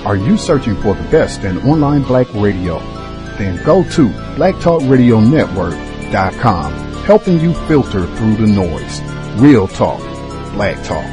Are you searching for the best in online black radio? Then go to blacktalkradionetwork.com, helping you filter through the noise. Real talk, black talk.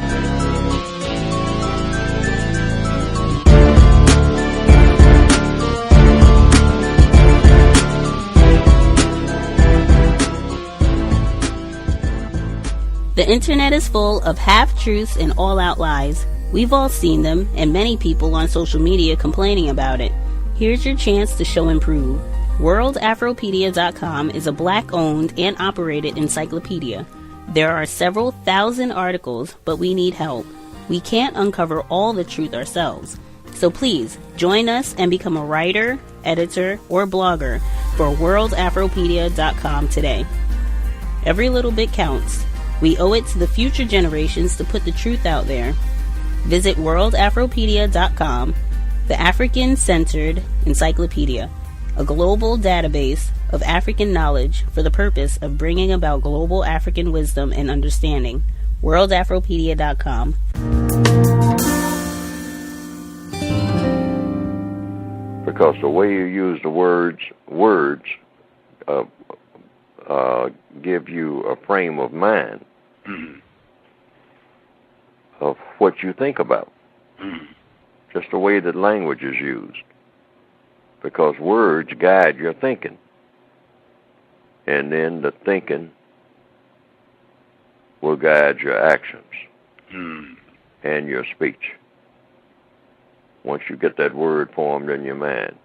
The internet is full of half-truths and all-out lies. We've all seen them, and many people on social media complaining about it. Here's your chance to show and prove. WorldAfropedia.com is a black-owned and operated encyclopedia. There are several thousand articles, but we need help. We can't uncover all the truth ourselves. So please, join us and become a writer, editor, or blogger for WorldAfropedia.com today. Every little bit counts. We owe it to the future generations to put the truth out there. Visit WorldAfropedia.com, the African-centered encyclopedia, a global database of African knowledge for the purpose of bringing about global African wisdom and understanding. WorldAfropedia.com. Because the way you use the words give you a frame of mind of what you think about. Just the way that language is used. Because words guide your thinking. And then the thinking will guide your actions and your speech. Once you get that word formed in your mind,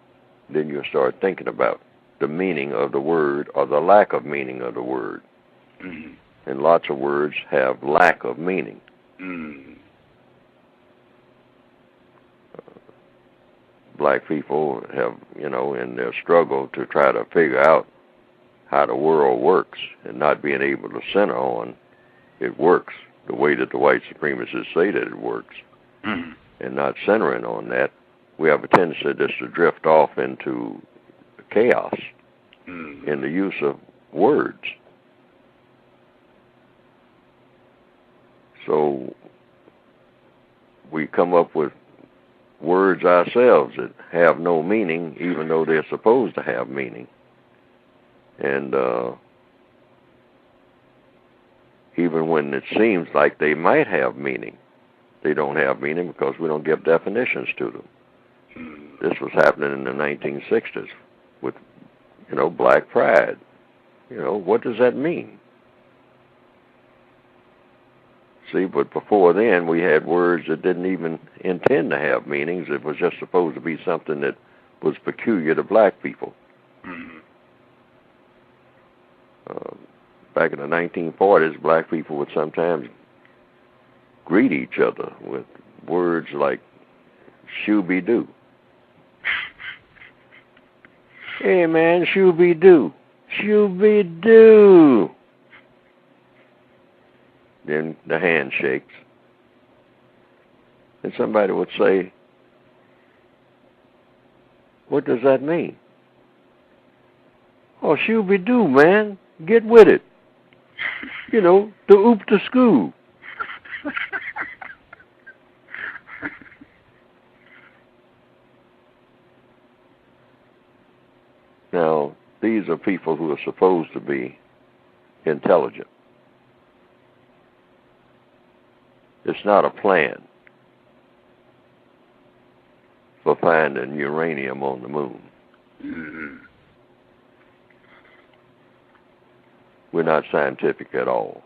then you'll start thinking about the meaning of the word or the lack of meaning of the word. And lots of words have lack of meaning. Black people have, in their struggle to try to figure out how the world works and not being able to center on it works the way that the white supremacists say that it works, and not centering on that, we have a tendency just to drift off into chaos in the use of words. So we come up with words ourselves that have no meaning, even though they're supposed to have meaning. And even when it seems like they might have meaning, they don't have meaning because we don't give definitions to them. This was happening in the 1960s with, black pride. What does that mean? See, but before then, we had words that didn't even intend to have meanings. It was just supposed to be something that was peculiar to black people. Back in the 1940s, black people would sometimes greet each other with words like shoo-be-doo. Hey, man, shoo-be-doo. Shoo-be-doo. Then the hand shakes. And somebody would say, what does that mean? Oh, shoo-be-doo, man. Get with it. The oop to school. Now, these are people who are supposed to be intelligent. It's not a plan for finding uranium on the moon. We're not scientific at all.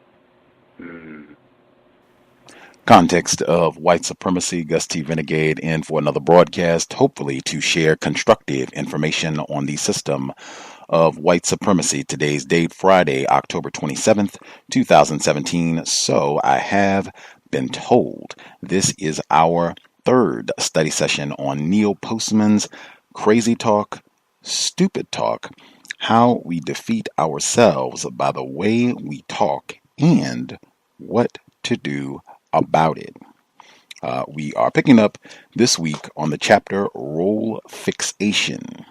Context of White Supremacy, Gus T Renegade, in for another broadcast, hopefully to share constructive information on the system of white supremacy. Today's date, Friday, October 27th, 2017. So I have been told this is our third study session on Neil Postman's Crazy Talk, Stupid Talk, How We Defeat Ourselves by the Way We Talk and What to Do about it. We are picking up this week on the chapter Role Fixation.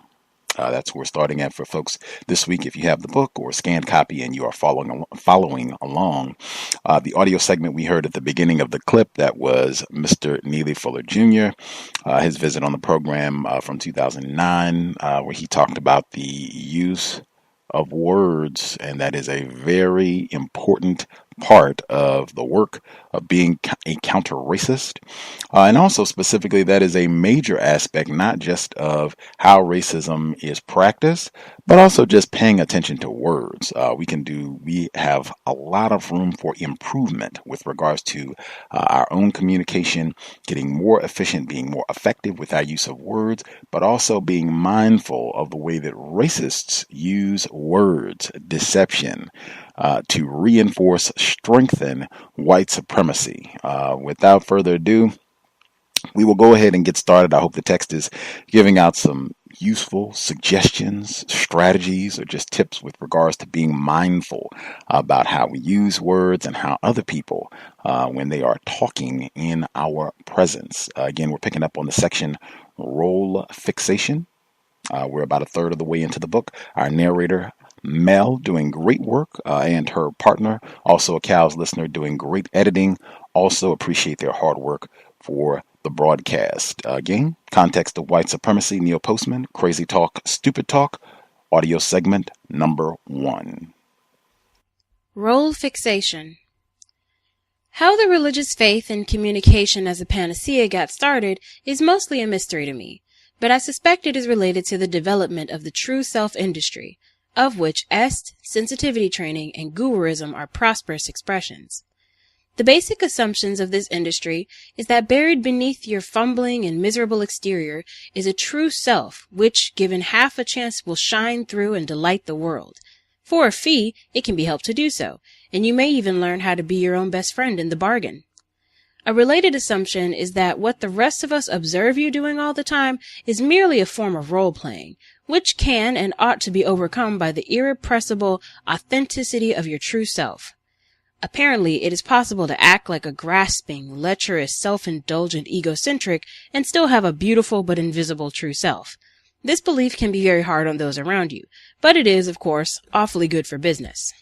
That's where we're starting at for folks this week. If you have the book or scanned copy and you are following along, the audio segment we heard at the beginning of the clip, that was Mr. Neely Fuller Jr., his visit on the program from 2009, where he talked about the use of words, and that is a very important part of the work of being a counter-racist. And also specifically, that is a major aspect, not just of how racism is practiced, but also just paying attention to words. We have a lot of room for improvement with regards to our own communication, getting more efficient, being more effective with our use of words, but also being mindful of the way that racists use words, deception, to reinforce, strengthen white supremacy. Without further ado, we will go ahead and get started. I hope the text is giving out some useful suggestions, strategies, or just tips with regards to being mindful about how we use words and how other people, when they are talking in our presence. Again, we're picking up on the section role fixation. We're about a third of the way into the book. Our narrator, Mel, doing great work, and her partner, also a C.O.W.S listener, doing great editing. Also appreciate their hard work for the broadcast. Again, Context of White Supremacy, Neil Postman, Crazy Talk, Stupid Talk, audio segment number 1. Role fixation. How the religious faith and communication as a panacea got started is mostly a mystery to me, but I suspect it is related to the development of the true self industry, of which est, sensitivity training, and guruism are prosperous expressions. The basic assumptions of this industry is that buried beneath your fumbling and miserable exterior is a true self which, given half a chance, will shine through and delight the world. For a fee, it can be helped to do so, and you may even learn how to be your own best friend in the bargain. A related assumption is that what the rest of us observe you doing all the time is merely a form of role-playing, which can and ought to be overcome by the irrepressible authenticity of your true self. Apparently, it is possible to act like a grasping, lecherous, self-indulgent egocentric and still have a beautiful but invisible true self. This belief can be very hard on those around you, but it is, of course, awfully good for business.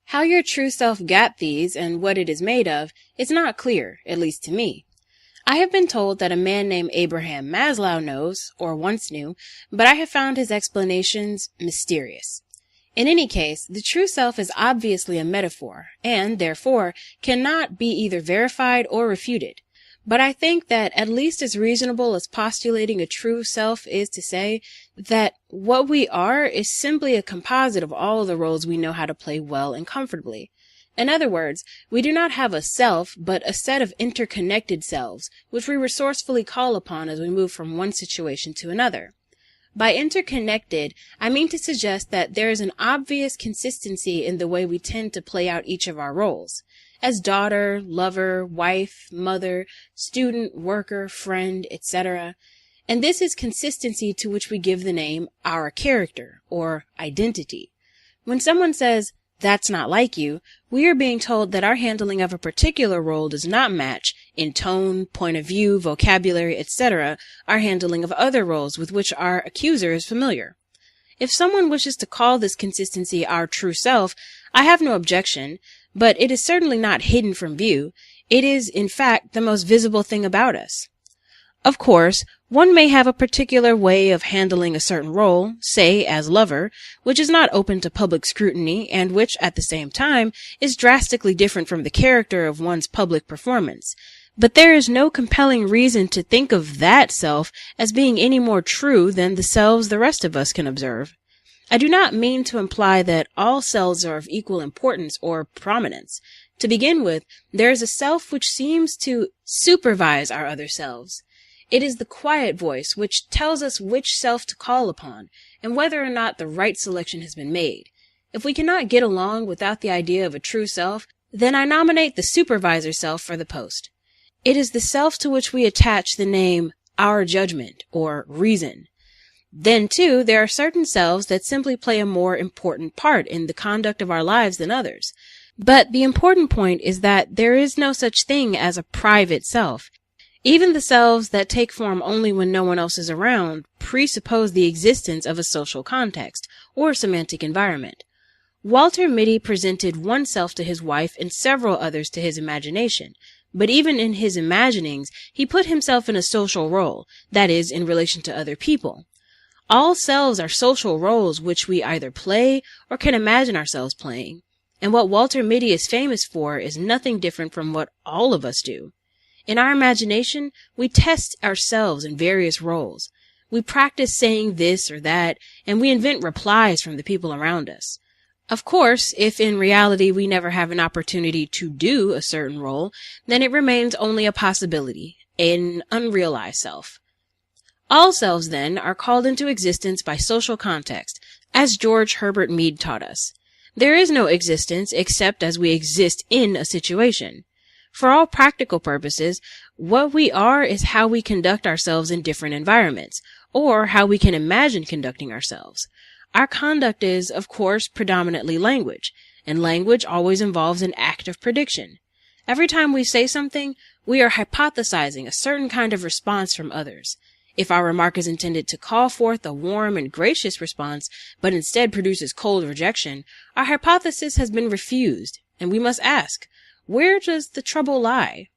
How your true self got these and what it is made of is not clear, at least to me. I have been told that a man named Abraham Maslow knows, or once knew, but I have found his explanations mysterious. In any case, the true self is obviously a metaphor, and, therefore, cannot be either verified or refuted. But I think that at least as reasonable as postulating a true self is to say that what we are is simply a composite of all the roles we know how to play well and comfortably. In other words, we do not have a self, but a set of interconnected selves, which we resourcefully call upon as we move from one situation to another. By interconnected, I mean to suggest that there is an obvious consistency in the way we tend to play out each of our roles, as daughter, lover, wife, mother, student, worker, friend, etc. And this is consistency to which we give the name our character, or identity. When someone says, "That's not like you," we are being told that our handling of a particular role does not match, in tone, point of view, vocabulary, etc., our handling of other roles with which our accuser is familiar. If someone wishes to call this consistency our true self, I have no objection, but it is certainly not hidden from view. It is, in fact, the most visible thing about us. Of course, one may have a particular way of handling a certain role, say as lover, which is not open to public scrutiny and which, at the same time, is drastically different from the character of one's public performance. But there is no compelling reason to think of that self as being any more true than the selves the rest of us can observe. I do not mean to imply that all selves are of equal importance or prominence. To begin with, there is a self which seems to supervise our other selves. It is the quiet voice which tells us which self to call upon, and whether or not the right selection has been made. If we cannot get along without the idea of a true self, then I nominate the supervisor self for the post. It is the self to which we attach the name our judgment, or reason. Then, too, there are certain selves that simply play a more important part in the conduct of our lives than others. But the important point is that there is no such thing as a private self. Even the selves that take form only when no one else is around presuppose the existence of a social context or semantic environment. Walter Mitty presented one self to his wife and several others to his imagination, but even in his imaginings, he put himself in a social role, that is, in relation to other people. All selves are social roles which we either play or can imagine ourselves playing, and what Walter Mitty is famous for is nothing different from what all of us do. In our imagination, we test ourselves in various roles. We practice saying this or that, and we invent replies from the people around us. Of course, if in reality we never have an opportunity to do a certain role, then it remains only a possibility, an unrealized self. All selves, then, are called into existence by social context, as George Herbert Mead taught us. There is no existence except as we exist in a situation. For all practical purposes, what we are is how we conduct ourselves in different environments, or how we can imagine conducting ourselves. Our conduct is, of course, predominantly language, and language always involves an act of prediction. Every time we say something, we are hypothesizing a certain kind of response from others. If our remark is intended to call forth a warm and gracious response, but instead produces cold rejection, our hypothesis has been refused, and we must ask, where does the trouble lie?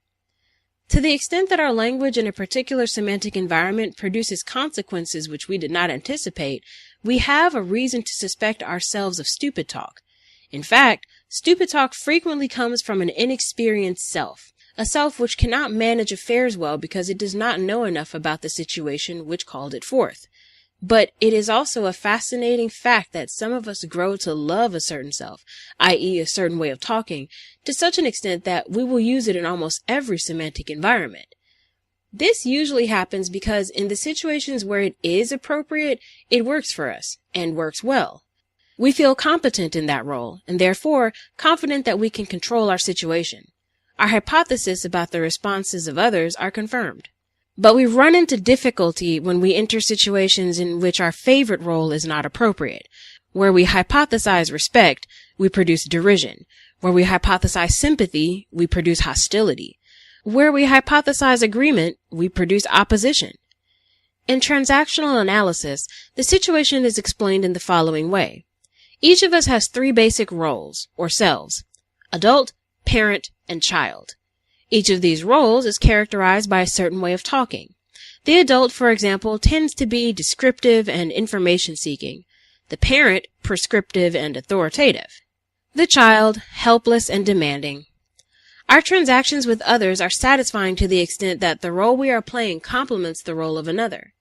To the extent that our language in a particular semantic environment produces consequences which we did not anticipate, we have a reason to suspect ourselves of stupid talk. In fact, stupid talk frequently comes from an inexperienced self, a self which cannot manage affairs well because it does not know enough about the situation which called it forth. But it is also a fascinating fact that some of us grow to love a certain self, i.e. a certain way of talking, to such an extent that we will use it in almost every semantic environment. This usually happens because in the situations where it is appropriate, it works for us, and works well. We feel competent in that role, and therefore confident that we can control our situation. Our hypotheses about the responses of others are confirmed. But we run into difficulty when we enter situations in which our favorite role is not appropriate. Where we hypothesize respect, we produce derision. Where we hypothesize sympathy, we produce hostility. Where we hypothesize agreement, we produce opposition. In transactional analysis, the situation is explained in the following way. Each of us has three basic roles, or selves: adult, parent, and child. Each of these roles is characterized by a certain way of talking. The adult, for example, tends to be descriptive and information-seeking. The parent, prescriptive and authoritative. The child, helpless and demanding. Our transactions with others are satisfying to the extent that the role we are playing complements the role of another.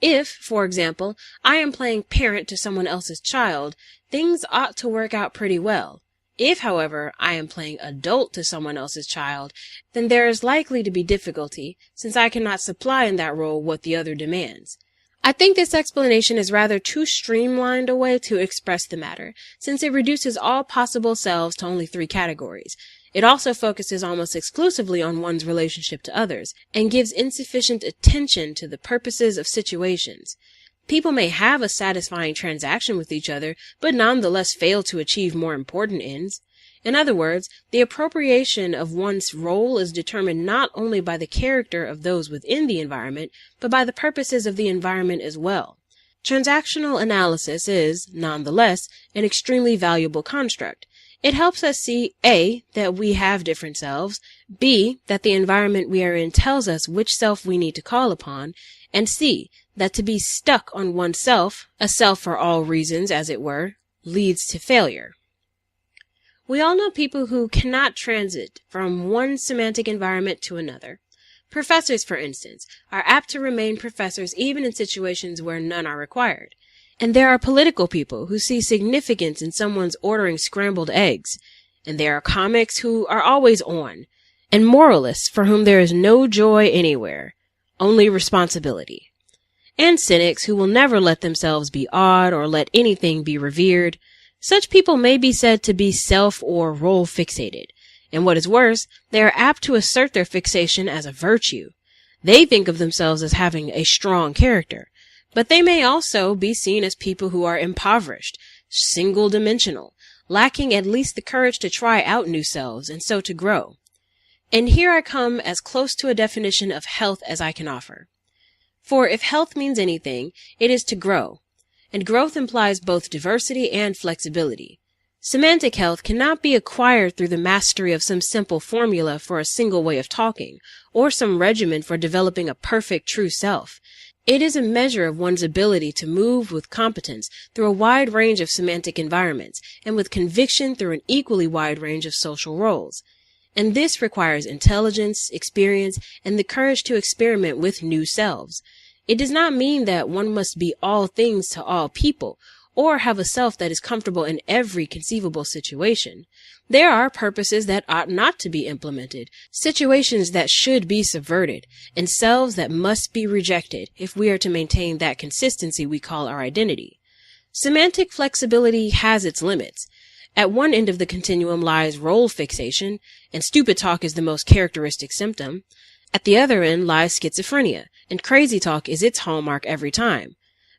If, for example, I am playing parent to someone else's child, things ought to work out pretty well. If, however, I am playing adult to someone else's child, then there is likely to be difficulty, since I cannot supply in that role what the other demands. I think this explanation is rather too streamlined a way to express the matter, since it reduces all possible selves to only three categories. It also focuses almost exclusively on one's relationship to others, and gives insufficient attention to the purposes of situations. People may have a satisfying transaction with each other, but nonetheless fail to achieve more important ends. In other words, the appropriation of one's role is determined not only by the character of those within the environment, but by the purposes of the environment as well. Transactional analysis is, nonetheless, an extremely valuable construct. It helps us see A, that we have different selves, B, that the environment we are in tells us which self we need to call upon, and C, that to be stuck on oneself, a self for all reasons, as it were, leads to failure. We all know people who cannot transit from one semantic environment to another. Professors, for instance, are apt to remain professors even in situations where none are required. And there are political people who see significance in someone's ordering scrambled eggs. And there are comics who are always on. And moralists for whom there is no joy anywhere, only responsibility. And cynics who will never let themselves be awed or let anything be revered. Such people may be said to be self or role fixated. And what is worse, they are apt to assert their fixation as a virtue. They think of themselves as having a strong character. But they may also be seen as people who are impoverished, single-dimensional, lacking at least the courage to try out new selves and so to grow. And here I come as close to a definition of health as I can offer. For if health means anything, it is to grow. And growth implies both diversity and flexibility. Semantic health cannot be acquired through the mastery of some simple formula for a single way of talking, or some regimen for developing a perfect true self. It is a measure of one's ability to move with competence through a wide range of semantic environments, and with conviction through an equally wide range of social roles. And this requires intelligence, experience, and the courage to experiment with new selves. It does not mean that one must be all things to all people, or have a self that is comfortable in every conceivable situation. There are purposes that ought not to be implemented, situations that should be subverted, and selves that must be rejected if we are to maintain that consistency we call our identity. Semantic flexibility has its limits. At one end of the continuum lies role fixation, and stupid talk is the most characteristic symptom. At the other end lies schizophrenia, and crazy talk is its hallmark every time.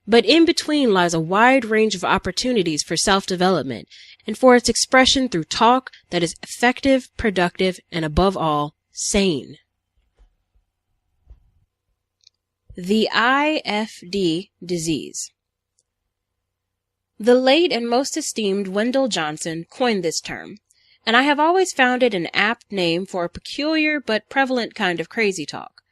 But in between lies a wide range of opportunities for self-development and for its expression through talk that is effective, productive, and above all, sane. The Ifd Disease. The late and most esteemed Wendell Johnson coined this term, and I have always found it an apt name for a peculiar but prevalent kind of crazy talk.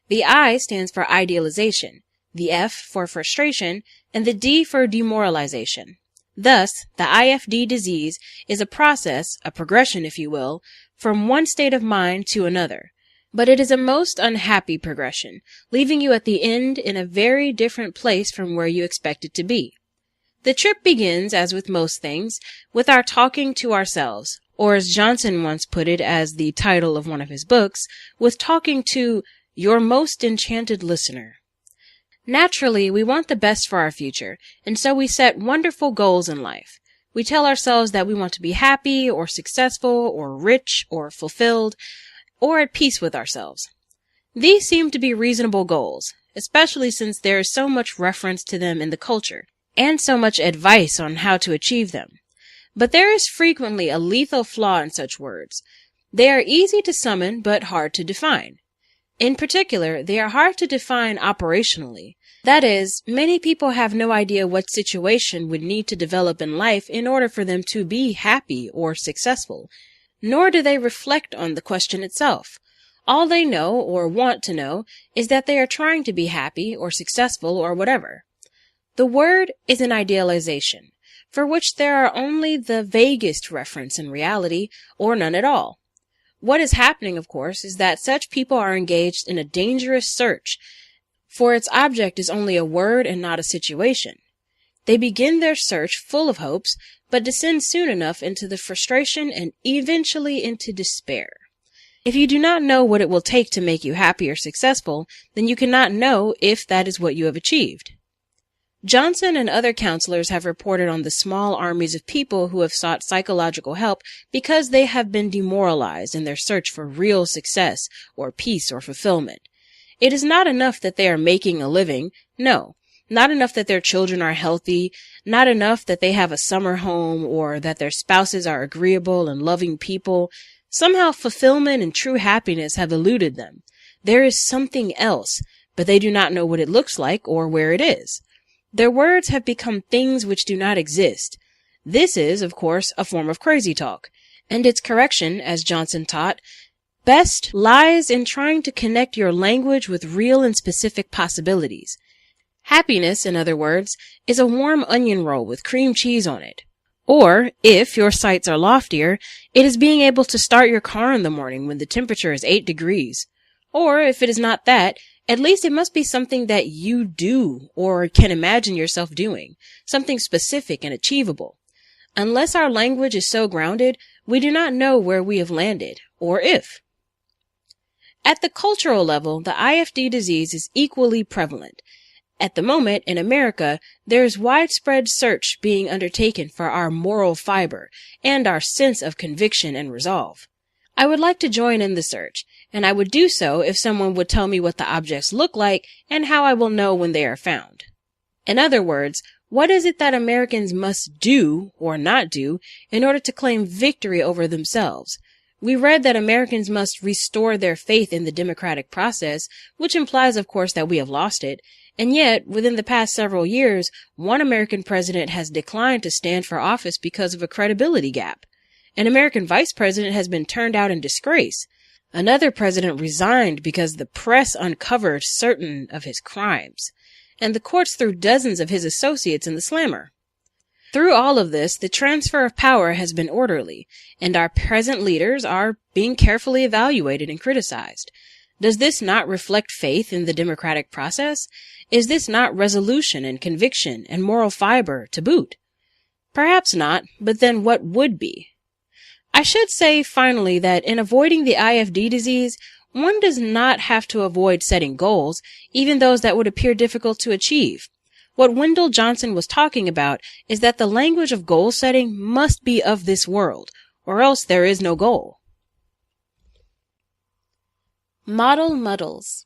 The I stands for idealization, the F for frustration, and the D for demoralization. Thus, the Ifd disease is a process, a progression if you will, from one state of mind to another. But it is a most unhappy progression, leaving you at the end in a very different place from where you expected to be. The trip begins, as with most things, with our talking to ourselves, or as Johnson once put it as the title of one of his books, with talking to your most enchanted listener. Naturally, we want the best for our future, and so we set wonderful goals in life. We tell ourselves that we want to be happy, or successful, or rich, or fulfilled, or at peace with ourselves. These seem to be reasonable goals, especially since there is so much reference to them in the culture, and so much advice on how to achieve them. But there is frequently a lethal flaw in such words. They are easy to summon, but hard to define. In particular, they are hard to define operationally. That is, many people have no idea what situation would need to develop in life in order for them to be happy or successful, nor do they reflect on the question itself. All they know, or want to know, is that they are trying to be happy or successful or whatever. The word is an idealization, for which there are only the vaguest reference in reality, or none at all. What is happening, of course, is that such people are engaged in a dangerous search, for its object is only a word and not a situation. They begin their search full of hopes, but descend soon enough into the frustration and eventually into despair. If you do not know what it will take to make you happy or successful, then you cannot know if that is what you have achieved. Johnson and other counselors have reported on the small armies of people who have sought psychological help because they have been demoralized in their search for real success or peace or fulfillment. It is not enough that they are making a living. No, not enough that their children are healthy, not enough that they have a summer home or that their spouses are agreeable and loving people. Somehow fulfillment and true happiness have eluded them. There is something else, but they do not know what it looks like or where it is. Their words have become things which do not exist. This is, of course, a form of crazy talk, and its correction, as Johnson taught, best lies in trying to connect your language with real and specific possibilities. Happiness, in other words, is a warm onion roll with cream cheese on it. Or, if your sights are loftier, it is being able to start your car in the morning when the temperature is 8 degrees. Or, if it is not that, at least it must be something that you do or can imagine yourself doing, something specific and achievable. Unless our language is so grounded, we do not know where we have landed, or if. At the cultural level, the Ifd disease is equally prevalent. At the moment, in America, there is widespread search being undertaken for our moral fiber and our sense of conviction and resolve. I would like to join in the search, and I would do so if someone would tell me what the objects look like and how I will know when they are found. In other words, what is it that Americans must do or not do in order to claim victory over themselves? We read that Americans must restore their faith in the democratic process, which implies, of course, that we have lost it. And yet, within the past several years, one American president has declined to stand for office because of a credibility gap. An American vice president has been turned out in disgrace. Another president resigned because the press uncovered certain of his crimes. And the courts threw dozens of his associates in the slammer. Through all of this, the transfer of power has been orderly, and our present leaders are being carefully evaluated and criticized. Does this not reflect faith in the democratic process? Is this not resolution and conviction and moral fiber to boot? Perhaps not, but then what would be? I should say, finally, that in avoiding the Ifd disease, one does not have to avoid setting goals, even those that would appear difficult to achieve. What Wendell Johnson was talking about is that the language of goal setting must be of this world, or else there is no goal. Model muddles.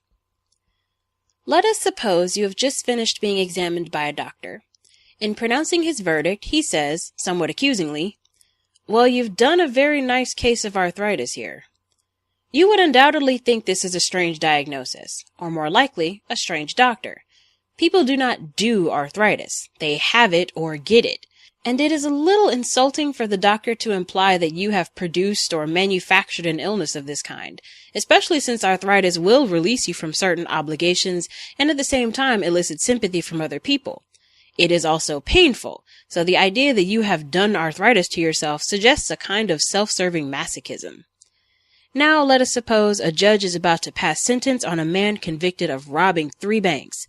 Let us suppose you have just finished being examined by a doctor. In pronouncing his verdict, he says, somewhat accusingly, "Well, you've done a very nice case of arthritis here." You would undoubtedly think this is a strange diagnosis, or more likely, a strange doctor. People do not do arthritis. They have it or get it. And it is a little insulting for the doctor to imply that you have produced or manufactured an illness of this kind, especially since arthritis will release you from certain obligations and at the same time elicit sympathy from other people. It is also painful, so the idea that you have done arthritis to yourself suggests a kind of self-serving masochism. Now let us suppose a judge is about to pass sentence on a man convicted of robbing 3 banks.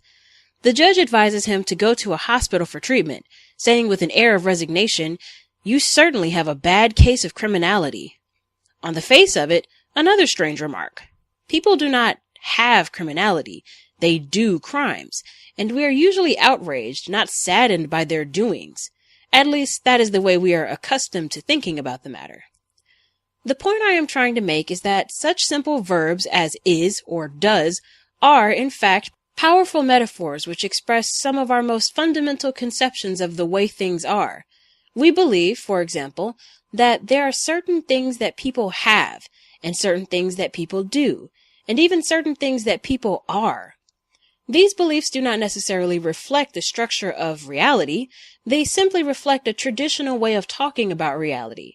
The judge advises him to go to a hospital for treatment, saying with an air of resignation, "You certainly have a bad case of criminality." On the face of it, another strange remark. People do not have criminality, they do crimes, and we are usually outraged, not saddened by their doings. At least, that is the way we are accustomed to thinking about the matter. The point I am trying to make is that such simple verbs as is or does are, in fact, powerful metaphors which express some of our most fundamental conceptions of the way things are. We believe, for example, that there are certain things that people have, and certain things that people do, and even certain things that people are. These beliefs do not necessarily reflect the structure of reality, they simply reflect a traditional way of talking about reality.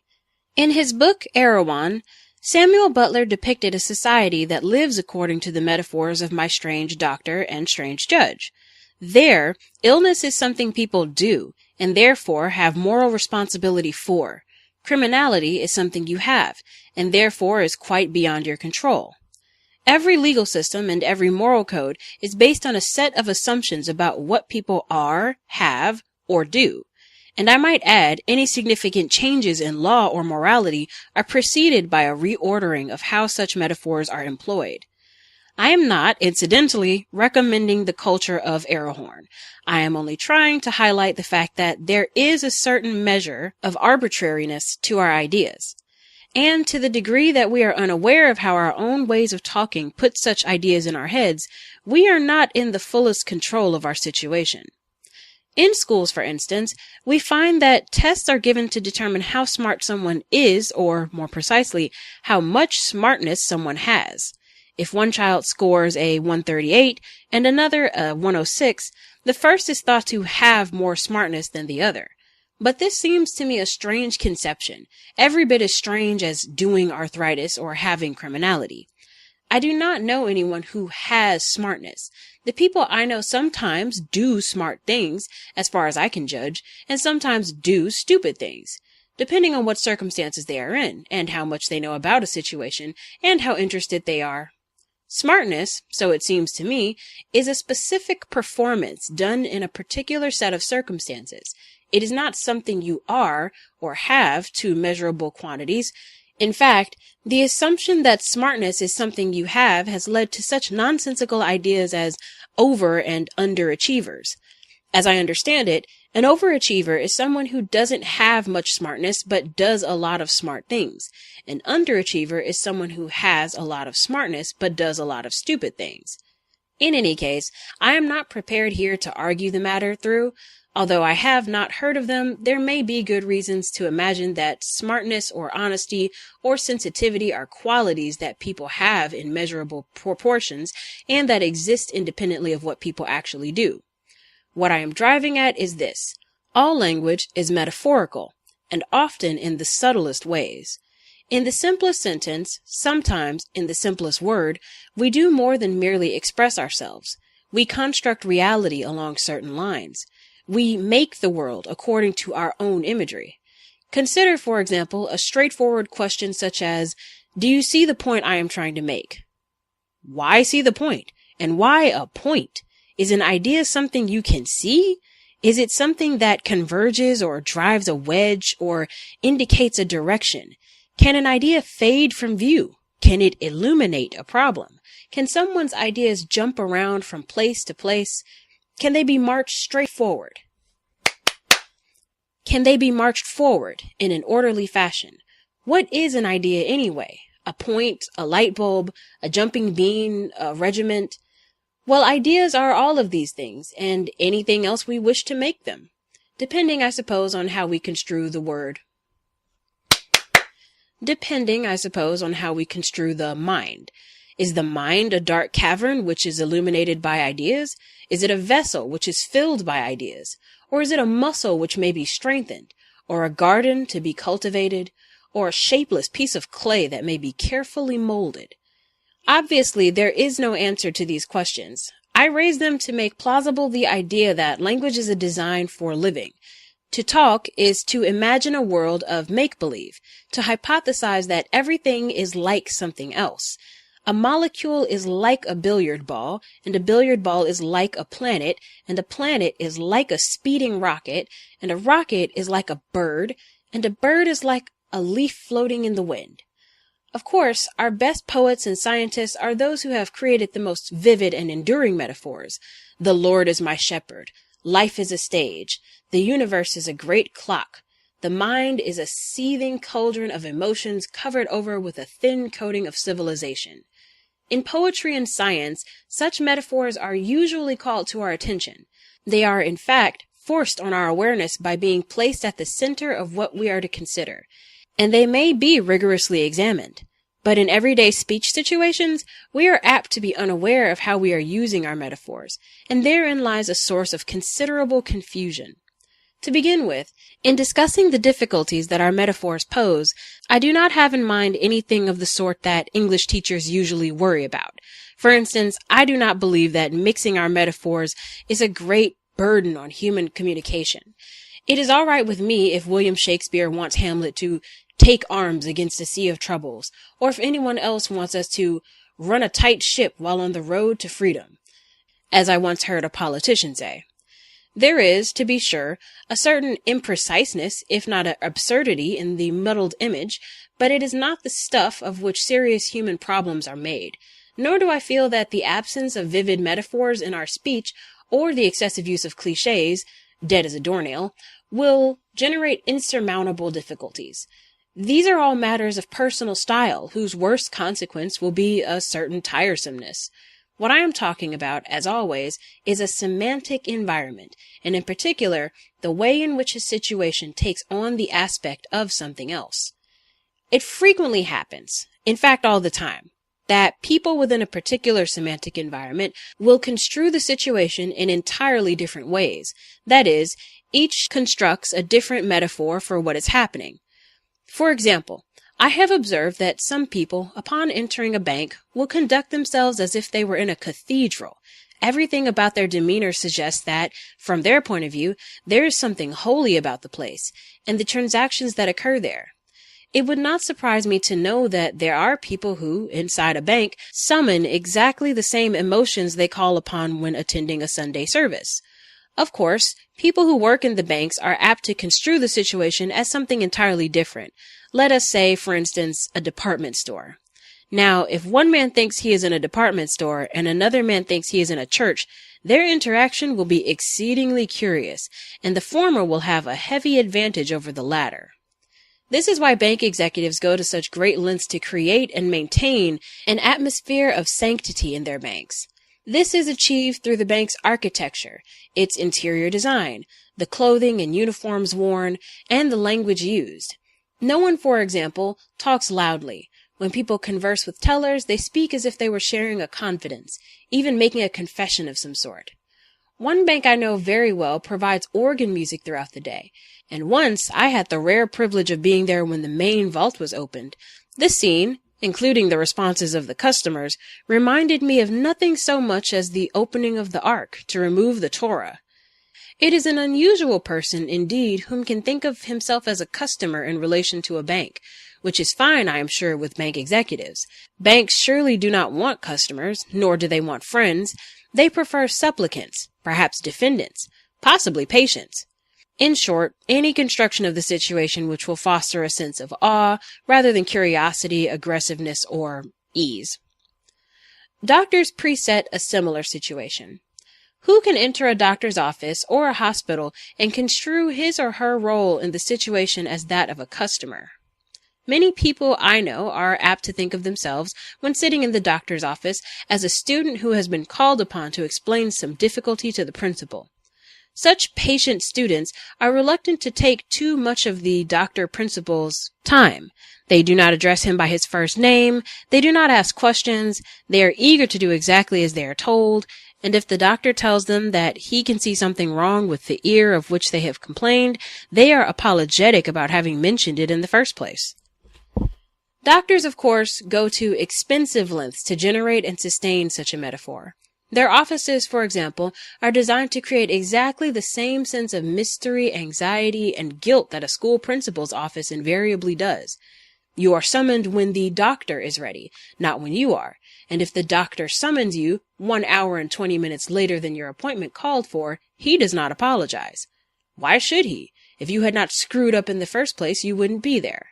In his book, Erewhon, Samuel Butler depicted a society that lives according to the metaphors of My Strange Doctor and Strange Judge. There, illness is something people do, and therefore have moral responsibility for. Criminality is something you have, and therefore is quite beyond your control. Every legal system and every moral code is based on a set of assumptions about what people are, have, or do. And I might add, any significant changes in law or morality are preceded by a reordering of how such metaphors are employed. I am not, incidentally, recommending the culture of Erewhon. I am only trying to highlight the fact that there is a certain measure of arbitrariness to our ideas. And to the degree that we are unaware of how our own ways of talking put such ideas in our heads, we are not in the fullest control of our situation. In schools, for instance, we find that tests are given to determine how smart someone is, or more precisely, how much smartness someone has. If one child scores a 138 and another a 106, the first is thought to have more smartness than the other. But this seems to me a strange conception, every bit as strange as doing arthritis or having criminality. I do not know anyone who has smartness. The people I know sometimes do smart things, as far as I can judge, and sometimes do stupid things, depending on what circumstances they are in, and how much they know about a situation, and how interested they are. Smartness, so it seems to me, is a specific performance done in a particular set of circumstances. It is not something you are or have to measurable quantities. In fact, the assumption that smartness is something you have has led to such nonsensical ideas as over and underachievers. As I understand it, an overachiever is someone who doesn't have much smartness but does a lot of smart things. An underachiever is someone who has a lot of smartness but does a lot of stupid things. In any case, I am not prepared here to argue the matter through. Although I have not heard of them, there may be good reasons to imagine that smartness or honesty or sensitivity are qualities that people have in measurable proportions and that exist independently of what people actually do. What I am driving at is this: all language is metaphorical, and often in the subtlest ways. In the simplest sentence, sometimes in the simplest word, we do more than merely express ourselves. We construct reality along certain lines. We make the world according to our own imagery. Consider, for example, a straightforward question such as, "Do you see the point I am trying to make?" Why see the point? And why a point? Is an idea something you can see? Is it something that converges or drives a wedge or indicates a direction? Can an idea fade from view? Can it illuminate a problem? Can someone's ideas jump around from place to place? Can they be marched straight forward? Can they be marched forward in an orderly fashion? What is an idea anyway? A point, a light bulb, a jumping bean, a regiment? Well, ideas are all of these things, and anything else we wish to make them, depending, I suppose, on how we construe the word. Depending, I suppose, on how we construe the mind. Is the mind a dark cavern which is illuminated by ideas? Is it a vessel which is filled by ideas? Or is it a muscle which may be strengthened? Or a garden to be cultivated? Or a shapeless piece of clay that may be carefully molded? Obviously, there is no answer to these questions. I raise them to make plausible the idea that language is a design for living. To talk is to imagine a world of make-believe, to hypothesize that everything is like something else. A molecule is like a billiard ball, and a billiard ball is like a planet, and a planet is like a speeding rocket, and a rocket is like a bird, and a bird is like a leaf floating in the wind. Of course, our best poets and scientists are those who have created the most vivid and enduring metaphors. The Lord is my shepherd. Life is a stage. The universe is a great clock. The mind is a seething cauldron of emotions covered over with a thin coating of civilization. In poetry and science, such metaphors are usually called to our attention. They are, in fact, forced on our awareness by being placed at the center of what we are to consider, and they may be rigorously examined. But in everyday speech situations, we are apt to be unaware of how we are using our metaphors, and therein lies a source of considerable confusion. To begin with, in discussing the difficulties that our metaphors pose, I do not have in mind anything of the sort that English teachers usually worry about. For instance, I do not believe that mixing our metaphors is a great burden on human communication. It is all right with me if William Shakespeare wants Hamlet to take arms against a sea of troubles, or if anyone else wants us to run a tight ship while on the road to freedom, as I once heard a politician say. There is, to be sure, a certain impreciseness, if not an absurdity, in the muddled image, but it is not the stuff of which serious human problems are made. Nor do I feel that the absence of vivid metaphors in our speech, or the excessive use of cliches, dead as a doornail, will generate insurmountable difficulties. These are all matters of personal style, whose worst consequence will be a certain tiresomeness. What I am talking about, as always, is a semantic environment, and in particular, the way in which a situation takes on the aspect of something else. It frequently happens, in fact all the time, that people within a particular semantic environment will construe the situation in entirely different ways. That is, each constructs a different metaphor for what is happening. For example, I have observed that some people, upon entering a bank, will conduct themselves as if they were in a cathedral. Everything about their demeanor suggests that, from their point of view, there is something holy about the place, and the transactions that occur there. It would not surprise me to know that there are people who, inside a bank, summon exactly the same emotions they call upon when attending a Sunday service. Of course, people who work in the banks are apt to construe the situation as something entirely different. Let us say, for instance, a department store. Now, if one man thinks he is in a department store and another man thinks he is in a church, their interaction will be exceedingly curious, and the former will have a heavy advantage over the latter. This is why bank executives go to such great lengths to create and maintain an atmosphere of sanctity in their banks. This is achieved through the bank's architecture, its interior design, the clothing and uniforms worn, and the language used. No one, for example, talks loudly. When people converse with tellers, they speak as if they were sharing a confidence, even making a confession of some sort. One bank I know very well provides organ music throughout the day, and once I had the rare privilege of being there when the main vault was opened. This scene, including the responses of the customers, reminded me of nothing so much as the opening of the Ark to remove the Torah. It is an unusual person, indeed, whom can think of himself as a customer in relation to a bank, which is fine, I am sure, with bank executives. Banks surely do not want customers, nor do they want friends. They prefer supplicants, perhaps defendants, possibly patients. In short, any construction of the situation which will foster a sense of awe rather than curiosity, aggressiveness, or ease. Doctors preset a similar situation. Who can enter a doctor's office or a hospital and construe his or her role in the situation as that of a customer? Many people I know are apt to think of themselves, when sitting in the doctor's office, as a student who has been called upon to explain some difficulty to the principal. Such patient students are reluctant to take too much of the doctor-principal's time. They do not address him by his first name. They do not ask questions. They are eager to do exactly as they are told. And if the doctor tells them that he can see something wrong with the ear of which they have complained, they are apologetic about having mentioned it in the first place. Doctors, of course, go to expensive lengths to generate and sustain such a metaphor. Their offices, for example, are designed to create exactly the same sense of mystery, anxiety, and guilt that a school principal's office invariably does. You are summoned when the doctor is ready, not when you are. And if the doctor summons you 1 hour and 20 minutes later than your appointment called for, he does not apologize. Why should he? If you had not screwed up in the first place, you wouldn't be there.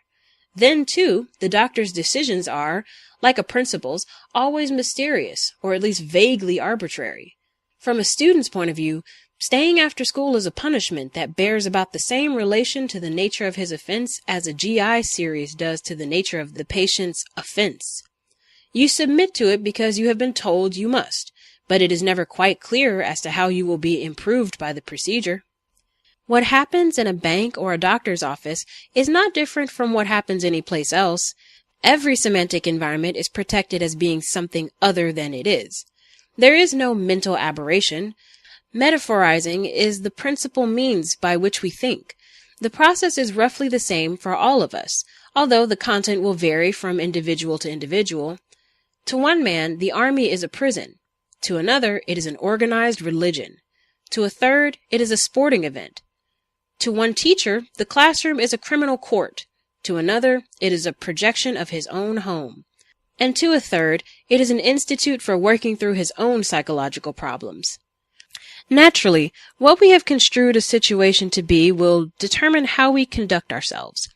Then, too, the doctor's decisions are, like a principal's, always mysterious, or at least vaguely arbitrary. From a student's point of view, staying after school is a punishment that bears about the same relation to the nature of his offense as a GI series does to the nature of the patient's offense. You submit to it because you have been told you must, but it is never quite clear as to how you will be improved by the procedure. What happens in a bank or a doctor's office is not different from what happens anyplace else. Every semantic environment is protected as being something other than it is. There is no mental aberration. Metaphorizing is the principal means by which we think. The process is roughly the same for all of us, although the content will vary from individual to individual. To one man, the army is a prison. To another, it is an organized religion. To a third, it is a sporting event. To one teacher, the classroom is a criminal court. To another, it is a projection of his own home. And to a third, it is an institute for working through his own psychological problems. Naturally, what we have construed a situation to be will determine how we conduct ourselves.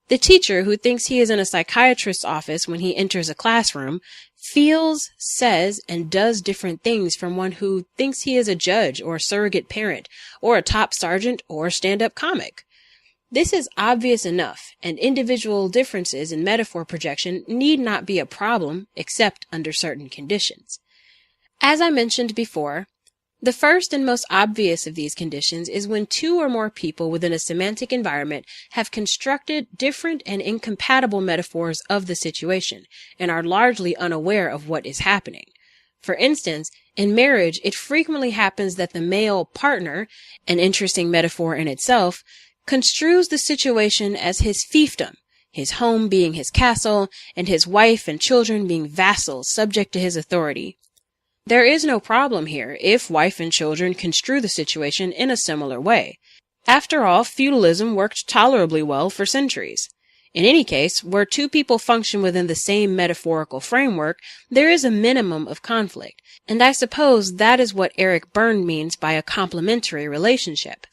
The teacher who thinks he is in a psychiatrist's office when he enters a classroom feels, says, and does different things from one who thinks he is a judge or a surrogate parent or a top sergeant or a stand-up comic. This is obvious enough, and individual differences in metaphor projection need not be a problem except under certain conditions. As I mentioned before, the first and most obvious of these conditions is when two or more people within a semantic environment have constructed different and incompatible metaphors of the situation and are largely unaware of what is happening. For instance, in marriage, it frequently happens that the male partner, an interesting metaphor in itself, construes the situation as his fiefdom, his home being his castle, and his wife and children being vassals subject to his authority. There is no problem here if wife and children construe the situation in a similar way. After all, feudalism worked tolerably well for centuries. In any case, where two people function within the same metaphorical framework, there is a minimum of conflict, and I suppose that is what Eric Berne means by a complementary relationship.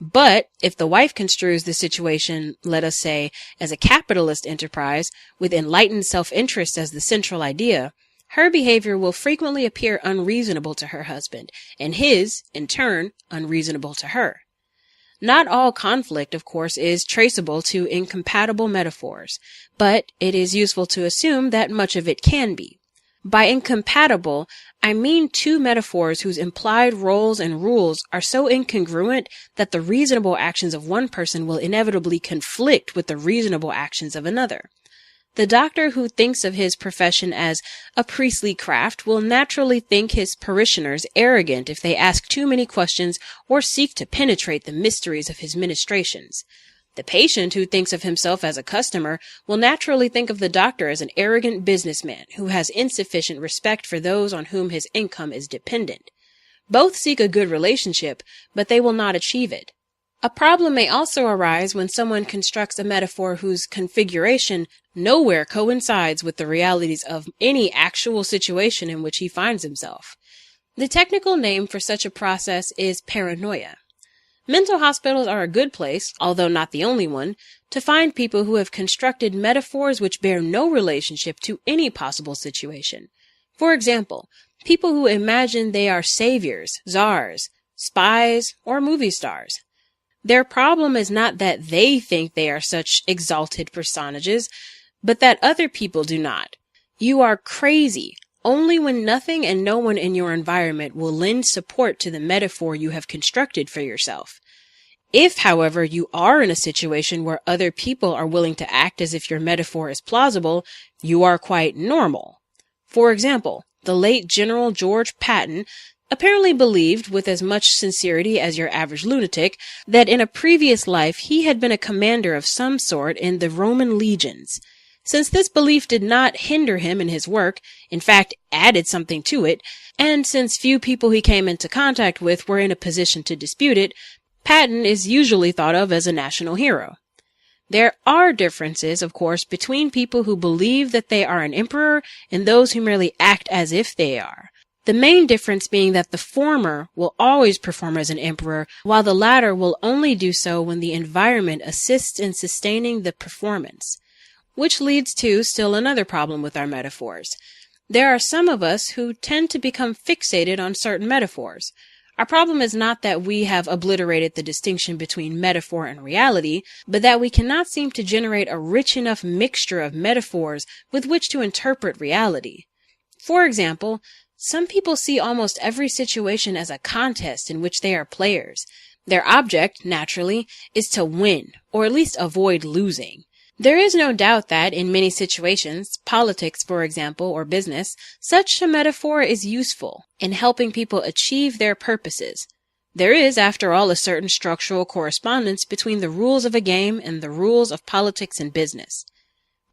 But if the wife construes the situation, let us say, as a capitalist enterprise, with enlightened self-interest as the central idea, her behavior will frequently appear unreasonable to her husband, and his, in turn, unreasonable to her. Not all conflict, of course, is traceable to incompatible metaphors, but it is useful to assume that much of it can be. By incompatible, I mean two metaphors whose implied roles and rules are so incongruent that the reasonable actions of one person will inevitably conflict with the reasonable actions of another. The doctor who thinks of his profession as a priestly craft will naturally think his parishioners arrogant if they ask too many questions or seek to penetrate the mysteries of his ministrations. The patient who thinks of himself as a customer will naturally think of the doctor as an arrogant businessman who has insufficient respect for those on whom his income is dependent. Both seek a good relationship, but they will not achieve it. A problem may also arise when someone constructs a metaphor whose configuration nowhere coincides with the realities of any actual situation in which he finds himself. The technical name for such a process is paranoia. Mental hospitals are a good place, although not the only one, to find people who have constructed metaphors which bear no relationship to any possible situation. For example, people who imagine they are saviors, czars, spies, or movie stars. Their problem is not that they think they are such exalted personages, but that other people do not. You are crazy only when nothing and no one in your environment will lend support to the metaphor you have constructed for yourself. If, however, you are in a situation where other people are willing to act as if your metaphor is plausible, you are quite normal. For example, the late General George Patton apparently believed, with as much sincerity as your average lunatic, that in a previous life he had been a commander of some sort in the Roman legions. Since this belief did not hinder him in his work, in fact added something to it, and since few people he came into contact with were in a position to dispute it, Patton is usually thought of as a national hero. There are differences, of course, between people who believe that they are an emperor and those who merely act as if they are. The main difference being that the former will always perform as an emperor, while the latter will only do so when the environment assists in sustaining the performance. Which leads to still another problem with our metaphors. There are some of us who tend to become fixated on certain metaphors. Our problem is not that we have obliterated the distinction between metaphor and reality, but that we cannot seem to generate a rich enough mixture of metaphors with which to interpret reality. For example, some people see almost every situation as a contest in which they are players. Their object, naturally, is to win, or at least avoid losing. There is no doubt that, in many situations, politics, for example, or business, such a metaphor is useful in helping people achieve their purposes. There is, after all, a certain structural correspondence between the rules of a game and the rules of politics and business.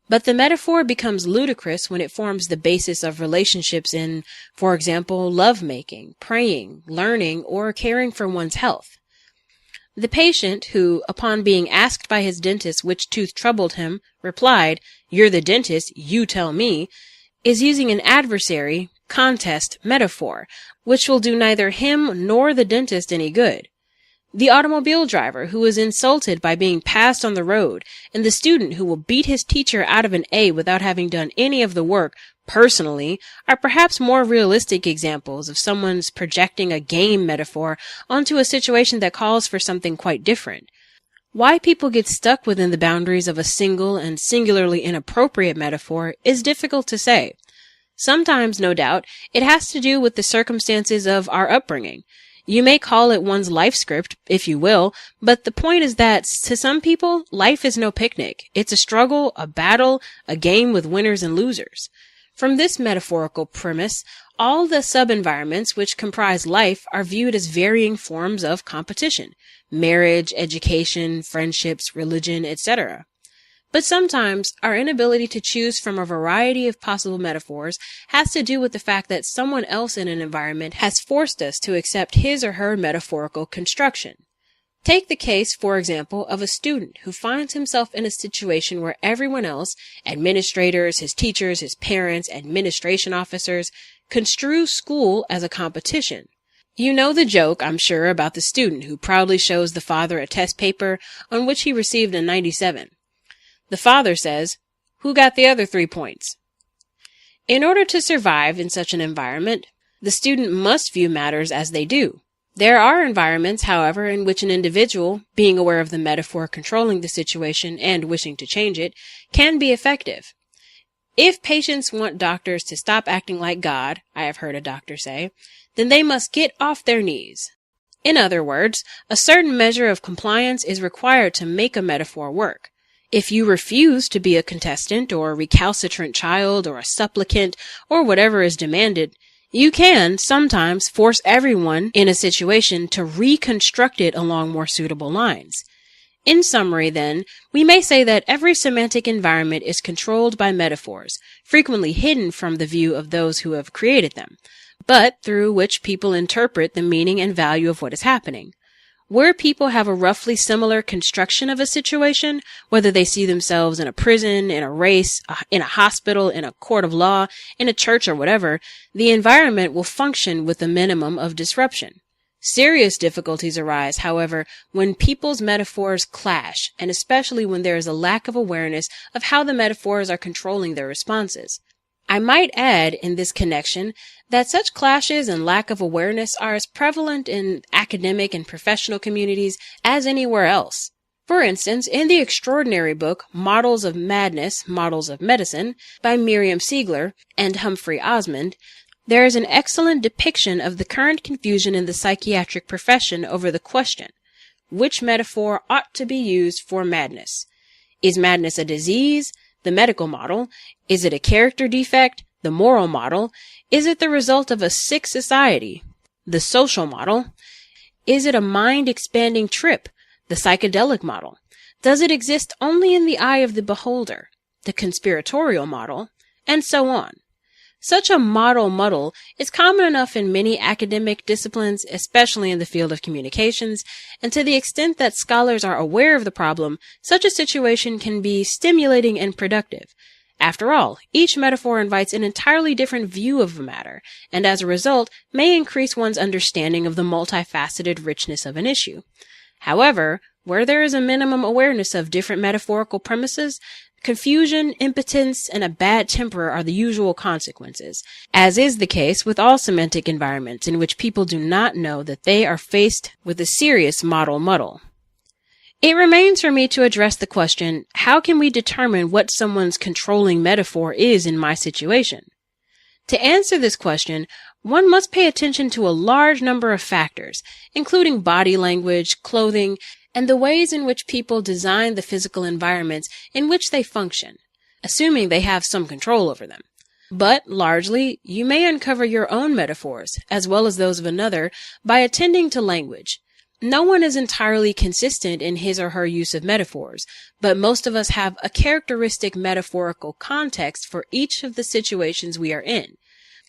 But the metaphor becomes ludicrous when it forms the basis of relationships in, for example, lovemaking, praying, learning, or caring for one's health. The patient who, upon being asked by his dentist which tooth troubled him, replied, "You're the dentist, you tell me," is using an adversary, contest, metaphor, which will do neither him nor the dentist any good. The automobile driver who is insulted by being passed on the road, and the student who will beat his teacher out of an A without having done any of the work personally, are perhaps more realistic examples of someone's projecting a game metaphor onto a situation that calls for something quite different. Why people get stuck within the boundaries of a single and singularly inappropriate metaphor is difficult to say. Sometimes, no doubt, it has to do with the circumstances of our upbringing. You may call it one's life script, if you will, but the point is that, to some people, life is no picnic. It's a struggle, a battle, a game with winners and losers. From this metaphorical premise, all the sub-environments which comprise life are viewed as varying forms of competition: marriage, education, friendships, religion, etc. But sometimes our inability to choose from a variety of possible metaphors has to do with the fact that someone else in an environment has forced us to accept his or her metaphorical construction. Take the case, for example, of a student who finds himself in a situation where everyone else, administrators, his teachers, his parents, administration officers, construe school as a competition. You know the joke, I'm sure, about the student who proudly shows the father a test paper on which he received a 97. The father says, "Who got the other 3 points?" In order to survive in such an environment, the student must view matters as they do. There are environments, however, in which an individual, being aware of the metaphor controlling the situation and wishing to change it, can be effective. If patients want doctors to stop acting like God, I have heard a doctor say, then they must get off their knees. In other words, a certain measure of compliance is required to make a metaphor work. If you refuse to be a contestant or a recalcitrant child or a supplicant or whatever is demanded, you can sometimes force everyone in a situation to reconstruct it along more suitable lines. In summary, then, we may say that every semantic environment is controlled by metaphors, frequently hidden from the view of those who have created them, but through which people interpret the meaning and value of what is happening. Where people have a roughly similar construction of a situation, whether they see themselves in a prison, in a race, in a hospital, in a court of law, in a church or whatever, the environment will function with a minimum of disruption. Serious difficulties arise, however, when people's metaphors clash, and especially when there is a lack of awareness of how the metaphors are controlling their responses. I might add in this connection that such clashes and lack of awareness are as prevalent in academic and professional communities as anywhere else. For instance, in the extraordinary book Models of Madness, Models of Medicine by Miriam Siegler and Humphrey Osmond, there is an excellent depiction of the current confusion in the psychiatric profession over the question, which metaphor ought to be used for madness? Is madness a disease? The medical model? Is it a character defect? The moral model? Is it the result of a sick society? The social model? Is it a mind-expanding trip? The psychedelic model? Does it exist only in the eye of the beholder? The conspiratorial model? And so on. Such a model muddle is common enough in many academic disciplines, especially in the field of communications, and to the extent that scholars are aware of the problem, such a situation can be stimulating and productive. After all, each metaphor invites an entirely different view of a matter, and as a result, may increase one's understanding of the multifaceted richness of an issue. However, where there is a minimum awareness of different metaphorical premises, confusion, impotence, and a bad temper are the usual consequences, as is the case with all semantic environments in which people do not know that they are faced with a serious model muddle. It remains for me to address the question, how can we determine what someone's controlling metaphor is in my situation? To answer this question, one must pay attention to a large number of factors, including body language, clothing, and the ways in which people design the physical environments in which they function, assuming they have some control over them. But, largely, you may uncover your own metaphors, as well as those of another, by attending to language. No one is entirely consistent in his or her use of metaphors, but most of us have a characteristic metaphorical context for each of the situations we are in.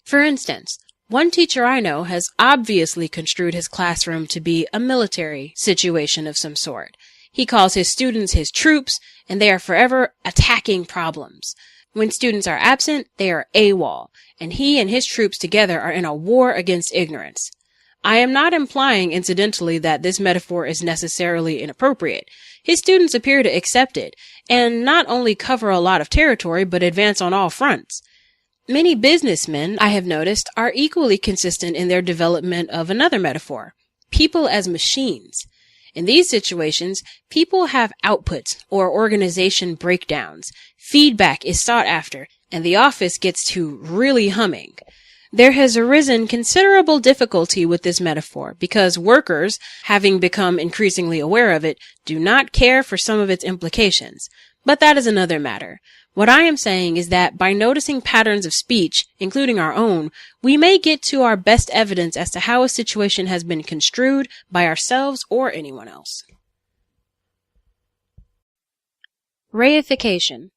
For instance, one teacher I know has obviously construed his classroom to be a military situation of some sort. He calls his students his troops, and they are forever attacking problems. When students are absent, they are AWOL, and he and his troops together are in a war against ignorance. I am not implying, incidentally, that this metaphor is necessarily inappropriate. His students appear to accept it, and not only cover a lot of territory, but advance on all fronts. Many businessmen, I have noticed, are equally consistent in their development of another metaphor, people as machines. In these situations, people have outputs or organization breakdowns. Feedback is sought after, and the office gets to really humming. There has arisen considerable difficulty with this metaphor because workers, having become increasingly aware of it, do not care for some of its implications. But that is another matter. What I am saying is that by noticing patterns of speech, including our own, we may get to our best evidence as to how a situation has been construed by ourselves or anyone else. Reification.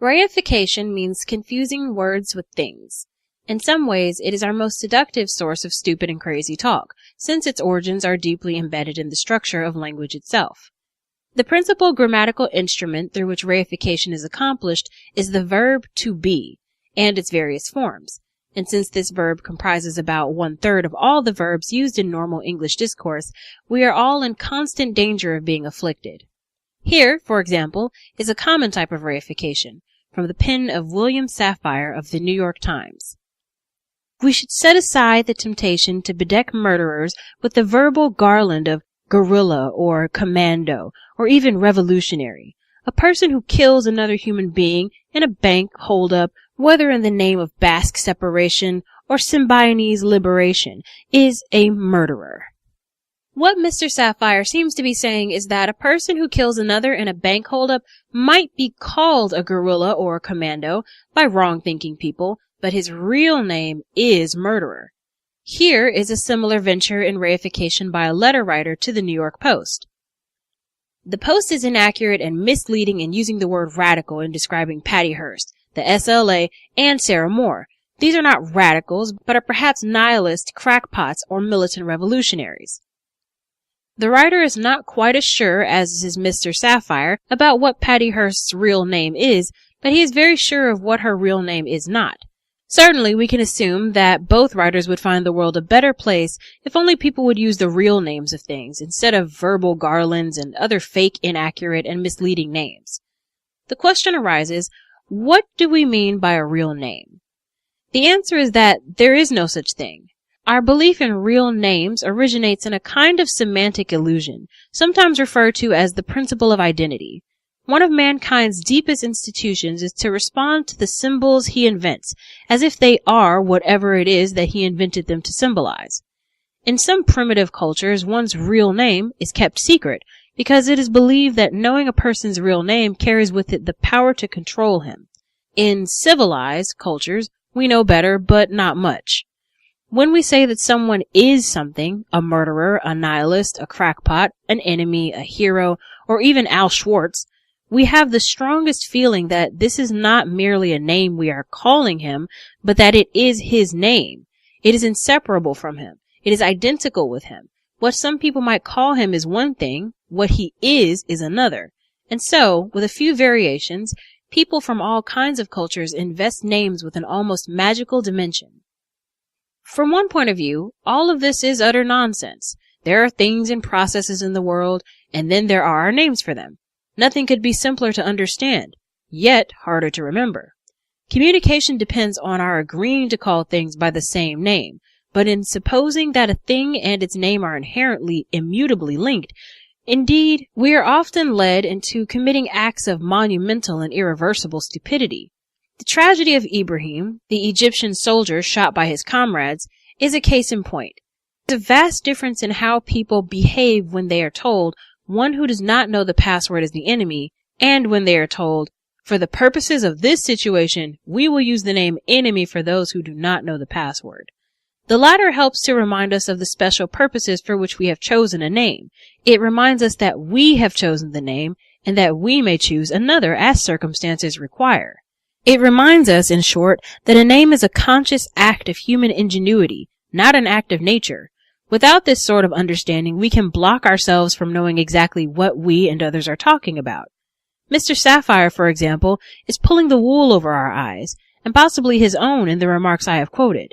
Reification means confusing words with things. In some ways, it is our most seductive source of stupid and crazy talk, since its origins are deeply embedded in the structure of language itself. The principal grammatical instrument through which reification is accomplished is the verb to be, and its various forms. And since this verb comprises about 1/3 of all the verbs used in normal English discourse, we are all in constant danger of being afflicted. Here, for example, is a common type of reification, from the pen of William Safire of the New York Times. We should set aside the temptation to bedeck murderers with the verbal garland of guerrilla or commando, or even revolutionary. A person who kills another human being in a bank holdup, whether in the name of Basque separation or Symbionese liberation, is a murderer. What Mr. Sapphire seems to be saying is that a person who kills another in a bank holdup might be called a guerrilla or a commando by wrong-thinking people, but his real name is murderer. Here is a similar venture in reification by a letter writer to the New York Post. The Post is inaccurate and misleading in using the word radical in describing Patty Hearst, the SLA, and Sarah Moore. These are not radicals, but are perhaps nihilist crackpots or militant revolutionaries. The writer is not quite as sure as is Mr. Sapphire about what Patty Hearst's real name is, but he is very sure of what her real name is not. Certainly, we can assume that both writers would find the world a better place if only people would use the real names of things instead of verbal garlands and other fake, inaccurate, and misleading names. The question arises, what do we mean by a real name? The answer is that there is no such thing. Our belief in real names originates in a kind of semantic illusion, sometimes referred to as the principle of identity. One of mankind's deepest institutions is to respond to the symbols he invents, as if they are whatever it is that he invented them to symbolize. In some primitive cultures, one's real name is kept secret, because it is believed that knowing a person's real name carries with it the power to control him. In civilized cultures, we know better, but not much. When we say that someone is something, a murderer, a nihilist, a crackpot, an enemy, a hero, or even Al Schwartz, we have the strongest feeling that this is not merely a name we are calling him, but that it is his name. It is inseparable from him. It is identical with him. What some people might call him is one thing, what he is another. And so, with a few variations, people from all kinds of cultures invest names with an almost magical dimension. From one point of view, all of this is utter nonsense. There are things and processes in the world, and then there are our names for them. Nothing could be simpler to understand, yet harder to remember. Communication depends on our agreeing to call things by the same name, but in supposing that a thing and its name are inherently, immutably linked, indeed, we are often led into committing acts of monumental and irreversible stupidity. The tragedy of Ibrahim, the Egyptian soldier shot by his comrades, is a case in point. There's a vast difference in how people behave when they are told one who does not know the password is the enemy, and when they are told, for the purposes of this situation, we will use the name enemy for those who do not know the password. The latter helps to remind us of the special purposes for which we have chosen a name. It reminds us that we have chosen the name, and that we may choose another as circumstances require. It reminds us, in short, that a name is a conscious act of human ingenuity, not an act of nature. Without this sort of understanding, we can block ourselves from knowing exactly what we and others are talking about. Mr. Sapphire, for example, is pulling the wool over our eyes, and possibly his own in the remarks I have quoted.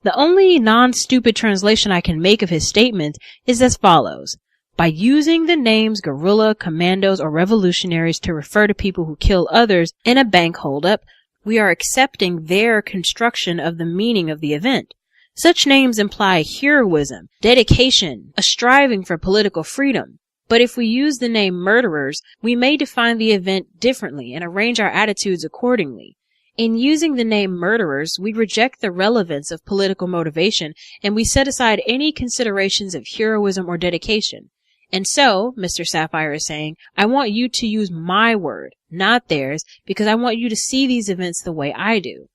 The only non-stupid translation I can make of his statement is as follows. By using the names guerrilla, commandos, or revolutionaries to refer to people who kill others in a bank holdup, we are accepting their construction of the meaning of the event. Such names imply heroism, dedication, a striving for political freedom. But if we use the name murderers, we may define the event differently and arrange our attitudes accordingly. In using the name murderers, we reject the relevance of political motivation, and we set aside any considerations of heroism or dedication. And so, Mr. Sapphire is saying, I want you to use my word, not theirs, because I want you to see these events the way I do.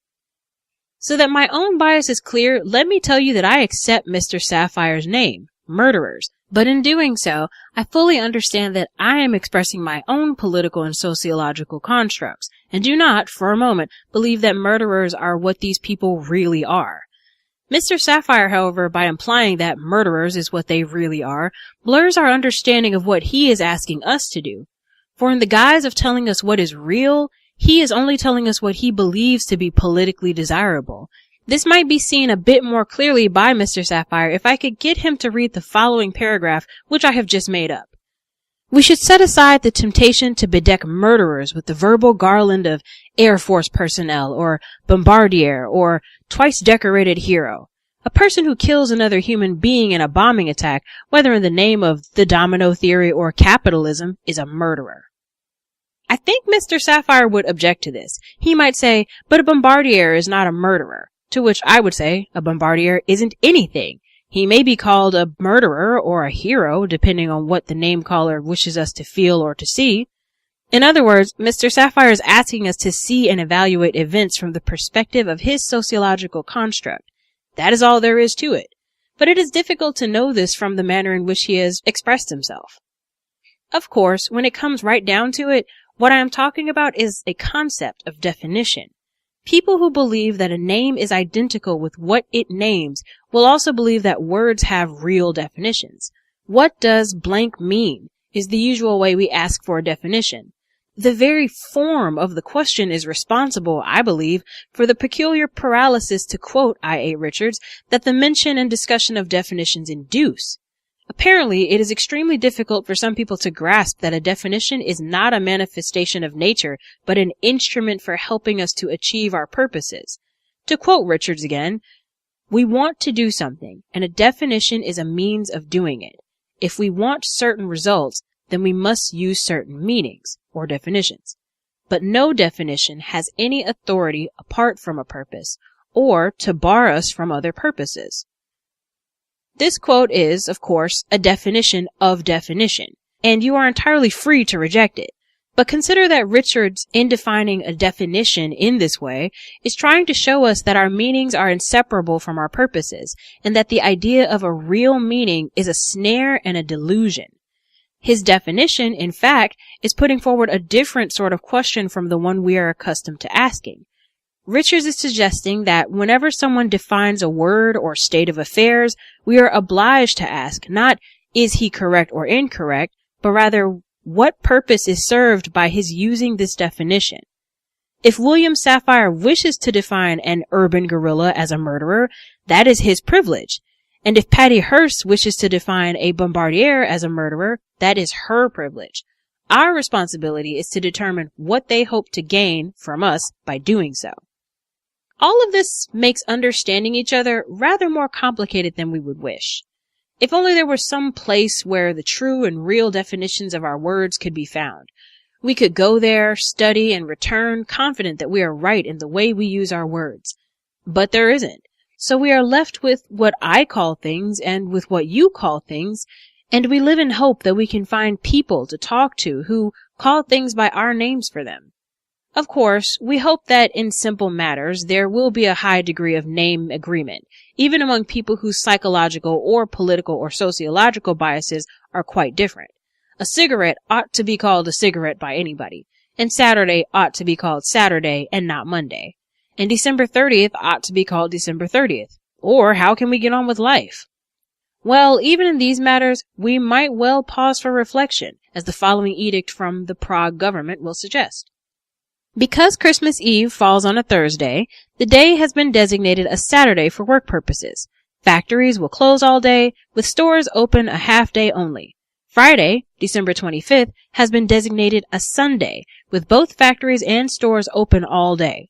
So that my own bias is clear, let me tell you that I accept Mr. Sapphire's name, murderers. But in doing so, I fully understand that I am expressing my own political and sociological constructs, and do not, for a moment, believe that murderers are what these people really are. Mr. Sapphire, however, by implying that murderers is what they really are, blurs our understanding of what he is asking us to do. For in the guise of telling us what is real, he is only telling us what he believes to be politically desirable. This might be seen a bit more clearly by Mr. Sapphire if I could get him to read the following paragraph, which I have just made up. We should set aside the temptation to bedeck murderers with the verbal garland of Air Force personnel, or bombardier, or twice-decorated hero. A person who kills another human being in a bombing attack, whether in the name of the domino theory or capitalism, is a murderer. I think Mr. Sapphire would object to this. He might say, but a bombardier is not a murderer. To which I would say, a bombardier isn't anything. He may be called a murderer or a hero, depending on what the name caller wishes us to feel or to see. In other words, Mr. Sapphire is asking us to see and evaluate events from the perspective of his sociological construct. That is all there is to it. But it is difficult to know this from the manner in which he has expressed himself. Of course, when it comes right down to it, what I am talking about is a concept of definition. People who believe that a name is identical with what it names will also believe that words have real definitions. What does blank mean is the usual way we ask for a definition. The very form of the question is responsible, I believe, for the peculiar paralysis, to quote I.A. Richards, that the mention and discussion of definitions induce. Apparently, it is extremely difficult for some people to grasp that a definition is not a manifestation of nature, but an instrument for helping us to achieve our purposes. To quote Richards again, we want to do something, and a definition is a means of doing it. If we want certain results, then we must use certain meanings, or definitions. But no definition has any authority apart from a purpose, or to bar us from other purposes. This quote is, of course, a definition of definition, and you are entirely free to reject it. But consider that Richards, in defining a definition in this way, is trying to show us that our meanings are inseparable from our purposes, and that the idea of a real meaning is a snare and a delusion. His definition, in fact, is putting forward a different sort of question from the one we are accustomed to asking. Richards is suggesting that whenever someone defines a word or state of affairs, we are obliged to ask not, is he correct or incorrect, but rather, what purpose is served by his using this definition? If William Sapphire wishes to define an urban gorilla as a murderer, that is his privilege. And if Patty Hearst wishes to define a bombardier as a murderer, that is her privilege. Our responsibility is to determine what they hope to gain from us by doing so. All of this makes understanding each other rather more complicated than we would wish. If only there were some place where the true and real definitions of our words could be found. We could go there, study, and return confident that we are right in the way we use our words. But there isn't. So we are left with what I call things and with what you call things, and we live in hope that we can find people to talk to who call things by our names for them. Of course, we hope that in simple matters there will be a high degree of name agreement, even among people whose psychological or political or sociological biases are quite different. A cigarette ought to be called a cigarette by anybody, and Saturday ought to be called Saturday and not Monday, and December 30th ought to be called December 30th. Or how can we get on with life? Well, even in these matters, we might well pause for reflection, as the following edict from the Prague government will suggest. Because Christmas Eve falls on a Thursday, the day has been designated a Saturday for work purposes. Factories will close all day, with stores open a half day only. Friday, December 25th, has been designated a Sunday, with both factories and stores open all day.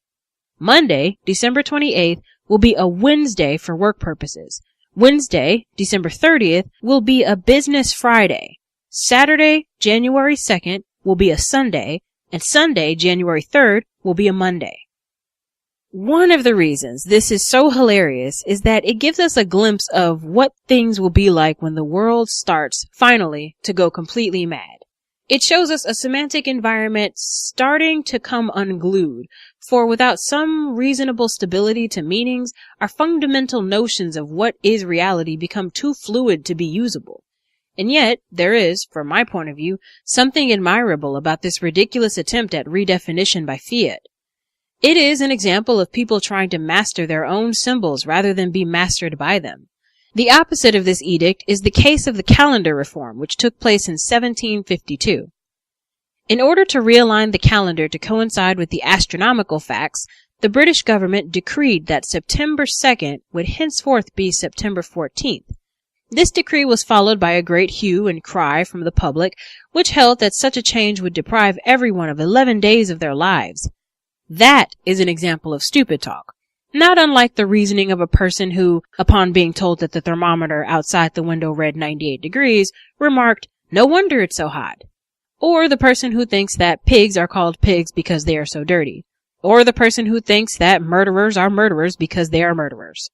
Monday, December 28th, will be a Wednesday for work purposes. Wednesday, December 30th, will be a business Friday. Saturday, January 2nd, will be a Sunday, and Sunday, January 3rd, will be a Monday. One of the reasons this is so hilarious is that it gives us a glimpse of what things will be like when the world starts, finally, to go completely mad. It shows us a semantic environment starting to come unglued, for without some reasonable stability to meanings, our fundamental notions of what is reality become too fluid to be usable. And yet, there is, from my point of view, something admirable about this ridiculous attempt at redefinition by fiat. It is an example of people trying to master their own symbols rather than be mastered by them. The opposite of this edict is the case of the calendar reform, which took place in 1752. In order to realign the calendar to coincide with the astronomical facts, the British government decreed that September 2nd would henceforth be September 14th. This decree was followed by a great hue and cry from the public, which held that such a change would deprive everyone of 11 days of their lives. That is an example of stupid talk, not unlike the reasoning of a person who, upon being told that the thermometer outside the window read 98 degrees, remarked, "No wonder it's so hot." Or the person who thinks that pigs are called pigs because they are so dirty. Or the person who thinks that murderers are murderers because they are murderers.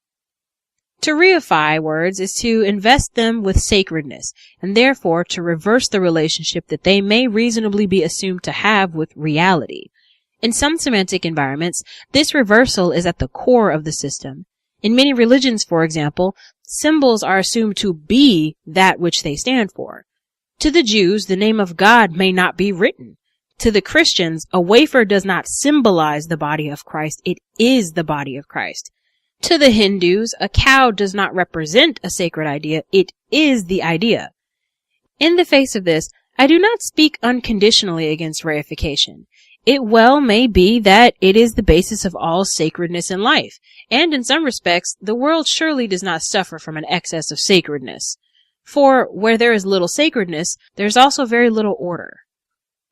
To reify words is to invest them with sacredness, and therefore to reverse the relationship that they may reasonably be assumed to have with reality. In some semantic environments, this reversal is at the core of the system. In many religions, for example, symbols are assumed to be that which they stand for. To the Jews, the name of God may not be written. To the Christians, a wafer does not symbolize the body of Christ, it is the body of Christ. To the Hindus, a cow does not represent a sacred idea, it is the idea. In the face of this, I do not speak unconditionally against reification. It well may be that it is the basis of all sacredness in life, and in some respects, the world surely does not suffer from an excess of sacredness. For where there is little sacredness, there is also very little order.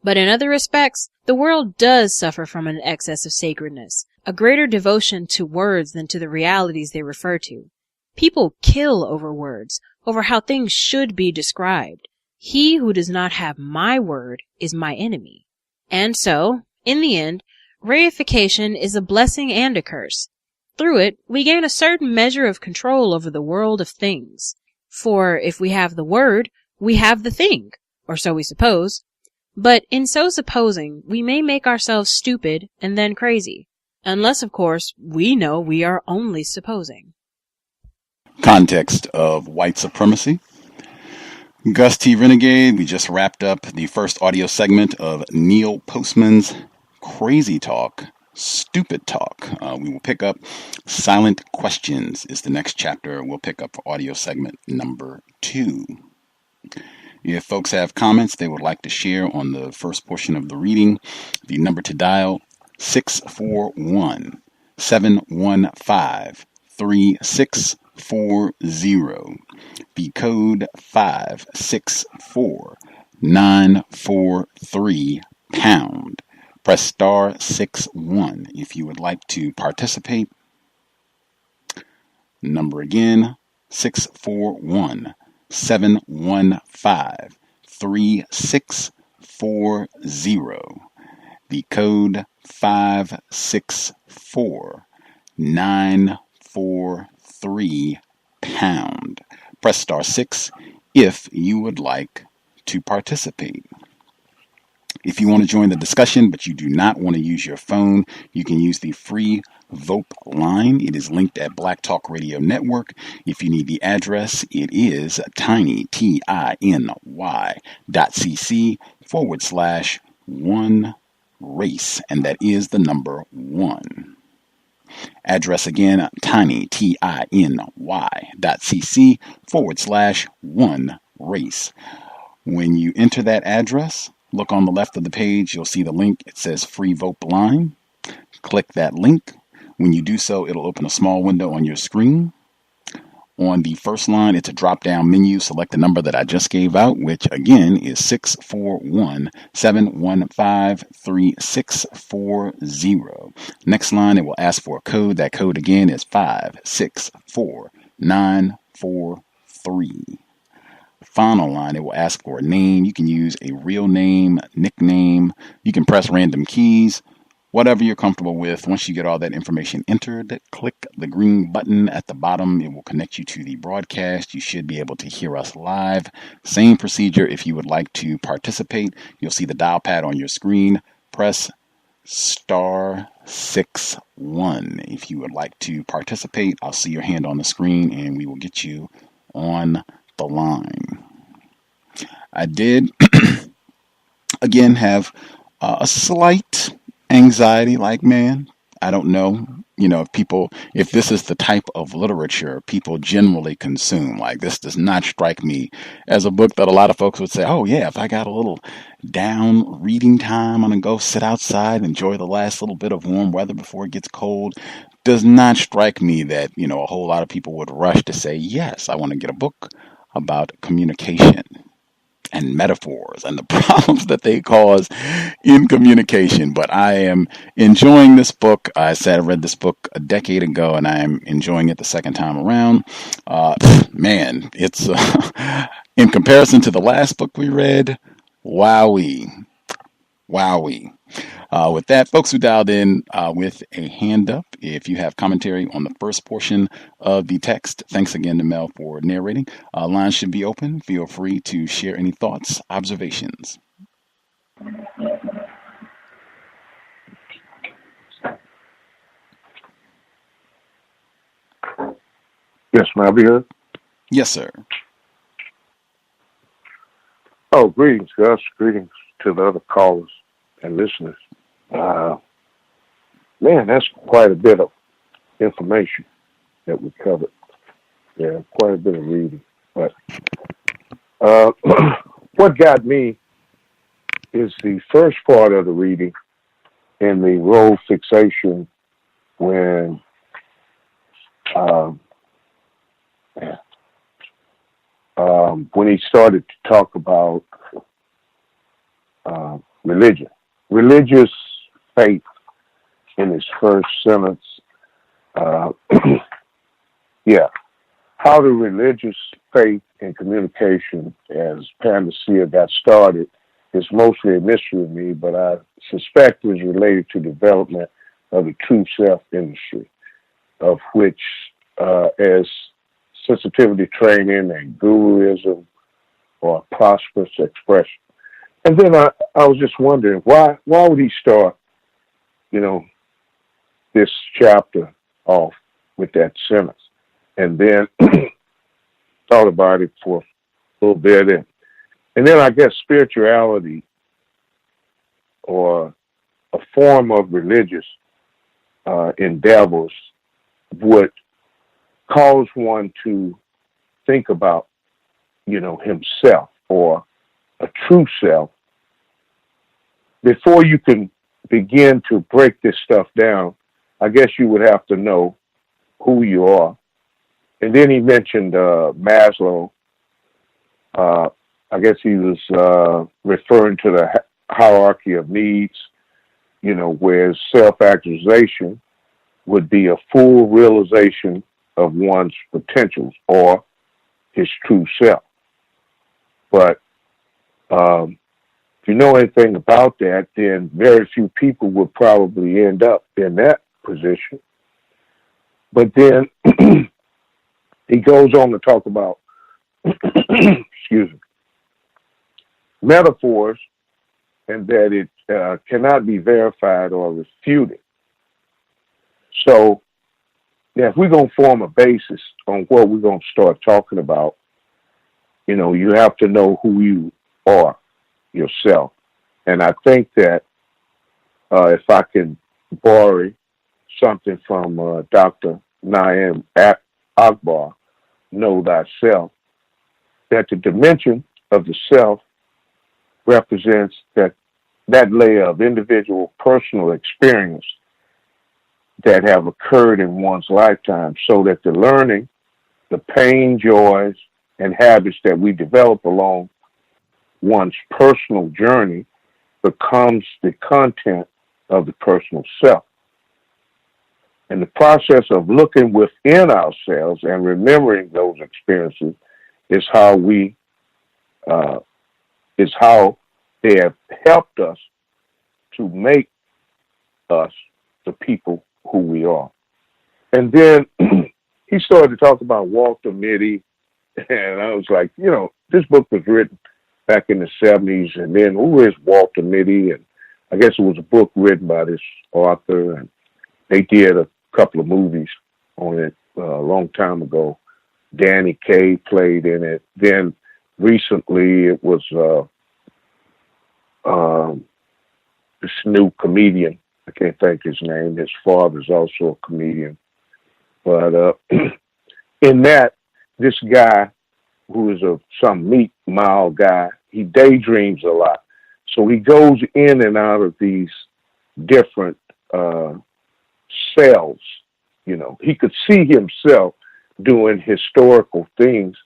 But in other respects, the world does suffer from an excess of sacredness, a greater devotion to words than to the realities they refer to. People kill over words, over how things should be described. He who does not have my word is my enemy. And so, in the end, reification is a blessing and a curse. Through it, we gain a certain measure of control over the world of things. For if we have the word, we have the thing, or so we suppose. But in so supposing, we may make ourselves stupid and then crazy. Unless, of course, we know we are only supposing. Context of White Supremacy. Gus T Renegade. We just wrapped up the first audio segment of Neil Postman's Crazy Talk, Stupid Talk. We will pick up Silent Questions is the next chapter. We'll pick up for audio segment number 2. If folks have comments they would like to share on the first portion of the reading, the number to dial 641-715-3640. The code 564-943 pound. Press star 61 if you would like to participate. Number again, 641-715-3640. The code 564-943 pound. Press star 6 if you would like to participate. If you want to join the discussion, but you do not want to use your phone, you can use the free VOP line. It is linked at Black Talk Radio Network. If you need the address, it is tiny.cc/1 race, and that is the number 1. Address again, tiny.cc/1 race. When you enter that address, look on the left of the page, you'll see the link. It says free VOP line. Click that link. When you do so, it'll open a small window on your screen. On the first line, it's a drop-down menu. Select the number that I just gave out, which again is 641-715-3640. Next line, it will ask for a code. That code again is 564-943. Final line, it will ask for a name. You can use a real name, nickname. You can press random keys, whatever you're comfortable with. Once you get all that information entered, click the green button at the bottom. It will connect you to the broadcast. You should be able to hear us live. Same procedure if you would like to participate. You'll see the dial pad on your screen. Press star 61 if you would like to participate. I'll see your hand on the screen and we will get you on the line. I did again have a slight anxiety, like, man, I don't know, if this is the type of literature people generally consume. Like, this does not strike me as a book that a lot of folks would say, oh yeah, if I got a little down reading time, I'm gonna go sit outside, enjoy the last little bit of warm weather before it gets cold. Does not strike me that, a whole lot of people would rush to say, yes, I want to get a book about communication and metaphors and the problems that they cause in communication. But I am enjoying this book. I said I read this book a decade ago, and I am enjoying it the second time around. Man, it's in comparison to the last book we read, Wowee. Wowee. With that, folks who dialed in with a hand up, if you have commentary on the first portion of the text, thanks again to Mel for narrating. Lines should be open. Feel free to share any thoughts, observations. Yes, may I be heard? Yes, sir. Oh, greetings, Gus. Greetings to the other callers and listeners. Man, that's quite a bit of information that we covered. Yeah, quite a bit of reading. But what got me is the first part of the reading in the role fixation when he started to talk about religion, religious faith in his first sentence. Yeah, how the religious faith and communication as Panacea got started is mostly a mystery to me, but I suspect it was related to development of the true self industry, of which as sensitivity training and guruism or prosperous expression. And then I was just wondering, why would he start, this chapter off with that sentence? And then thought about it for a little bit. And then I guess spirituality or a form of religious endeavors would cause one to think about, himself or a true self. Before you can begin to break this stuff down, I guess you would have to know who you are. And then he mentioned Maslow. I guess he was referring to the hierarchy of needs, where self-actualization would be a full realization of one's potentials or his true self. But if you know anything about that, then very few people would probably end up in that position. But then he goes on to talk about, excuse me, metaphors, and that it cannot be verified or refuted. So, if we're going to form a basis on what we're going to start talking about, you have to know who you are yourself. And I think that if I can borrow something from Dr. Naim Akbar, know thyself, that the dimension of the self represents that layer of individual personal experience that have occurred in one's lifetime, so that the learning, the pain, joys, and habits that we develop along one's personal journey becomes the content of the personal self. And the process of looking within ourselves and remembering those experiences is how they have helped us to make us the people who we are. And then he started to talk about Walter Mitty, and I was like, this book was written back in the 70s, and then who is Walter Mitty? And I guess it was a book written by this author, and they did a couple of movies on it a long time ago. Danny Kaye played in it. Then recently it was this new comedian. I can't think his name. His father's also a comedian. But in that, this guy, who is some meek, mild guy, he daydreams a lot. So he goes in and out of these different cells. He could see himself doing historical things,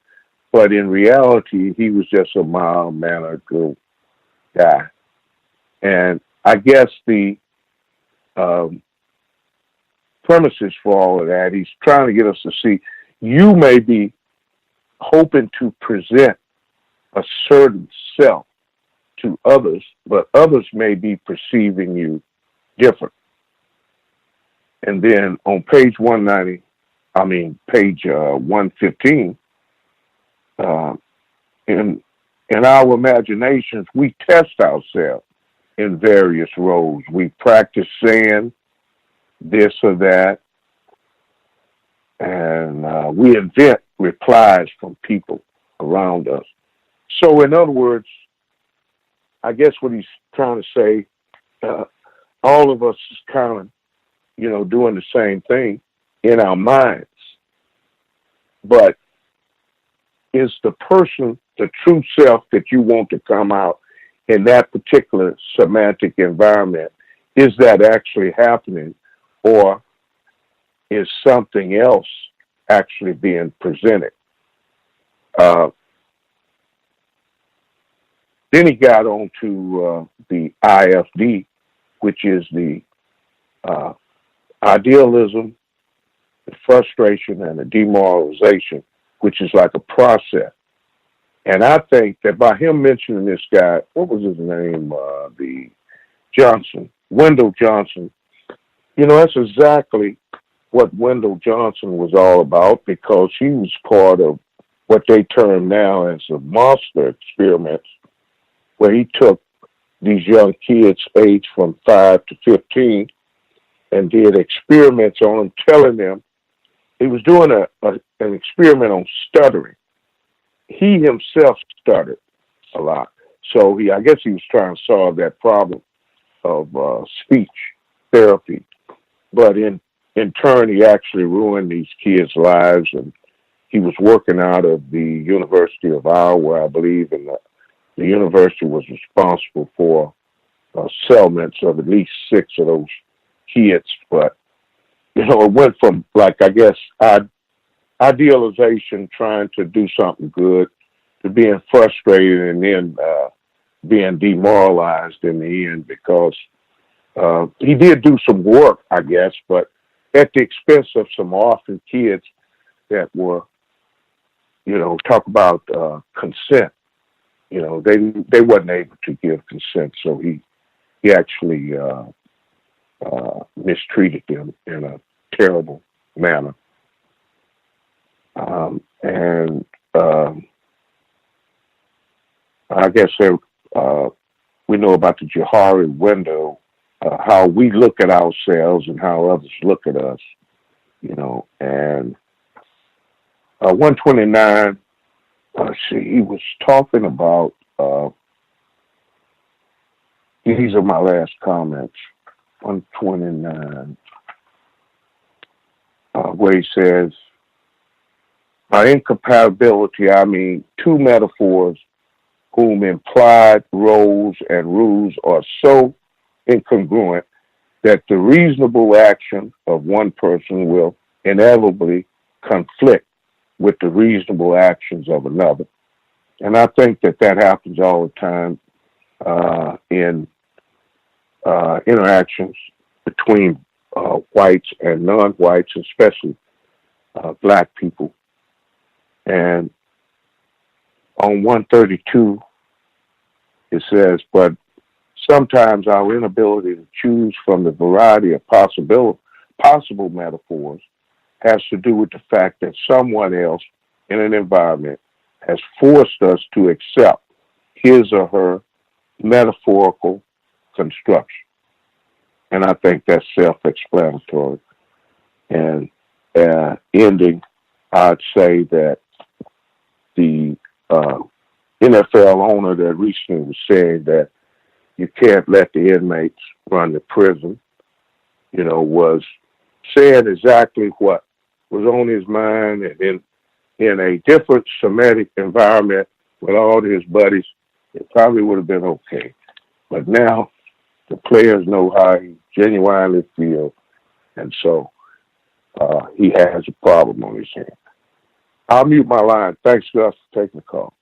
but in reality, he was just a mild-mannered good guy. And I guess the premises for all of that, he's trying to get us to see, you may be hoping to present a certain self to others, but others may be perceiving you different. And then on page 115, in our imaginations, we test ourselves in various roles. We practice saying this or that, and we invent replies from people around us. So, in other words, I guess what he's trying to say, all of us is kind of, doing the same thing in our minds. But is the person, the true self that you want to come out in that particular semantic environment, is that actually happening, or is something else actually being presented? Then he got on to the Ifd, which is the idealism, the frustration, and the demoralization, which is like a process. And I think that by him mentioning this guy, what was his name? The Johnson, Wendell Johnson. That's exactly what Wendell Johnson was all about, because he was part of what they term now as the monster experiments, where he took these young kids aged from 5 to 15 and did experiments on them, telling them he was doing an experiment on stuttering. He himself stuttered a lot. So I guess he was trying to solve that problem of speech therapy. But in turn, he actually ruined these kids' lives. And he was working out of the University of Iowa, I believe, and the university was responsible for settlements of at least 6 of those kids. But, it went from, idealization, trying to do something good, to being frustrated and then being demoralized in the end, because he did do some work, I guess, but at the expense of some orphan kids that were, talk about consent. They wasn't able to give consent, so he actually mistreated them in a terrible manner. I guess we know about the Johari window, how we look at ourselves and how others look at us, and 129, he was talking about, these are my last comments, 129, where he says, by incompatibility, I mean 2 metaphors whom implied roles and rules are so incongruent that the reasonable action of one person will inevitably conflict with the reasonable actions of another. And I think that happens all the time in interactions between whites and non-whites, especially black people. And on 132, it says, but sometimes our inability to choose from the variety of possible metaphors has to do with the fact that someone else in an environment has forced us to accept his or her metaphorical construction. And I think that's self-explanatory. And ending, I'd say that the NFL owner that recently was saying that you can't let the inmates run the prison, was saying exactly what was on his mind, and in a different Semitic environment with all his buddies, it probably would have been okay. But now the players know how he genuinely feels, and so he has a problem on his hands. I'll mute my line. Thanks, Gus, for taking the call.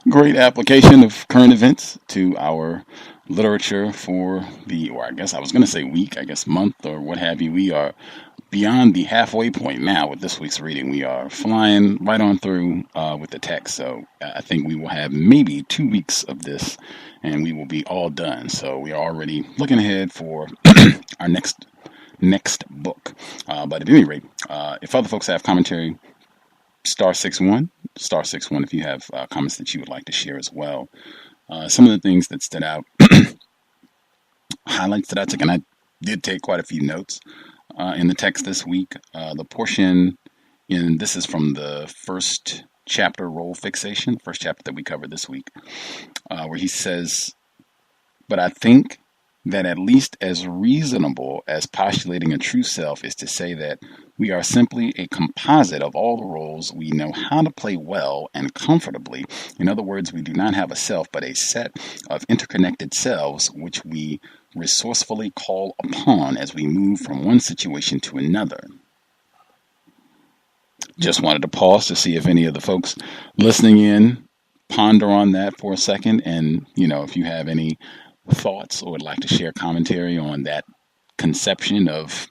Great application of current events to our literature for or I guess I was going to say week, month, or what have you. We are beyond the halfway point now with this week's reading. We are flying right on through with the text. So I think we will have maybe 2 weeks of this and we will be all done. So we are already looking ahead for our next book. But at any rate, if other folks have commentary, *61 if you have comments that you would like to share as well. Some of the things that stood out, highlights that I took, and I did take quite a few notes in the text this week. The portion this is from the first chapter, Role Fixation, first chapter that we covered this week, where he says, "But I think that at least as reasonable as postulating a true self is to say that we are simply a composite of all the roles we know how to play well and comfortably. In other words, we do not have a self, but a set of interconnected selves which we resourcefully call upon as we move from one situation to another." Just wanted to pause to see if any of the folks listening in ponder on that for a second, and if you have any thoughts or would like to share commentary on that conception of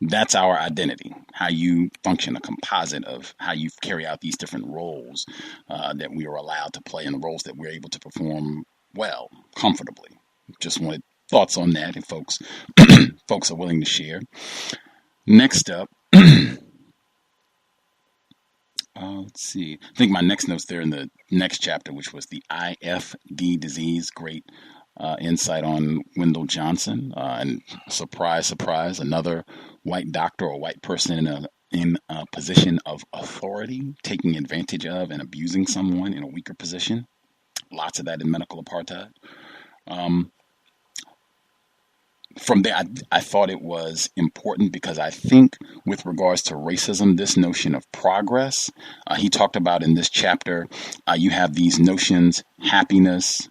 that's our identity, how you function, a composite of how you carry out these different roles that we are allowed to play and the roles that we're able to perform well, comfortably. Just wanted thoughts on that if folks are willing to share. Next up, let's see. I think my next note's there in the next chapter, which was the Ifd Disease. Great insight on Wendell Johnson. And surprise, surprise, another white doctor or white person in a position of authority, taking advantage of and abusing someone in a weaker position. Lots of that in medical apartheid. From there, I thought it was important because I think with regards to racism, this notion of progress, he talked about in this chapter, you have these notions, happiness,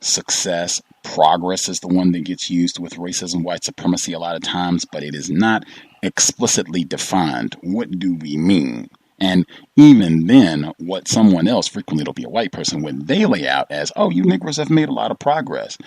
success, progress is the one that gets used with racism, white supremacy a lot of times, but it is not explicitly defined. What do we mean? And even then, what someone else, frequently it'll be a white person, when they lay out as, oh, you Negroes have made a lot of progress.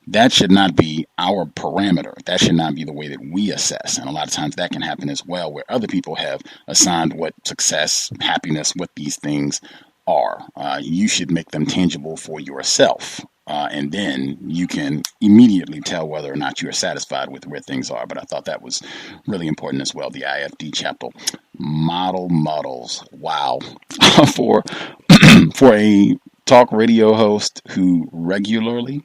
That should not be our parameter. That should not be the way that we assess. And a lot of times that can happen as well, where other people have assigned what success, happiness, what these things are. You should make them tangible for yourself. And then you can immediately tell whether or not you are satisfied with where things are. But I thought that was really important as well. The Ifd chapter, model models. Wow. for a talk radio host who regularly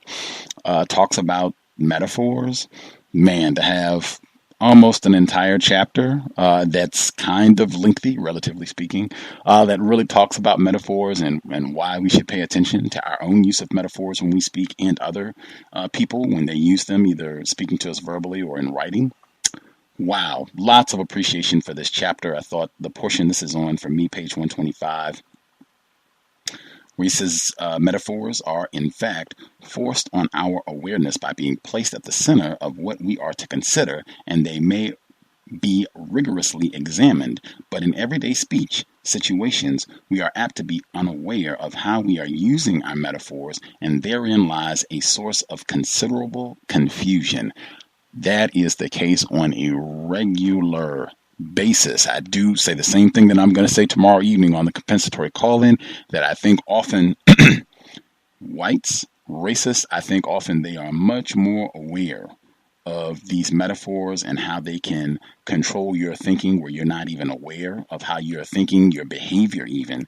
talks about metaphors, man, to have almost an entire chapter that's kind of lengthy, relatively speaking, that really talks about metaphors and why we should pay attention to our own use of metaphors when we speak and other people when they use them, either speaking to us verbally or in writing. Wow, lots of appreciation for this chapter. I thought the portion this is on, for me, page 125, where he says metaphors are, in fact, forced on our awareness by being placed at the center of what we are to consider, and they may be rigorously examined. But in everyday speech situations, we are apt to be unaware of how we are using our metaphors, and therein lies a source of considerable confusion. That is the case on a regular basis. I do say the same thing that I'm going to say tomorrow evening on the compensatory call-in, that I think often whites, racists, I think often they are much more aware of these metaphors and how they can control your thinking, where you're not even aware of how you're thinking, your behavior even,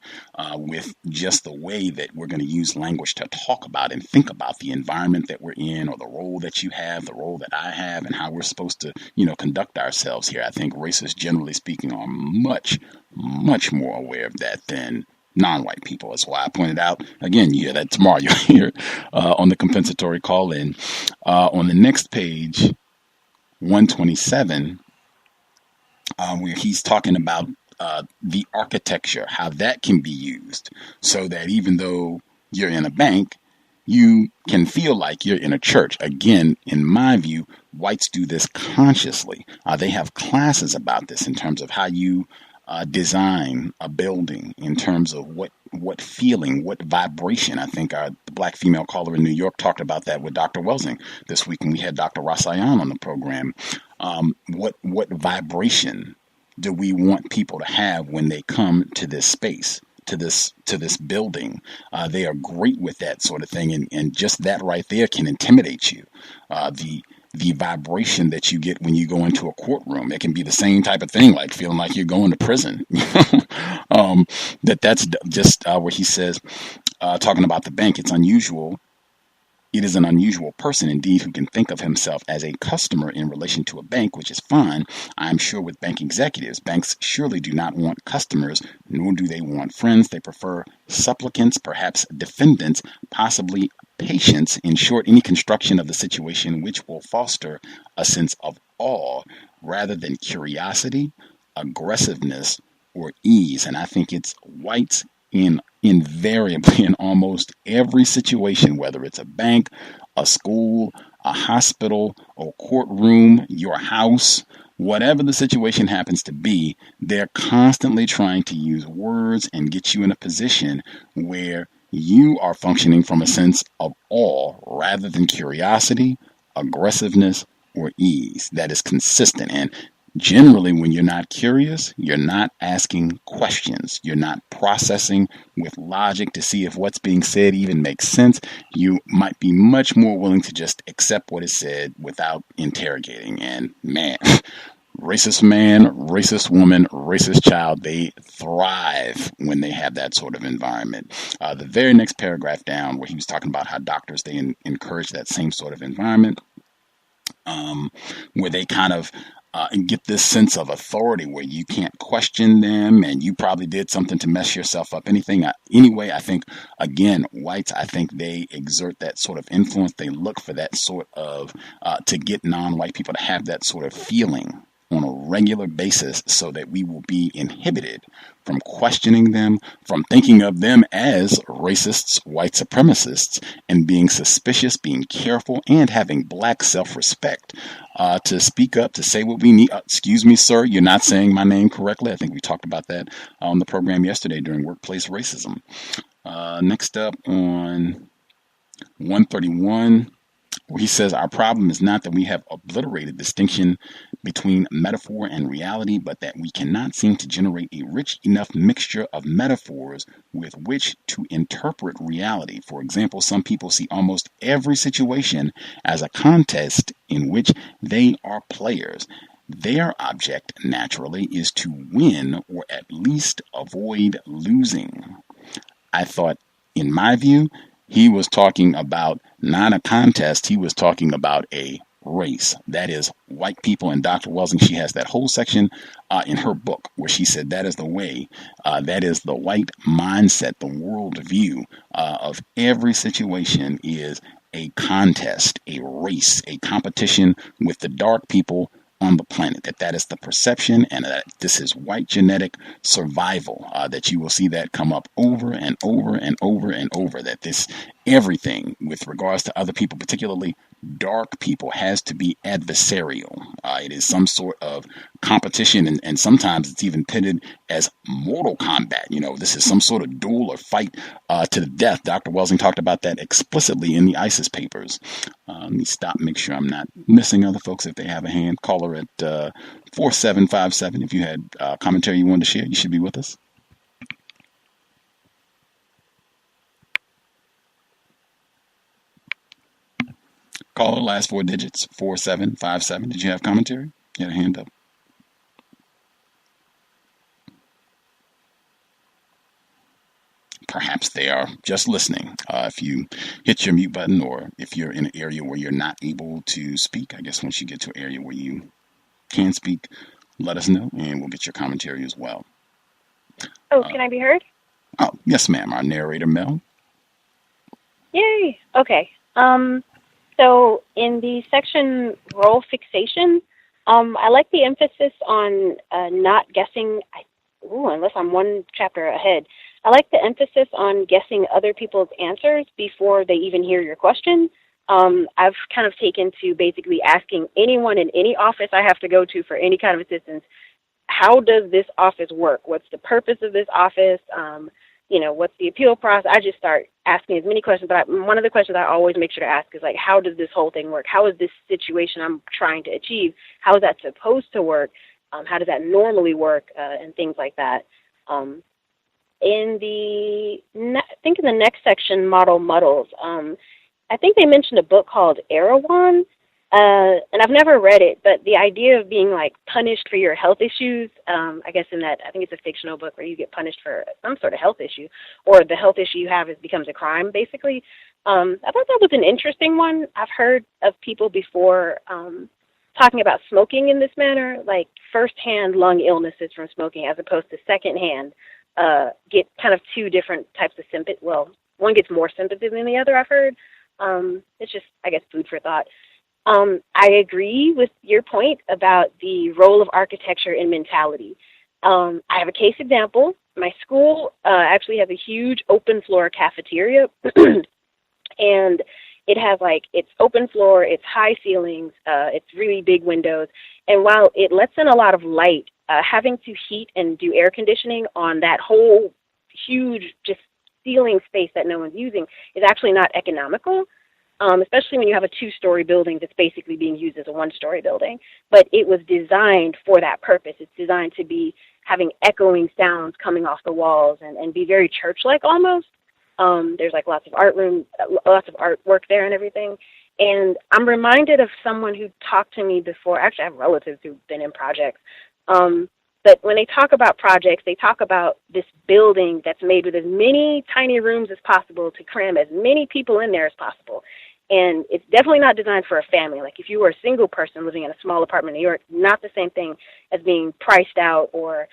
with just the way that we're going to use language to talk about and think about the environment that we're in, or the role that you have, the role that I have, and how we're supposed to, conduct ourselves here. I think racists, generally speaking, are much, much more aware of that than non-white people. That's why I pointed out, again, you hear that tomorrow, you'll hear on the compensatory call-in. On the next page, 127, where he's talking about the architecture, how that can be used so that even though you're in a bank, you can feel like you're in a church. Again, in my view, whites do this consciously. They have classes about this in terms of how you design a building, in terms of what feeling, what vibration. I think the black female caller in New York talked about that with Dr. Welsing this week, and we had Dr. Rasayan on the program. What vibration do we want people to have when they come to this space, to this building? They are great with that sort of thing, and just that right there can intimidate you. The vibration that you get when you go into a courtroom, it can be the same type of thing, like feeling like you're going to prison. That's just where he says, talking about the bank, it's unusual. It is an unusual person indeed who can think of himself as a customer in relation to a bank, which is fine. I'm sure with bank executives, banks surely do not want customers, nor do they want friends. They prefer supplicants, perhaps defendants, possibly patients. In short, any construction of the situation which will foster a sense of awe rather than curiosity, aggressiveness, or ease. And I think it's whites invariably in almost every situation, whether it's a bank, a school, a hospital, a courtroom, your house, whatever the situation happens to be, they're constantly trying to use words and get you in a position where you are functioning from a sense of awe rather than curiosity, aggressiveness, or ease that is consistent. And generally, when you're not curious, you're not asking questions. You're not processing with logic to see if what's being said even makes sense. You might be much more willing to just accept what is said without interrogating. And man, racist man, racist woman, racist child, they thrive when they have that sort of environment. The very next paragraph down, where he was talking about how doctors, they encourage that same sort of environment, where they kind of get this sense of authority where you can't question them, and you probably did something to mess yourself up. Anyway, I think, again, whites, I think they exert that sort of influence. They look for that sort of, to get non-white people to have that sort of feeling on a regular basis, so that we will be inhibited from questioning them, from thinking of them as racists, white supremacists, and being suspicious, being careful, and having black self-respect to speak up, to say what we need. Excuse me, sir, you're not saying my name correctly. I think we talked about that on the program yesterday during workplace racism. Next up on 131, where he says, our problem is not that we have obliterated distinction between metaphor and reality, but that we cannot seem to generate a rich enough mixture of metaphors with which to interpret reality. For example, some people see almost every situation as a contest in which they are players. Their object, naturally, is to win or at least avoid losing. I thought, in my view, he was talking about not a contest, he was talking about a race. That is white people. And Dr. Welsing, she has that whole section in her book where she said that is the way, that is the white mindset, the worldview of every situation is a contest, a race, a competition with the dark people on the planet. That is the perception, and that this is white genetic survival, that you will see that come up over and over and over and over, that this everything with regards to other people, particularly dark people, has to be adversarial. It is some sort of competition, and sometimes it's even pitted as mortal combat. This is some sort of duel or fight to the death. Dr. Welsing talked about that explicitly in the ISIS papers. Let me stop, make sure I'm not missing other folks. If they have a hand, caller at 4757. If you had commentary you wanted to share, you should be with us. Caller, last four digits, 4757. Did you have commentary? You had a hand up. Perhaps they are just listening. If you hit your mute button, or if you're in an area where you're not able to speak, I guess once you get to an area where you can speak, let us know, and we'll get your commentary as well. Oh, can I be heard? Oh, yes, ma'am. Our narrator, Mel. Yay. Okay. So in the section role fixation, I like the emphasis on not guessing, unless I'm one chapter ahead. I like the emphasis on guessing other people's answers before they even hear your question. I've kind of taken to basically asking anyone in any office I have to go to for any kind of assistance, how does this office work? What's the purpose of this office? what's the appeal process? I just start asking as many questions. But one of the questions I always make sure to ask is, like, how does this whole thing work? How is this situation I'm trying to achieve? How is that supposed to work? How does that normally work? And things like that. In the next section, Model Muddles, I think they mentioned a book called Erewhon, and I've never read it, but the idea of being, like, punished for your health issues, I guess I think it's a fictional book where you get punished for some sort of health issue, or the health issue you have becomes a crime, basically. I thought that was an interesting one. I've heard of people before talking about smoking in this manner, like firsthand lung illnesses from smoking as opposed to secondhand, get kind of two different types of sympathy. Well, one gets more sympathy than the other, I've heard. It's just, I guess, food for thought. I agree with your point about the role of architecture in mentality. I have a case example. My school actually has a huge open floor cafeteria, and it has, like, it's open floor, it's high ceilings, it's really big windows, and while it lets in a lot of light, having to heat and do air conditioning on that whole huge just ceiling space that no one's using is actually not economical. Especially when you have a two-story building that's basically being used as a one-story building. But it was designed for that purpose. It's designed to be having echoing sounds coming off the walls and be very church-like almost. There's, like, lots of artwork there and everything. And I'm reminded of someone who talked to me before. Actually, I have relatives who've been in projects. But when they talk about projects, they talk about this building that's made with as many tiny rooms as possible to cram as many people in there as possible. And it's definitely not designed for a family. Like, if you were a single person living in a small apartment in New York, not the same thing as being priced out or,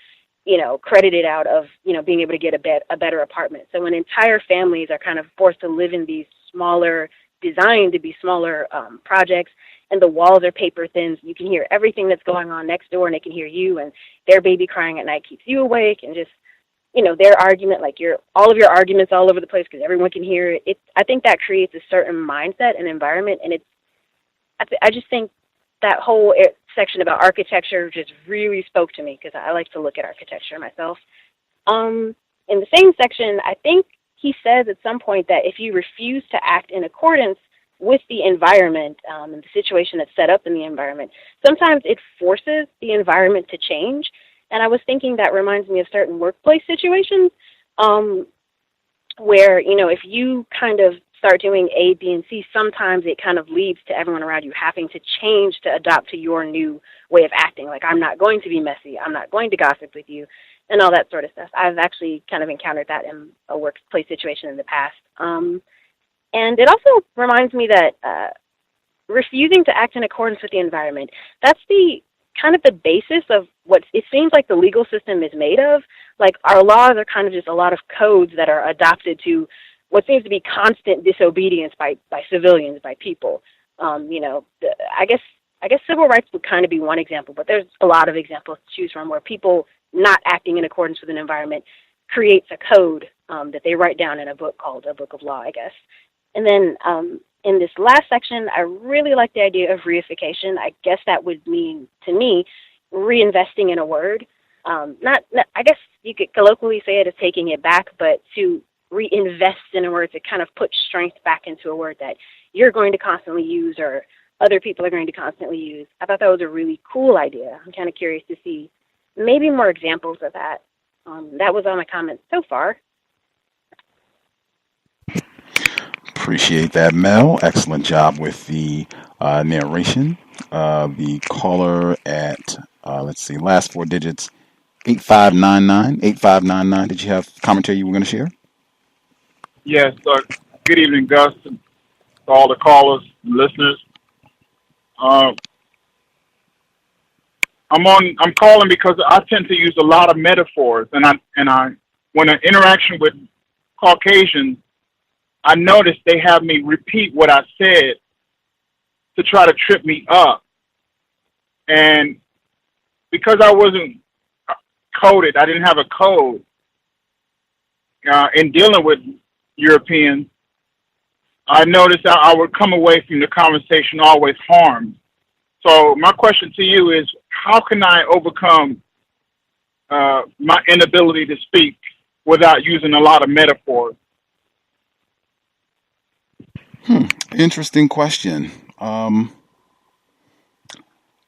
credited out of, being able to get a better apartment. So when entire families are kind of forced to live in these designed to be smaller projects, and the walls are paper thin, so you can hear everything that's going on next door, and they can hear you, and their baby crying at night keeps you awake, and just, their argument, like all of your arguments all over the place because everyone can hear it. I think that creates a certain mindset and environment, and I just think that whole section about architecture just really spoke to me because I like to look at architecture myself. In the same section, I think he says at some point that if you refuse to act in accordance with the environment and the situation that's set up in the environment, sometimes it forces the environment to change. And I was thinking that reminds me of certain workplace situations where, if you kind of start doing A, B, and C, sometimes it kind of leads to everyone around you having to change to adopt to your new way of acting. Like, I'm not going to be messy. I'm not going to gossip with you and all that sort of stuff. I've actually kind of encountered that in a workplace situation in the past. And it also reminds me that refusing to act in accordance with the environment, that's the kind of the basis of what it seems like the legal system is made of. Like, our laws are kind of just a lot of codes that are adopted to what seems to be constant disobedience by civilians, by people. I guess civil rights would kind of be one example, but there's a lot of examples to choose from where people not acting in accordance with an environment creates a code that they write down in a book called a book of law, I guess. And then in this last section, I really like the idea of reification. I guess that would mean, to me, reinvesting in a word. I guess you could colloquially say it as taking it back, but to reinvest in a word, to kind of put strength back into a word that you're going to constantly use or other people are going to constantly use. I thought that was a really cool idea. I'm kind of curious to see maybe more examples of that. That was all my comments so far. Appreciate that, Mel. Excellent job with the narration. The caller at, last four digits, 8599. 8599. Did you have commentary you were going to share? Yes. Good evening, Gus, to all the callers, and listeners. I'm calling because I tend to use a lot of metaphors, and I when an interaction with Caucasians, I notice they have me repeat what I said to try to trip me up. And because I wasn't coded, I didn't have a code in dealing with Europeans, I noticed that I would come away from the conversation always harmed. So my question to you is, how can I overcome my inability to speak without using a lot of metaphors? Interesting question.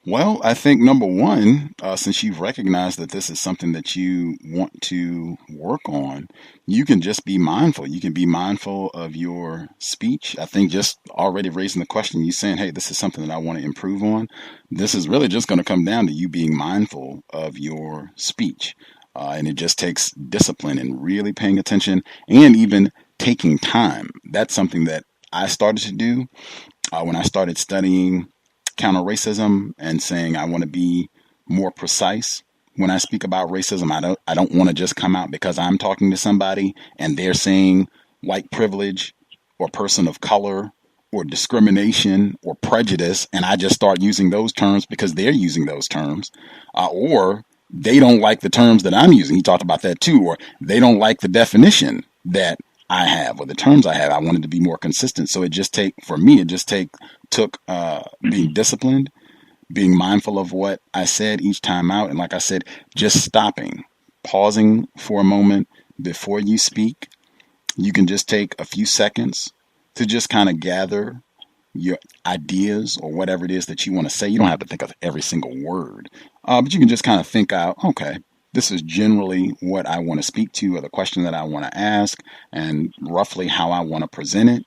Well, I think number one, since you've recognized that this is something that you want to work on, you can just be mindful. You can be mindful of your speech. I think just already raising the question, you saying, hey, this is something that I want to improve on. This is really just going to come down to you being mindful of your speech. And it just takes discipline and really paying attention and even taking time. That's something that I started to do when I started studying counter racism and saying I want to be more precise when I speak about racism. I don't want to just come out because I'm talking to somebody and they're saying white privilege or person of color or discrimination or prejudice, and I just start using those terms because they're using those terms, or they don't like the terms that I'm using. He talked about that too, or they don't like the definition that I have or the terms I have. I wanted to be more consistent. So it took being disciplined, being mindful of what I said each time out. And like I said, just stopping, pausing for a moment before you speak. You can just take a few seconds to just kind of gather your ideas or whatever it is that you want to say. You don't have to think of every single word, but you can just kind of think out, okay, this is generally what I want to speak to or the question that I want to ask and roughly how I want to present it.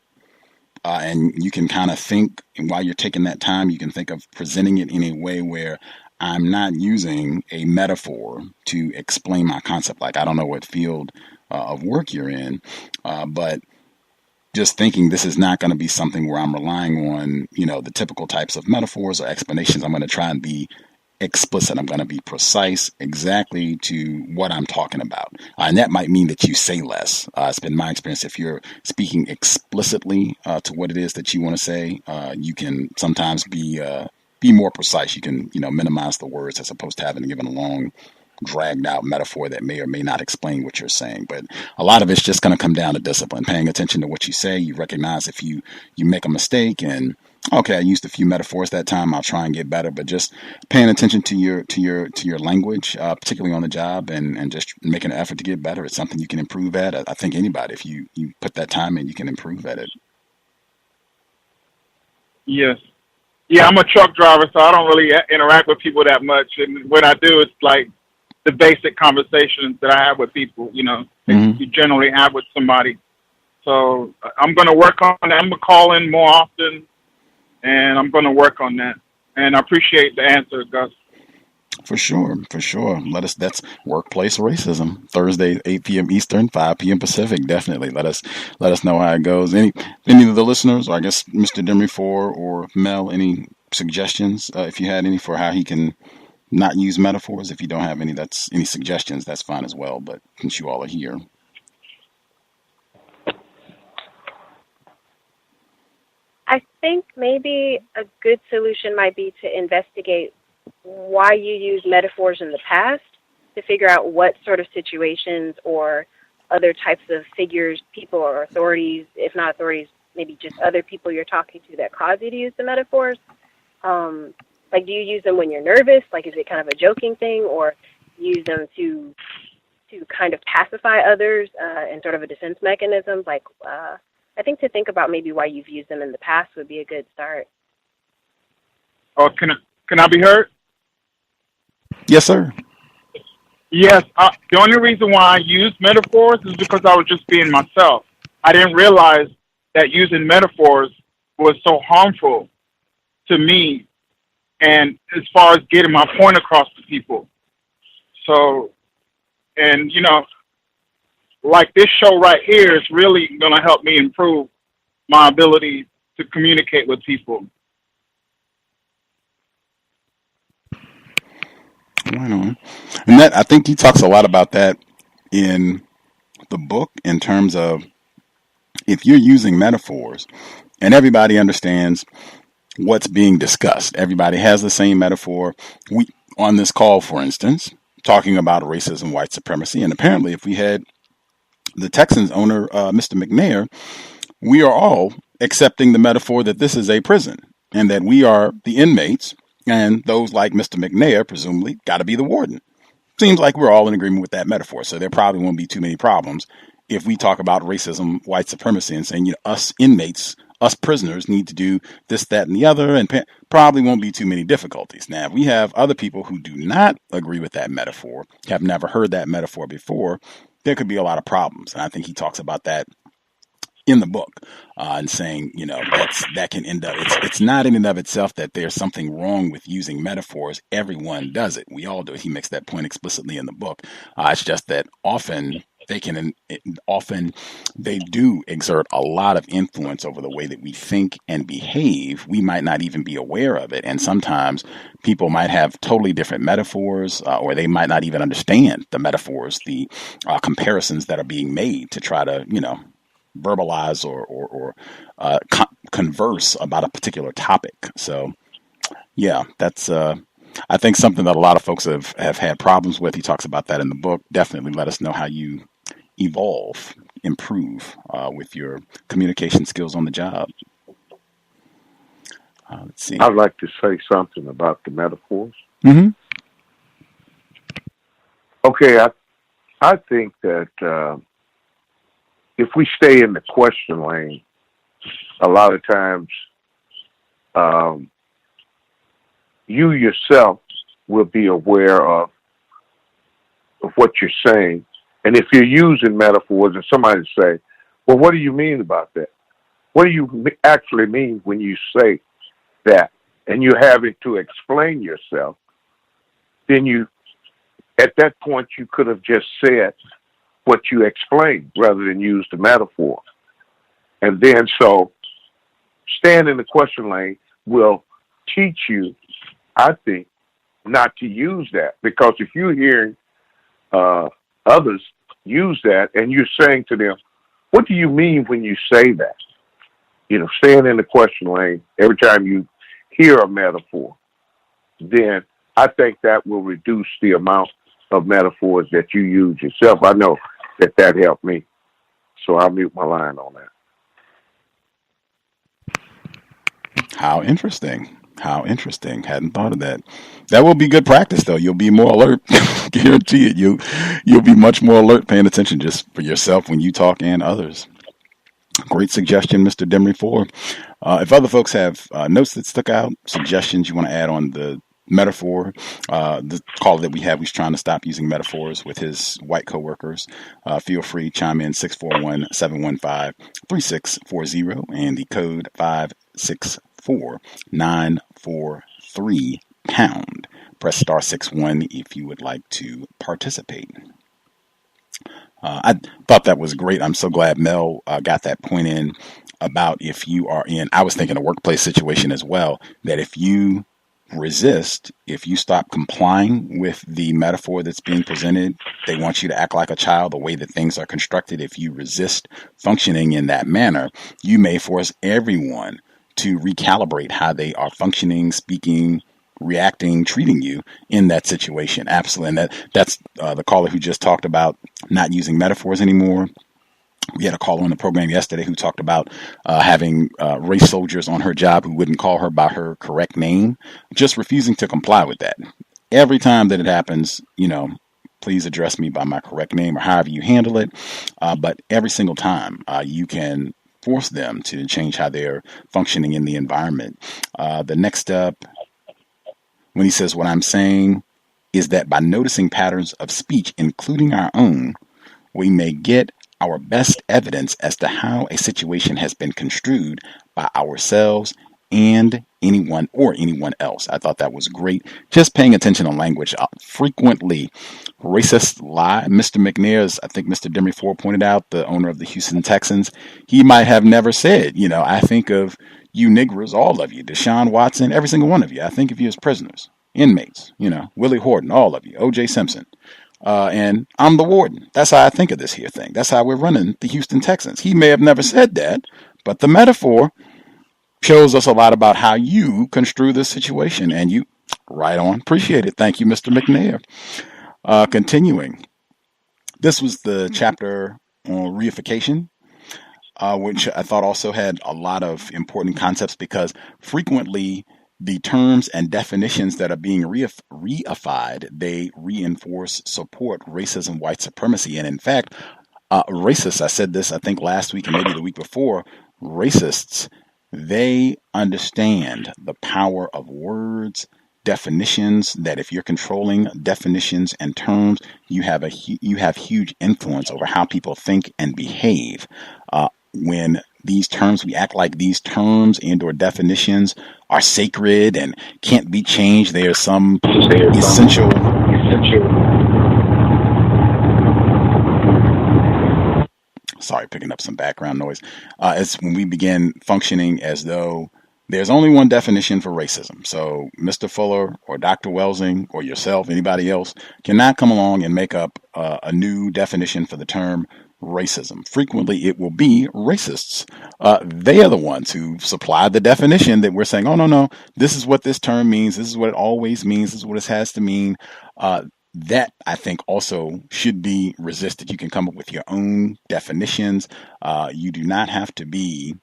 And you can kind of think, and while you're taking that time, you can think of presenting it in a way where I'm not using a metaphor to explain my concept. Like, I don't know what field of work you're in, but just thinking this is not going to be something where I'm relying on, the typical types of metaphors or explanations. I'm going to try and be explicit. I'm going to be precise exactly to what I'm talking about. And that might mean that you say less. It's been my experience. If you're speaking explicitly to what it is that you want to say, you can sometimes be more precise. You can, minimize the words as opposed to having to give a long, dragged out metaphor that may or may not explain what you're saying. But a lot of it's just going to come down to discipline, paying attention to what you say. You recognize if you make a mistake and, okay, I used a few metaphors that time, I'll try and get better. But just paying attention to your language, particularly on the job, and just making an effort to get better. It's something you can improve at. I think anybody, if you put that time in, you can improve at it. Yes. Yeah, I'm a truck driver, so I don't really interact with people that much. And when I do, it's like the basic conversations that I have with people, that you generally have with somebody. So I'm going to work on that. I'm going to call in more often, and I'm going to work on that. And I appreciate the answer, Gus. For sure. That's workplace racism. Thursday, 8 p.m. Eastern, 5 p.m. Pacific. Definitely. Let us know how it goes. Any of the listeners, or I guess Mr. Demery or Mel, any suggestions, if you had any, for how he can not use metaphors? If you don't have any suggestions, that's fine as well. But since you all are here. I think maybe a good solution might be to investigate why you use metaphors in the past to figure out what sort of situations or other types of figures, people or authorities, if not authorities, maybe just other people you're talking to that cause you to use the metaphors. Like, do you use them when you're nervous? Like, is it kind of a joking thing, or use them to kind of pacify others and sort of a defense mechanism? Like, I think to think about maybe why you've used them in the past would be a good start. Oh, can I be heard? Yes, sir. Yes. The only reason why I use metaphors is because I was just being myself. I didn't realize that using metaphors was so harmful to me, and as far as getting my point across to people. So, and like this show right here is really going to help me improve my ability to communicate with people. Right on. And that, I think he talks a lot about that in the book, in terms of if you're using metaphors and everybody understands what's being discussed, everybody has the same metaphor. We, on this call, for instance, talking about racism, white supremacy, and apparently if we had the Texans owner, Mr. McNair, we are all accepting the metaphor that this is a prison and that we are the inmates, and those like Mr. McNair presumably got to be the warden. Seems like we're all in agreement with that metaphor. So there probably won't be too many problems if we talk about racism, white supremacy, and saying, us inmates, us prisoners need to do this, that, and the other, and probably won't be too many difficulties. Now, if we have other people who do not agree with that metaphor, have never heard that metaphor before, there could be a lot of problems. And I think he talks about that in the book, and saying, that can end up, it's not in and of itself that there's something wrong with using metaphors. Everyone does it. We all do it. He makes that point explicitly in the book. It's just that often they do exert a lot of influence over the way that we think and behave. We might not even be aware of it. And sometimes people might have totally different metaphors, or they might not even understand the metaphors, the comparisons that are being made to try to, verbalize or converse about a particular topic. So, yeah, that's I think something that a lot of folks have had problems with. He talks about that in the book. Definitely let us know how you evolve, improve with your communication skills on the job. Let's see. I'd like to say something about the metaphors. Mm-hmm. Okay, I think that if we stay in the question lane, a lot of times you yourself will be aware of what you're saying. And if you're using metaphors and somebody say, well, what do you mean about that? What do you actually mean when you say that? And you're having to explain yourself, then at that point, you could have just said what you explained rather than use the metaphor. And then so staying in the question lane will teach you, I think, not to use that. Because if you're hearing others use that and you're saying to them, what do you mean when you say that? Staying in the question lane every time you hear a metaphor, then I think that will reduce the amount of metaphors that you use yourself. I know that helped me. So I'll mute my line on that. How interesting. Hadn't thought of that. That will be good practice, though. You'll be more alert. Guarantee it. You'll be much more alert, paying attention just for yourself when you talk and others. Great suggestion, Mr. Demery 4. If other folks have notes that stuck out, suggestions you want to add on the metaphor, the caller that we's trying to stop using metaphors with his white coworkers, feel free, chime in 641-715-3640 and the code 564-943#. Press star 61 if you would like to participate. I thought that was great. I'm so glad Mel got that point in about if you are in, I was thinking a workplace situation as well, that if you resist, if you stop complying with the metaphor that's being presented, they want you to act like a child, the way that things are constructed. If you resist functioning in that manner, you may force everyone to recalibrate how they are functioning, speaking, reacting, treating you in that situation. Absolutely. And that's the caller who just talked about not using metaphors anymore. We had a caller on the program yesterday who talked about having race soldiers on her job who wouldn't call her by her correct name, just refusing to comply with that. Every time that it happens, please address me by my correct name or however you handle it. But every single time you can force them to change how they're functioning in the environment. The next step, when he says, what I'm saying is that by noticing patterns of speech, including our own, we may get our best evidence as to how a situation has been construed by ourselves and anyone else. I thought that was great. Just paying attention to language. Frequently, racist lie. Mr. McNair, I think Mr. Demery 4 pointed out, the owner of the Houston Texans, he might have never said, I think of you niggers, all of you, Deshaun Watson, every single one of you. I think of you as prisoners, inmates, Willie Horton, all of you, O.J. Simpson. And I'm the warden. That's how I think of this here thing. That's how we're running the Houston Texans. He may have never said that, but the metaphor shows us a lot about how you construe this situation. And you, right on. Appreciate it. Thank you, Mr. McNair. Continuing. This was the chapter on reification, which I thought also had a lot of important concepts because frequently the terms and definitions that are being reified, they reinforce, support racism, white supremacy. And in fact, racists, I said this, I think last week and maybe the week before, racists, they understand the power of words, definitions, that if you're controlling definitions and terms, you have huge influence over how people think and behave. When these terms, we act like these terms and or definitions are sacred and can't be changed. There's some essential. Sorry, picking up some background noise. It's when we begin functioning as though there's only one definition for racism. So Mr. Fuller or Dr. Welsing or yourself, anybody else, cannot come along and make up a new definition for the term racism. Frequently, it will be racists. They are the ones who supply the definition that we're saying, oh, no, this is what this term means. This is what it always means. This is what it has to mean. That, I think, also should be resisted. You can come up with your own definitions. You do not have to be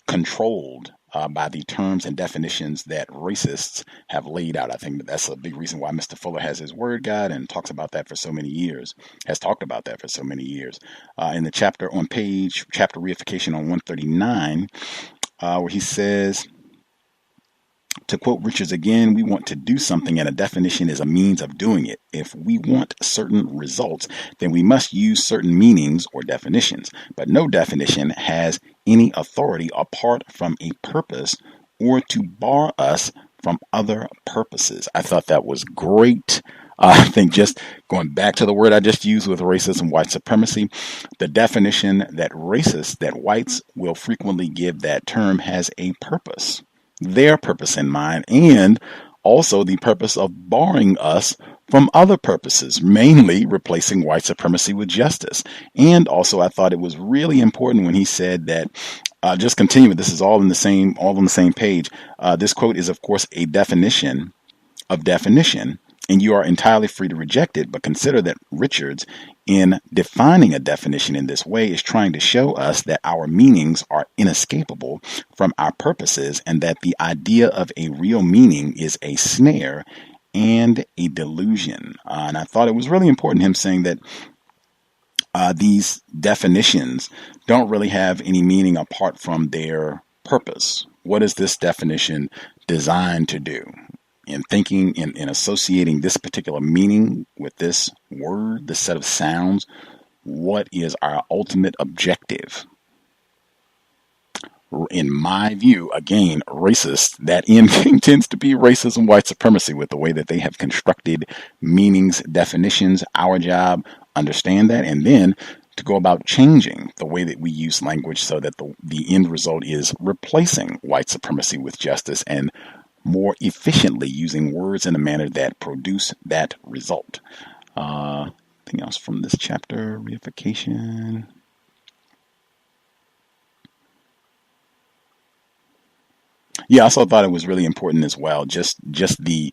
controlled by the terms and definitions that racists have laid out. I think that's a big reason why Mr. Fuller has his word guide and talks about that for so many years, has talked about that for so many years. In the chapter Reification on 139, where he says, to quote Richards again, we want to do something and a definition is a means of doing it. If we want certain results, then we must use certain meanings or definitions. But no definition has any authority apart from a purpose or to bar us from other purposes. I thought that was great. I think just going back to the word I just used with racism, white supremacy, the definition that whites will frequently give that term has a purpose. Their purpose in mind, and also the purpose of barring us from other purposes, mainly replacing white supremacy with justice. And also, I thought it was really important when he said that, just continue, this is all on the same page. This quote is, of course, a definition of definition, and you are entirely free to reject it, but consider that Richards, in defining a definition in this way, is trying to show us that our meanings are inescapable from our purposes and that the idea of a real meaning is a snare and a delusion. And I thought it was really important, him saying that these definitions don't really have any meaning apart from their purpose. What is this definition designed to do? In thinking, in associating this particular meaning with this word, this set of sounds, what is our ultimate objective? In my view, again, racist, that end thing tends to be racism, white supremacy, with the way that they have constructed meanings, definitions. Our job, understand that, and then to go about changing the way that we use language so that the end result is replacing white supremacy with justice and more efficiently using words in a manner that produce that result. Anything else from this chapter? Reification. Yeah, I also thought it was really important as well, just the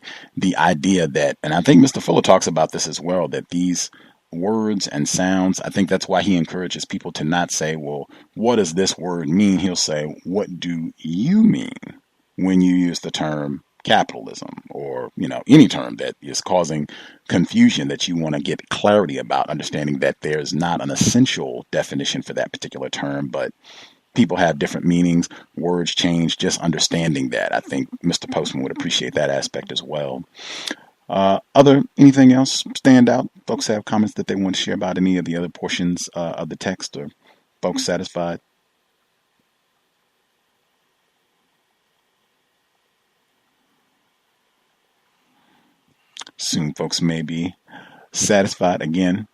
idea that, and I think Mr. Fuller talks about this as well, that these words and sounds, I think that's why he encourages people to not say, well, what does this word mean? He'll say, what do you mean when you use the term capitalism, or any term that is causing confusion that you want to get clarity about, understanding that there's not an essential definition for that particular term, but people have different meanings, words change, just understanding that. I think Mr. Postman would appreciate that aspect as well. Anything else stand out? Folks have comments that they want to share about any of the other portions of the text, or folks satisfied? Soon folks may be satisfied. Again,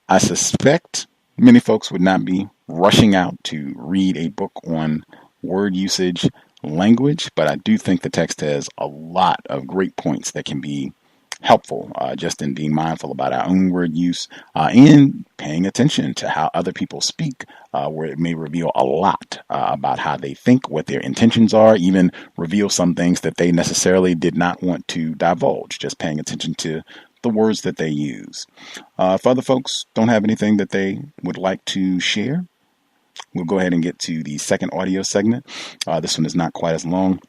I suspect many folks would not be rushing out to read a book on word usage language, but I do think the text has a lot of great points that can be helpful just in being mindful about our own word use and paying attention to how other people speak, where it may reveal a lot about how they think, what their intentions are, even reveal some things that they necessarily did not want to divulge, just paying attention to the words that they use. If other folks don't have anything that they would like to share, we'll go ahead and get to the second audio segment. This one is not quite as long.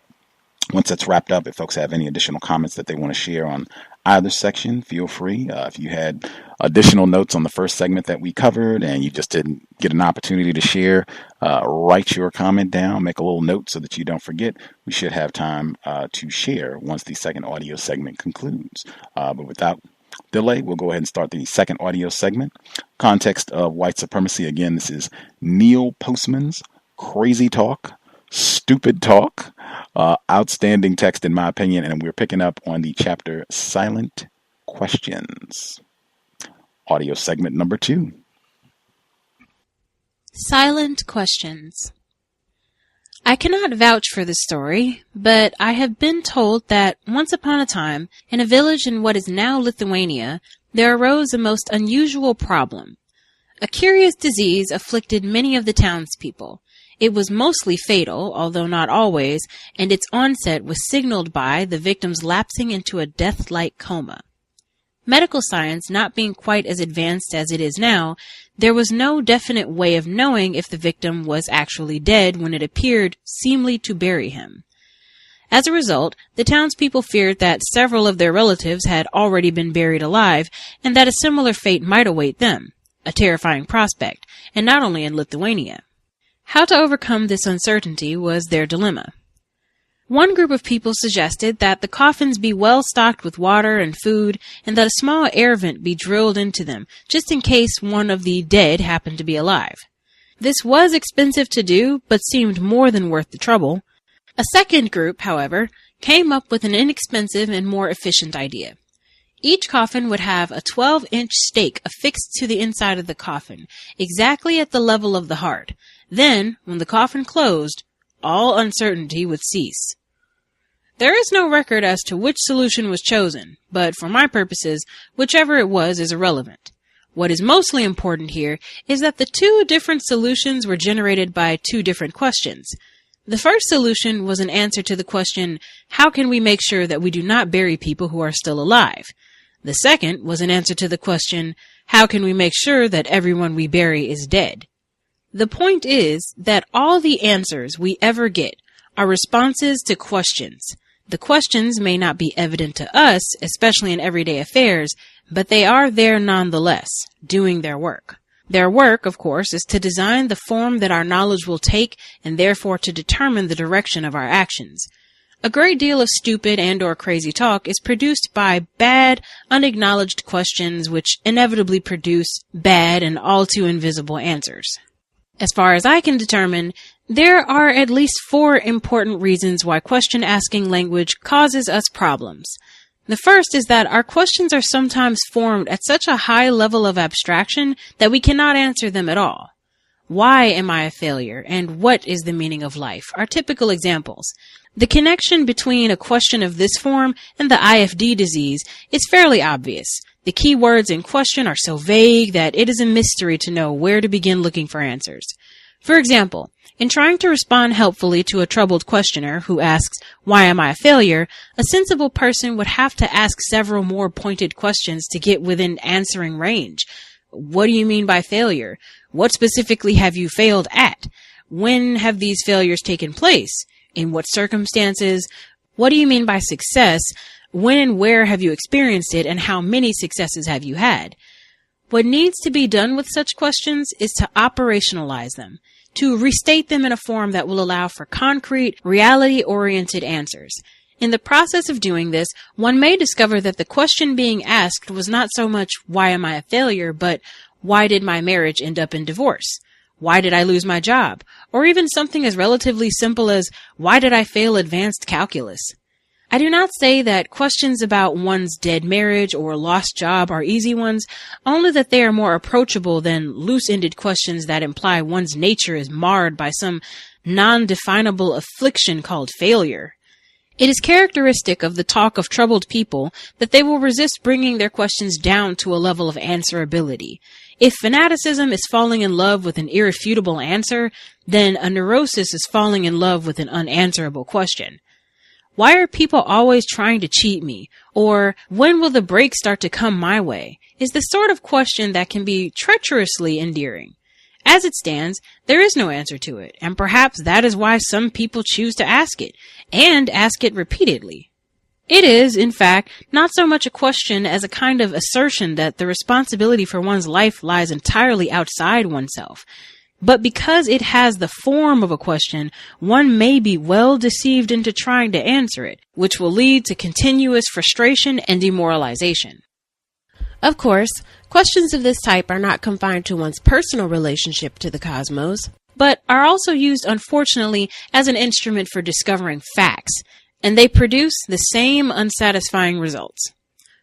Once that's wrapped up, if folks have any additional comments that they want to share on either section, feel free. If you had additional notes on the first segment that we covered and you just didn't get an opportunity to share, write your comment down, make a little note so that you don't forget. We should have time to share once the second audio segment concludes. But without delay, we'll go ahead and start the second audio segment. Context of White Supremacy. Again, this is Neil Postman's Crazy Talk, Stupid Talk. Outstanding text in my opinion, and we're picking up on the chapter Silent Questions. Audio segment number 2. Silent Questions. I cannot vouch for this story, but I have been told that once upon a time, in a village in what is now Lithuania, there arose a most unusual problem. A curious disease afflicted many of the townspeople. It was mostly fatal, although not always, and its onset was signaled by the victims lapsing into a death-like coma. Medical science not being quite as advanced as it is now, there was no definite way of knowing if the victim was actually dead when it appeared seemly to bury him. As a result, the townspeople feared that several of their relatives had already been buried alive, and that a similar fate might await them, a terrifying prospect, and not only in Lithuania. How to overcome this uncertainty was their dilemma. One group of people suggested that the coffins be well stocked with water and food, and that a small air vent be drilled into them, just in case one of the dead happened to be alive. This was expensive to do, but seemed more than worth the trouble. A second group, however, came up with an inexpensive and more efficient idea. Each coffin would have a 12-inch stake affixed to the inside of the coffin, exactly at the level of the heart. Then, when the coffin closed, all uncertainty would cease. There is no record as to which solution was chosen, but for my purposes, whichever it was is irrelevant. What is mostly important here is that the two different solutions were generated by two different questions. The first solution was an answer to the question, how can we make sure that we do not bury people who are still alive? The second was an answer to the question, how can we make sure that everyone we bury is dead? The point is that all the answers we ever get are responses to questions. The questions may not be evident to us, especially in everyday affairs, but they are there nonetheless, doing their work. Their work, of course, is to design the form that our knowledge will take and therefore to determine the direction of our actions. A great deal of stupid and/or crazy talk is produced by bad, unacknowledged questions which inevitably produce bad and all too invisible answers. As far as I can determine, there are at least 4 important reasons why question-asking language causes us problems. The first is that our questions are sometimes formed at such a high level of abstraction that we cannot answer them at all. Why am I a failure? And what is the meaning of life? Are typical examples. The connection between a question of this form and the Ifd disease is fairly obvious. The key words in question are so vague that it is a mystery to know where to begin looking for answers. For example, in trying to respond helpfully to a troubled questioner who asks, why am I a failure? A sensible person would have to ask several more pointed questions to get within answering range. What do you mean by failure? What specifically have you failed at? When have these failures taken place? In what circumstances? What do you mean by success? When and where have you experienced it, and how many successes have you had? What needs to be done with such questions is to operationalize them, to restate them in a form that will allow for concrete, reality-oriented answers. In the process of doing this, one may discover that the question being asked was not so much, why am I a failure, but why did my marriage end up in divorce? Why did I lose my job? Or even something as relatively simple as, why did I fail advanced calculus? I do not say that questions about one's dead marriage or lost job are easy ones, only that they are more approachable than loose-ended questions that imply one's nature is marred by some non-definable affliction called failure. It is characteristic of the talk of troubled people that they will resist bringing their questions down to a level of answerability. If fanaticism is falling in love with an irrefutable answer, then a neurosis is falling in love with an unanswerable question. Why are people always trying to cheat me? Or when will the break start to come my way? Is the sort of question that can be treacherously endearing. As it stands, there is no answer to it, and perhaps that is why some people choose to ask it, and ask it repeatedly. It is, in fact, not so much a question as a kind of assertion that the responsibility for one's life lies entirely outside oneself. But because it has the form of a question, one may be well deceived into trying to answer it, which will lead to continuous frustration and demoralization. Of course, questions of this type are not confined to one's personal relationship to the cosmos, but are also used, unfortunately, as an instrument for discovering facts, and they produce the same unsatisfying results.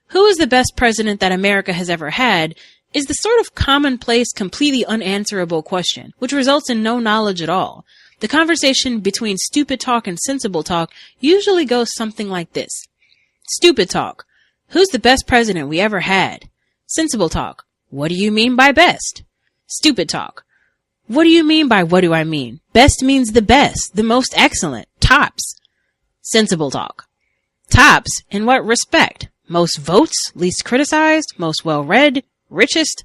Who is the best president that America has ever had is the sort of commonplace, completely unanswerable question, which results in no knowledge at all. The conversation between stupid talk and sensible talk usually goes something like this. Stupid talk. Who's the best president we ever had? Sensible talk. What do you mean by best? Stupid talk. What do you mean by what do I mean? Best means the best, the most excellent, tops. Sensible talk. Tops in what respect? Most votes, least criticized, most well-read, richest?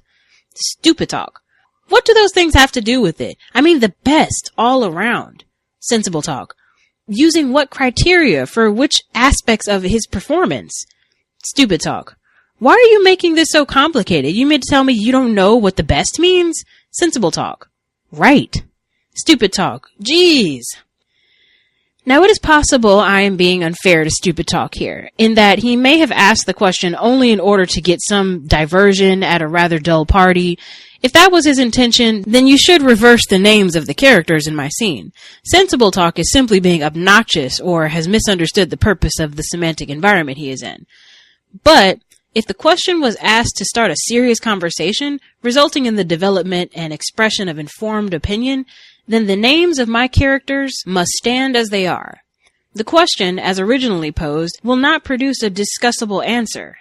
Stupid talk. What do those things have to do with it? I mean the best all around. Sensible talk. Using what criteria for which aspects of his performance? Stupid talk. Why are you making this so complicated? You mean to tell me you don't know what the best means? Sensible talk. Right. Stupid talk. Jeez. Now it is possible I am being unfair to stupid talk here, in that he may have asked the question only in order to get some diversion at a rather dull party. If that was his intention, then you should reverse the names of the characters in my scene. Sensible talk is simply being obnoxious or has misunderstood the purpose of the semantic environment he is in. But if the question was asked to start a serious conversation, resulting in the development and expression of informed opinion, then the names of my characters must stand as they are. The question, as originally posed, will not produce a discussable answer.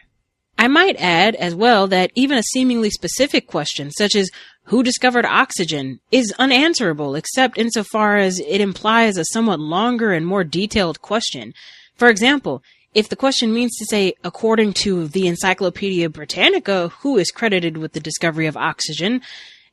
I might add, as well, that even a seemingly specific question, such as, who discovered oxygen, is unanswerable except insofar as it implies a somewhat longer and more detailed question. For example, if the question means to say, according to the Encyclopedia Britannica, who is credited with the discovery of oxygen,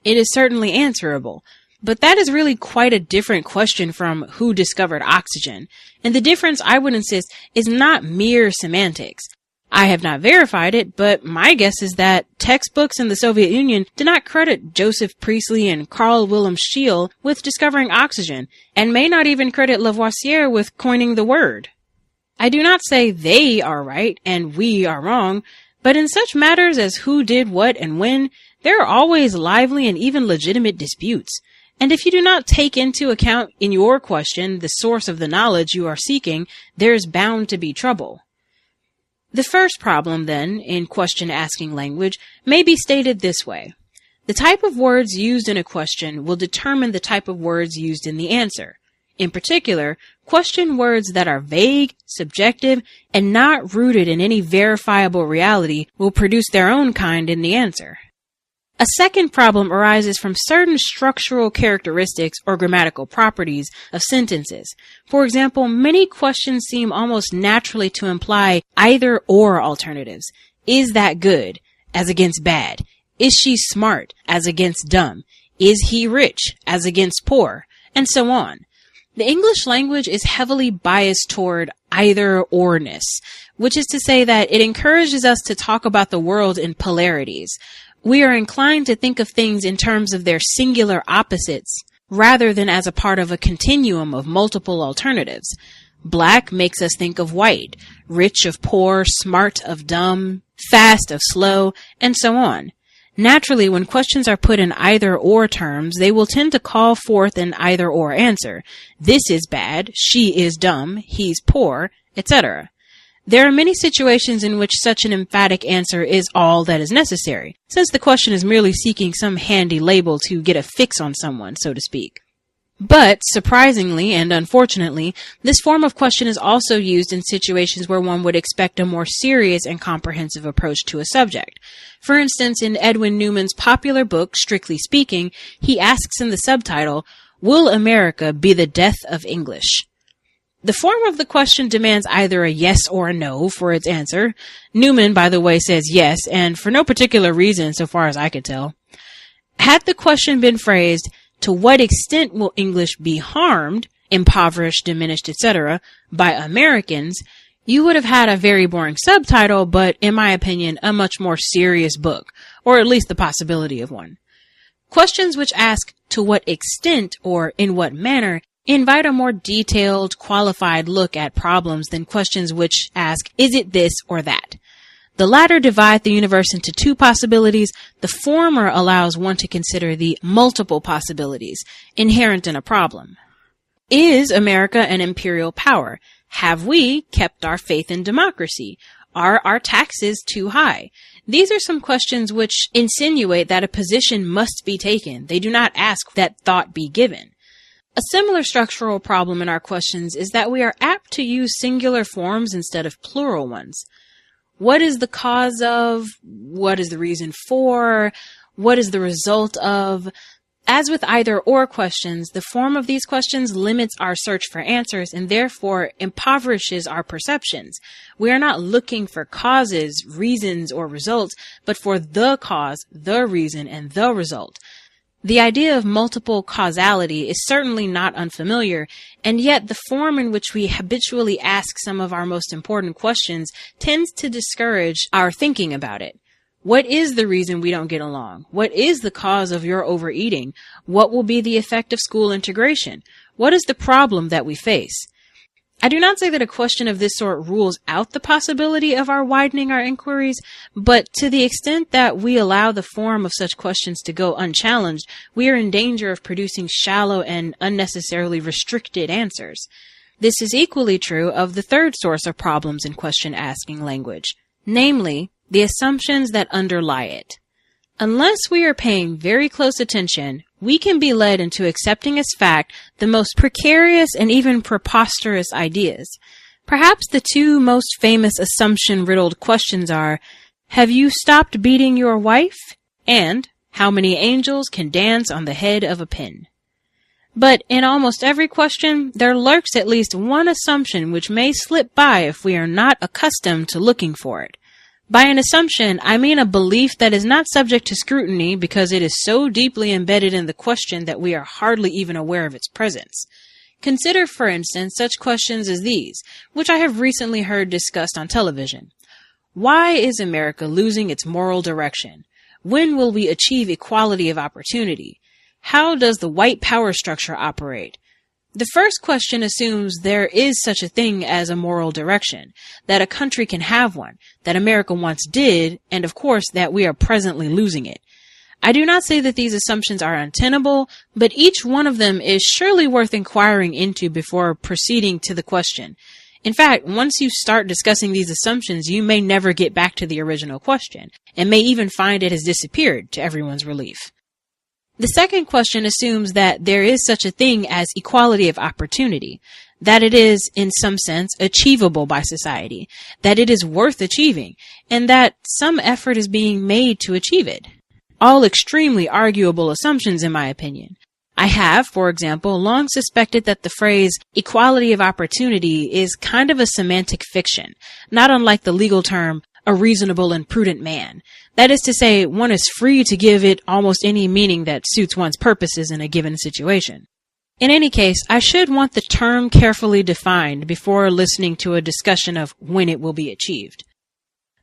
it is certainly answerable. But that is really quite a different question from who discovered oxygen. And the difference, I would insist, is not mere semantics. I have not verified it, but my guess is that textbooks in the Soviet Union did not credit Joseph Priestley and Carl Wilhelm Scheele with discovering oxygen, and may not even credit Lavoisier with coining the word. I do not say they are right and we are wrong, but in such matters as who did what and when, there are always lively and even legitimate disputes. And if you do not take into account in your question the source of the knowledge you are seeking, there is bound to be trouble. The first problem, then, in question-asking language may be stated this way. The type of words used in a question will determine the type of words used in the answer. In particular, question words that are vague, subjective, and not rooted in any verifiable reality will produce their own kind in the answer. A second problem arises from certain structural characteristics or grammatical properties of sentences. For example, many questions seem almost naturally to imply either-or alternatives. Is that good, as against bad? Is she smart, as against dumb? Is he rich, as against poor? And so on. The English language is heavily biased toward either-orness, which is to say that it encourages us to talk about the world in polarities. We are inclined to think of things in terms of their singular opposites, rather than as a part of a continuum of multiple alternatives. Black makes us think of white, rich of poor, smart of dumb, fast of slow, and so on. Naturally, when questions are put in either-or terms, they will tend to call forth an either-or answer. This is bad, she is dumb, he's poor, etc. There are many situations in which such an emphatic answer is all that is necessary, since the question is merely seeking some handy label to get a fix on someone, so to speak. But, surprisingly and unfortunately, this form of question is also used in situations where one would expect a more serious and comprehensive approach to a subject. For instance, in Edwin Newman's popular book, Strictly Speaking, he asks in the subtitle, "Will America be the death of English?" The form of the question demands either a yes or a no for its answer. Newman, by the way, says yes, and for no particular reason so far as I could tell. Had the question been phrased, to what extent will English be harmed, impoverished, diminished, etc., by Americans, you would have had a very boring subtitle, but in my opinion, a much more serious book, or at least the possibility of one. Questions which ask to what extent or in what manner invite a more detailed, qualified look at problems than questions which ask, is it this or that? The latter divide the universe into two possibilities. The former allows one to consider the multiple possibilities inherent in a problem. Is America an imperial power? Have we kept our faith in democracy? Are our taxes too high? These are some questions which insinuate that a position must be taken. They do not ask that thought be given. A similar structural problem in our questions is that we are apt to use singular forms instead of plural ones. What is the cause of? What is the reason for? What is the result of? As with either or questions, the form of these questions limits our search for answers and therefore impoverishes our perceptions. We are not looking for causes, reasons, or results, but for the cause, the reason, and the result. The idea of multiple causality is certainly not unfamiliar, and yet the form in which we habitually ask some of our most important questions tends to discourage our thinking about it. What is the reason we don't get along? What is the cause of your overeating? What will be the effect of school integration? What is the problem that we face? I do not say that a question of this sort rules out the possibility of our widening our inquiries, but to the extent that we allow the form of such questions to go unchallenged, we are in danger of producing shallow and unnecessarily restricted answers. This is equally true of the third source of problems in question-asking language, namely, the assumptions that underlie it. Unless we are paying very close attention, we can be led into accepting as fact the most precarious and even preposterous ideas. Perhaps the two most famous assumption-riddled questions are, have you stopped beating your wife? And, how many angels can dance on the head of a pin? But in almost every question, there lurks at least one assumption which may slip by if we are not accustomed to looking for it. By an assumption, I mean a belief that is not subject to scrutiny because it is so deeply embedded in the question that we are hardly even aware of its presence. Consider, for instance, such questions as these, which I have recently heard discussed on television. Why is America losing its moral direction? When will we achieve equality of opportunity? How does the white power structure operate? The first question assumes there is such a thing as a moral direction, that a country can have one, that America once did, and of course that we are presently losing it. I do not say that these assumptions are untenable, but each one of them is surely worth inquiring into before proceeding to the question. In fact, once you start discussing these assumptions, you may never get back to the original question, and may even find it has disappeared to everyone's relief. The second question assumes that there is such a thing as equality of opportunity, that it is, in some sense, achievable by society, that it is worth achieving, and that some effort is being made to achieve it. All extremely arguable assumptions, in my opinion. I have, for example, long suspected that the phrase equality of opportunity is kind of a semantic fiction, not unlike the legal term a reasonable and prudent man. That is to say, one is free to give it almost any meaning that suits one's purposes in a given situation. In any case, I should want the term carefully defined before listening to a discussion of when it will be achieved.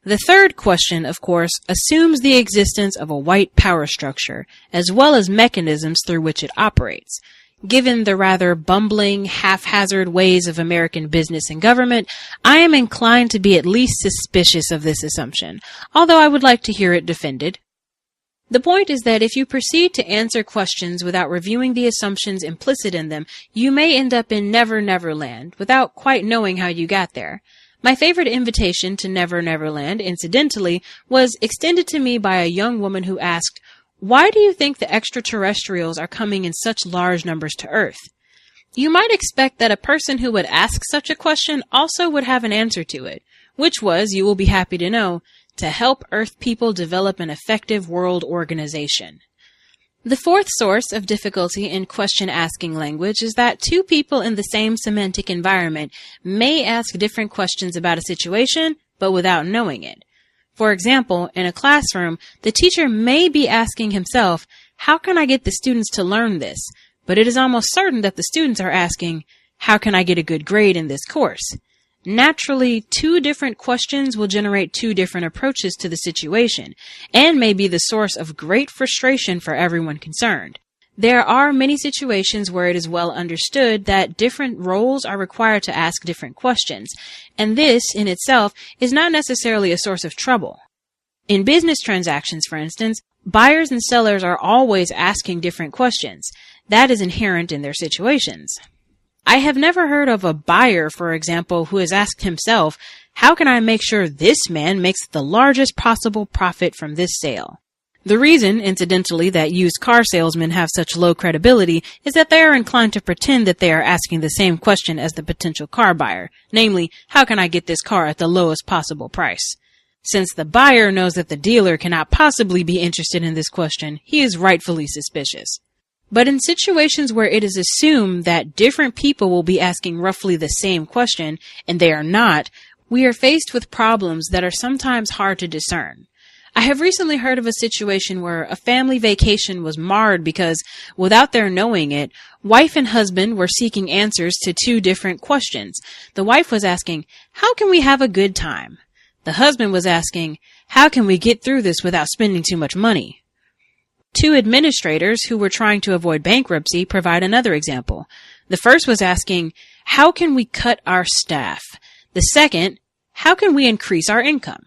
The third question, of course, assumes the existence of a white power structure, as well as mechanisms through which it operates. Given the rather bumbling, haphazard ways of American business and government, I am inclined to be at least suspicious of this assumption, although I would like to hear it defended. The point is that if you proceed to answer questions without reviewing the assumptions implicit in them, you may end up in Never Never Land without quite knowing how you got there. My favorite invitation to Never Never Land, incidentally, was extended to me by a young woman who asked, "Why do you think the extraterrestrials are coming in such large numbers to Earth?" You might expect that a person who would ask such a question also would have an answer to it, which was, you will be happy to know, to help Earth people develop an effective world organization. The fourth source of difficulty in question-asking language is that two people in the same semantic environment may ask different questions about a situation, but without knowing it. For example, in a classroom, the teacher may be asking himself, how can I get the students to learn this? But it is almost certain that the students are asking, how can I get a good grade in this course? Naturally, two different questions will generate two different approaches to the situation, and may be the source of great frustration for everyone concerned. There are many situations where it is well understood that different roles are required to ask different questions, and this, in itself, is not necessarily a source of trouble. In business transactions, for instance, buyers and sellers are always asking different questions. That is inherent in their situations. I have never heard of a buyer, for example, who has asked himself, how can I make sure this man makes the largest possible profit from this sale? The reason, incidentally, that used car salesmen have such low credibility is that they are inclined to pretend that they are asking the same question as the potential car buyer, namely, how can I get this car at the lowest possible price? Since the buyer knows that the dealer cannot possibly be interested in this question, he is rightfully suspicious. But in situations where it is assumed that different people will be asking roughly the same question, and they are not, we are faced with problems that are sometimes hard to discern. I have recently heard of a situation where a family vacation was marred because, without their knowing it, wife and husband were seeking answers to two different questions. The wife was asking, how can we have a good time? The husband was asking, how can we get through this without spending too much money? Two administrators who were trying to avoid bankruptcy provide another example. The first was asking, how can we cut our staff? The second, how can we increase our income?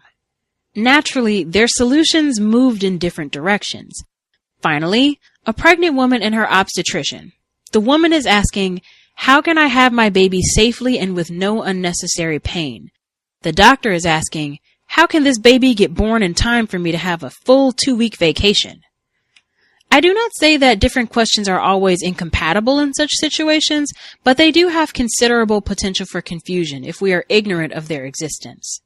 Naturally, their solutions moved in different directions. Finally, a pregnant woman and her obstetrician. The woman is asking, how can I have my baby safely and with no unnecessary pain? The doctor is asking, how can this baby get born in time for me to have a full 2-week vacation? I do not say that different questions are always incompatible in such situations, but they do have considerable potential for confusion if we are ignorant of their existence.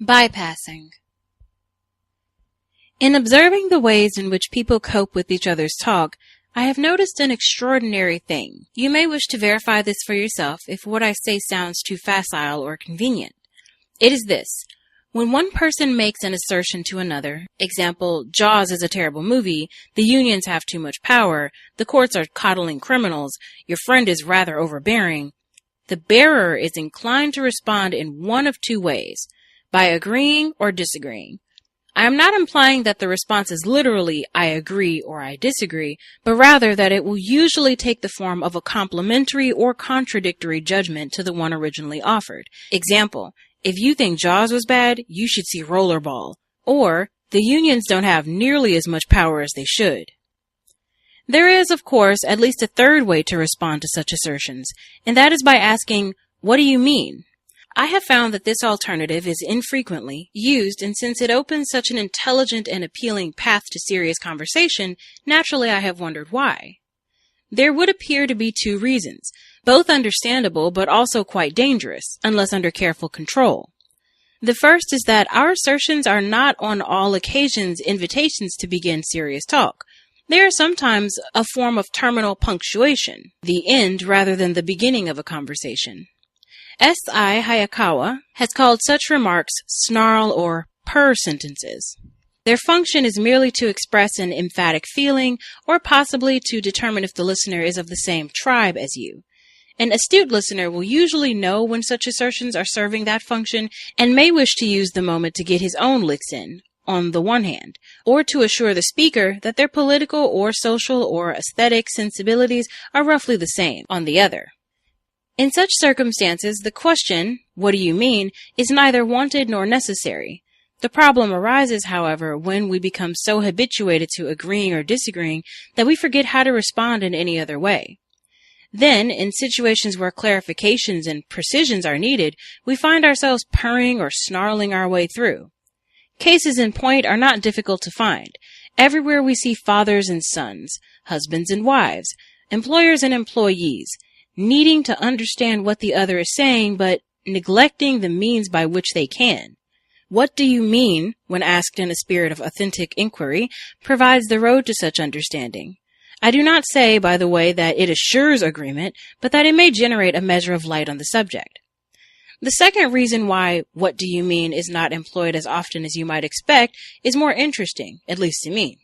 Bypassing. In observing the ways in which people cope with each other's talk, I have noticed an extraordinary thing. You may wish to verify this for yourself if what I say sounds too facile or convenient. It is this. When one person makes an assertion to another, example, Jaws is a terrible movie, the unions have too much power, the courts are coddling criminals, your friend is rather overbearing, the bearer is inclined to respond in one of two ways, by agreeing or disagreeing. I am not implying that the response is literally, I agree or I disagree, but rather that it will usually take the form of a complementary or contradictory judgment to the one originally offered. Example, if you think Jaws was bad, you should see Rollerball. Or, the unions don't have nearly as much power as they should. There is, of course, at least a third way to respond to such assertions, and that is by asking, what do you mean? I have found that this alternative is infrequently used, and since it opens such an intelligent and appealing path to serious conversation, naturally I have wondered why. There would appear to be two reasons, both understandable but also quite dangerous, unless under careful control. The first is that our assertions are not on all occasions invitations to begin serious talk. They are sometimes a form of terminal punctuation, the end rather than the beginning of a conversation. S.I. Hayakawa has called such remarks snarl or purr sentences. Their function is merely to express an emphatic feeling or possibly to determine if the listener is of the same tribe as you. An astute listener will usually know when such assertions are serving that function and may wish to use the moment to get his own licks in, on the one hand, or to assure the speaker that their political or social or aesthetic sensibilities are roughly the same, on the other. In such circumstances, the question, what do you mean, is neither wanted nor necessary. The problem arises, however, when we become so habituated to agreeing or disagreeing that we forget how to respond in any other way. Then, in situations where clarifications and precisions are needed, we find ourselves purring or snarling our way through. Cases in point are not difficult to find. Everywhere we see fathers and sons, husbands and wives, employers and employees, needing to understand what the other is saying, but neglecting the means by which they can. What do you mean, when asked in a spirit of authentic inquiry, provides the road to such understanding. I do not say, by the way, that it assures agreement, but that it may generate a measure of light on the subject. The second reason why "what do you mean" is not employed as often as you might expect is more interesting, at least to me.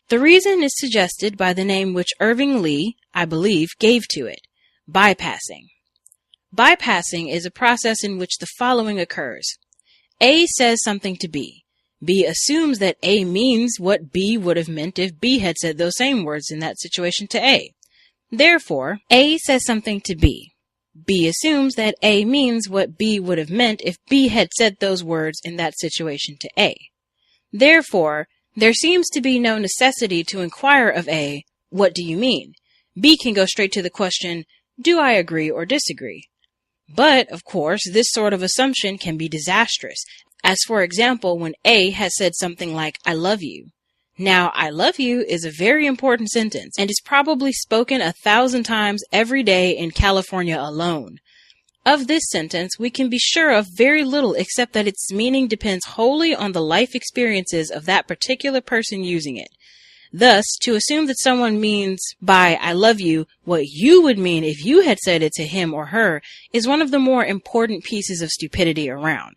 The reason is suggested by the name which Irving Lee, I believe, gave to it: bypassing. Bypassing is a process in which the following occurs. A says something to B. B assumes that A means what B would have meant if B had said those same words in that situation to A. Therefore, A says something to B. B assumes that A means what B would have meant if B had said those words in that situation to A. Therefore, there seems to be no necessity to inquire of A, "What do you mean?" B can go straight to the question, "Do I agree or disagree?" But, of course, this sort of assumption can be disastrous, as for example when A has said something like, "I love you." Now, "I love you" is a very important sentence and is probably spoken 1,000 times every day in California alone. Of this sentence, we can be sure of very little except that its meaning depends wholly on the life experiences of that particular person using it. Thus, to assume that someone means by "I love you" what you would mean if you had said it to him or her is one of the more important pieces of stupidity around.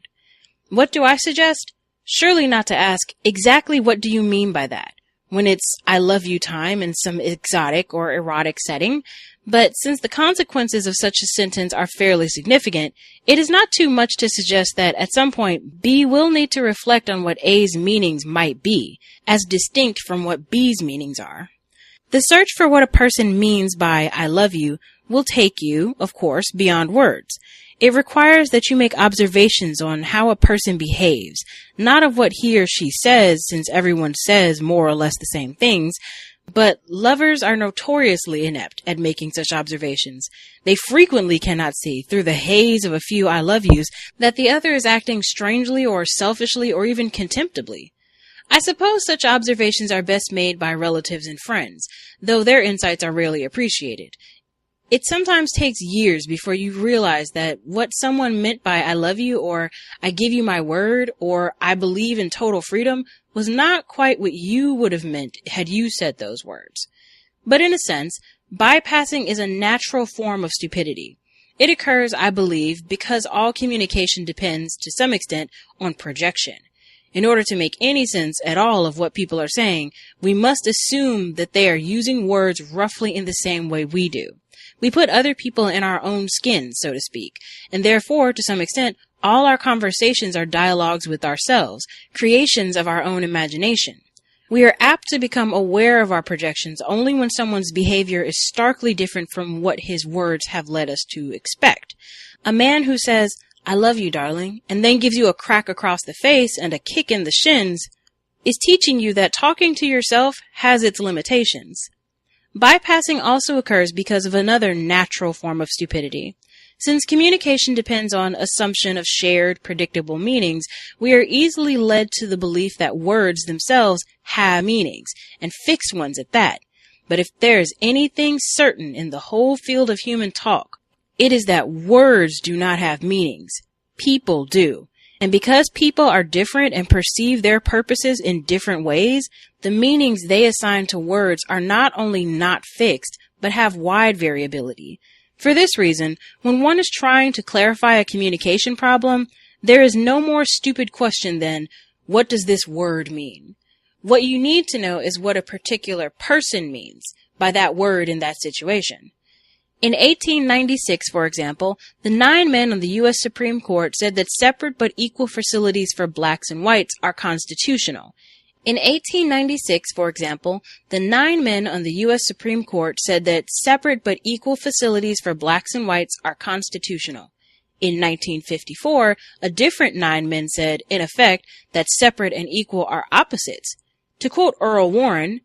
What do I suggest? Surely not to ask, exactly what do you mean by that, when it's "I love you" time in some exotic or erotic setting. But since the consequences of such a sentence are fairly significant, it is not too much to suggest that at some point B will need to reflect on what A's meanings might be, as distinct from what B's meanings are. The search for what a person means by "I love you" will take you, of course, beyond words. It requires that you make observations on how a person behaves, not of what he or she says, since everyone says more or less the same things, but lovers are notoriously inept at making such observations. They frequently cannot see, through the haze of a few "I love yous," that the other is acting strangely or selfishly or even contemptibly. I suppose such observations are best made by relatives and friends, though their insights are rarely appreciated. It sometimes takes years before you realize that what someone meant by "I love you" or "I give you my word" or "I believe in total freedom" was not quite what you would have meant had you said those words. But in a sense, bypassing is a natural form of stupidity. It occurs, I believe, because all communication depends, to some extent, on projection. In order to make any sense at all of what people are saying, we must assume that they are using words roughly in the same way we do. We put other people in our own skin, so to speak, and therefore, to some extent, all our conversations are dialogues with ourselves, creations of our own imagination. We are apt to become aware of our projections only when someone's behavior is starkly different from what his words have led us to expect. A man who says, "I love you, darling," and then gives you a crack across the face and a kick in the shins, is teaching you that talking to yourself has its limitations. Bypassing also occurs because of another natural form of stupidity. Since communication depends on assumption of shared, predictable meanings, we are easily led to the belief that words themselves have meanings, and fixed ones at that. But if there is anything certain in the whole field of human talk, it is that words do not have meanings. People do. And because people are different and perceive their purposes in different ways, the meanings they assign to words are not only not fixed, but have wide variability. For this reason, when one is trying to clarify a communication problem, there is no more stupid question than, "What does this word mean?" What you need to know is what a particular person means by that word in that situation. In 1896, for example, the 9 men on the U.S. Supreme Court said that separate but equal facilities for blacks and whites are constitutional. In 1896, for example, the 9 men on the U.S. Supreme Court said that separate but equal facilities for blacks and whites are constitutional. In 1954, a different 9 men said, in effect, that separate and equal are opposites. To quote Earl Warren,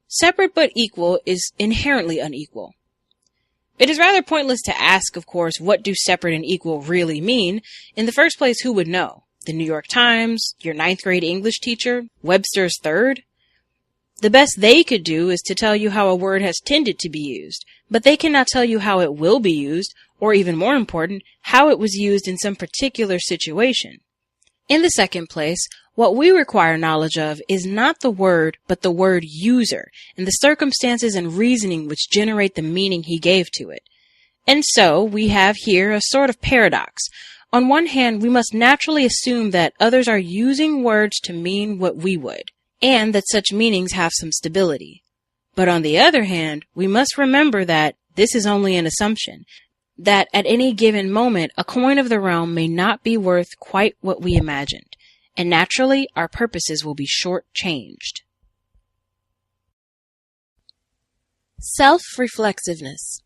"Separate but equal is inherently unequal." It is rather pointless to ask, of course, what do separate and equal really mean? In the first place, who would know? The New York Times? Your 9th grade English teacher? Webster's Third? The best they could do is to tell you how a word has tended to be used, but they cannot tell you how it will be used, or even more important, how it was used in some particular situation. In the second place, what we require knowledge of is not the word, but the word user, and the circumstances and reasoning which generate the meaning he gave to it. And so, we have here a sort of paradox. On one hand, we must naturally assume that others are using words to mean what we would, and that such meanings have some stability. But on the other hand, we must remember that this is only an assumption, that at any given moment a coin of the realm may not be worth quite what we imagined, and naturally our purposes will be short-changed. Self-reflexiveness.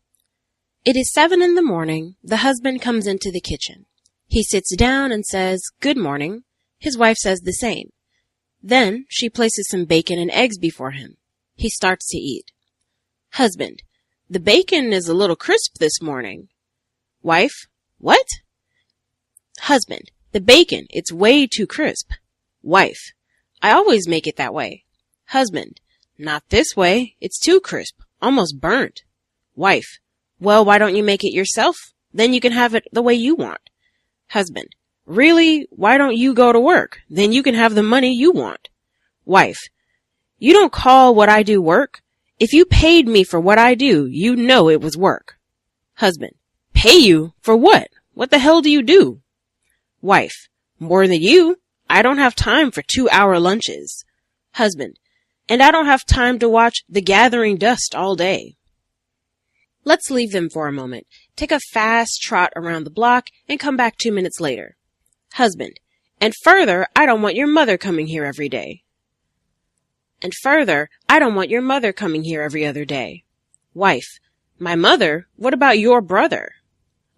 It is 7 in the morning. The husband comes into the kitchen. He sits down and says, "Good morning." His wife says the same. Then she places some bacon and eggs before him. He starts to eat. Husband: "The bacon is a little crisp this morning." Wife: "What?" Husband: "The bacon, it's way too crisp." Wife: "I always make it that way." Husband: "Not this way. It's too crisp, almost burnt." Wife: "Well, why don't you make it yourself? Then you can have it the way you want." Husband: "Really? Why don't you go to work? Then you can have the money you want." Wife: "You don't call what I do work. If you paid me for what I do, you'd know it was work." Husband: "Pay you? For what? What the hell do you do?" Wife: "More than you. I don't have time for 2-hour lunches." Husband: "And I don't have time to watch The Gathering Dust all day." Let's leave them for a moment. Take a fast trot around the block and come back 2 minutes later. Husband: "And further, I don't want your mother coming here every day." And further, I don't want your mother coming here every other day. Wife: "My mother? What about your brother?"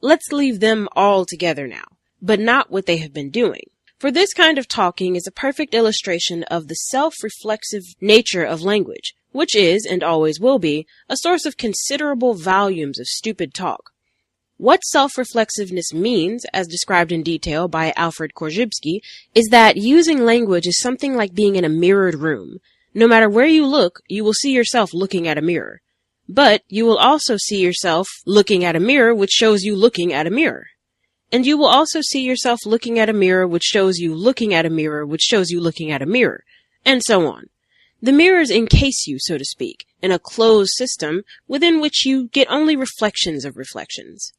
Let's leave them all together now, but not what they have been doing. For this kind of talking is a perfect illustration of the self-reflexive nature of language, which is, and always will be, a source of considerable volumes of stupid talk. What self-reflexiveness means, as described in detail by Alfred Korzybski, is that using language is something like being in a mirrored room. No matter where you look, you will see yourself looking at a mirror. But you will also see yourself looking at a mirror which shows you looking at a mirror. And you will also see yourself looking at a mirror which shows you looking at a mirror which shows you looking at a mirror, and so on. The mirrors encase you, so to speak, in a closed system within which you get only reflections of reflections.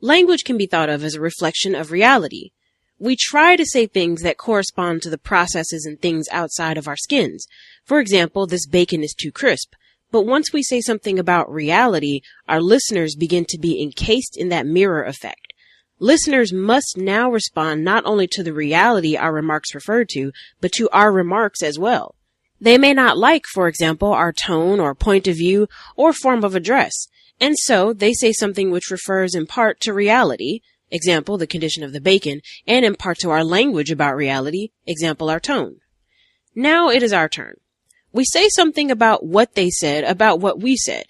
Language can be thought of as a reflection of reality. We try to say things that correspond to the processes and things outside of our skins. For example, this bacon is too crisp. But once we say something about reality, our listeners begin to be encased in that mirror effect. Listeners must now respond not only to the reality our remarks refer to, but to our remarks as well. They may not like, for example, our tone or point of view or form of address, and so they say something which refers in part to reality, example, the condition of the bacon, and in part to our language about reality, example, our tone. Now it is our turn. We say something about what they said about what we said.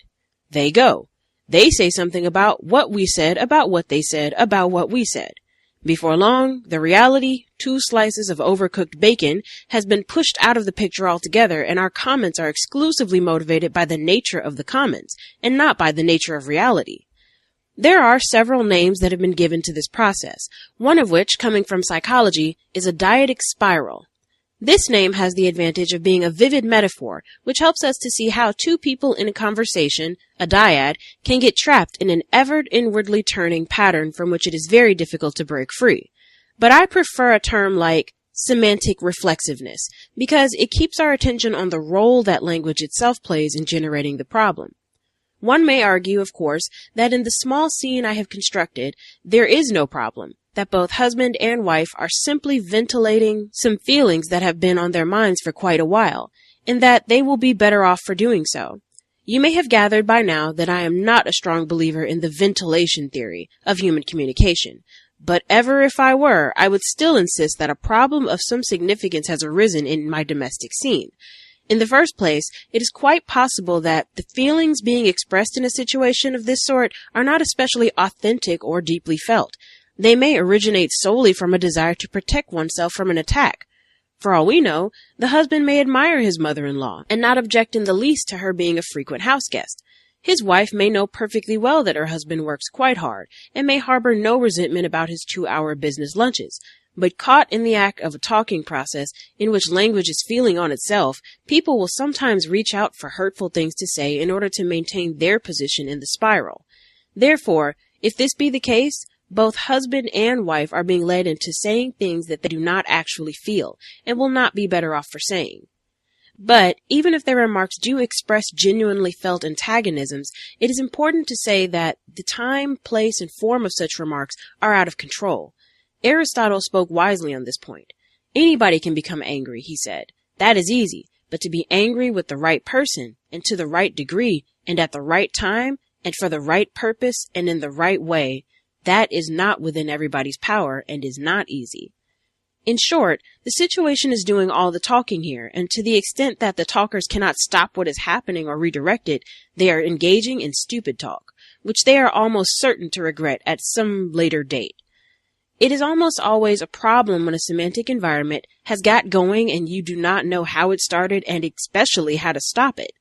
They go. They say something about what we said about what they said about what we said. Before long, the reality, 2 slices of overcooked bacon, has been pushed out of the picture altogether, and our comments are exclusively motivated by the nature of the comments, and not by the nature of reality. There are several names that have been given to this process, one of which, coming from psychology, is a dyadic spiral. This name has the advantage of being a vivid metaphor, which helps us to see how 2 people in a conversation, a dyad, can get trapped in an ever inwardly turning pattern from which it is very difficult to break free. But I prefer a term like semantic reflexiveness, because it keeps our attention on the role that language itself plays in generating the problem. One may argue, of course, that in the small scene I have constructed, there is no problem, that both husband and wife are simply ventilating some feelings that have been on their minds for quite a while, and that they will be better off for doing so. You may have gathered by now that I am not a strong believer in the ventilation theory of human communication, but ever if I were, I would still insist that a problem of some significance has arisen in my domestic scene. In the first place, it is quite possible that the feelings being expressed in a situation of this sort are not especially authentic or deeply felt. They may originate solely from a desire to protect oneself from an attack. For all we know, the husband may admire his mother-in-law and not object in the least to her being a frequent house guest. His wife may know perfectly well that her husband works quite hard and may harbor no resentment about his 2-hour business lunches. But caught in the act of a talking process in which language is feeling on itself, people will sometimes reach out for hurtful things to say in order to maintain their position in the spiral. Therefore, if this be the case, Both husband and wife are being led into saying things that they do not actually feel and will not be better off for saying. But even if their remarks do express genuinely felt antagonisms, it is important to say that the time, place, and form of such remarks are out of control. Aristotle spoke wisely on this point. Anybody can become angry, he said. That is easy, but to be angry with the right person, and to the right degree, and at the right time, and for the right purpose, and in the right way, that is not within everybody's power and is not easy. In short, the situation is doing all the talking here, and to the extent that the talkers cannot stop what is happening or redirect it, they are engaging in stupid talk, which they are almost certain to regret at some later date. It is almost always a problem when a semantic environment has got going and you do not know how it started and especially how to stop it.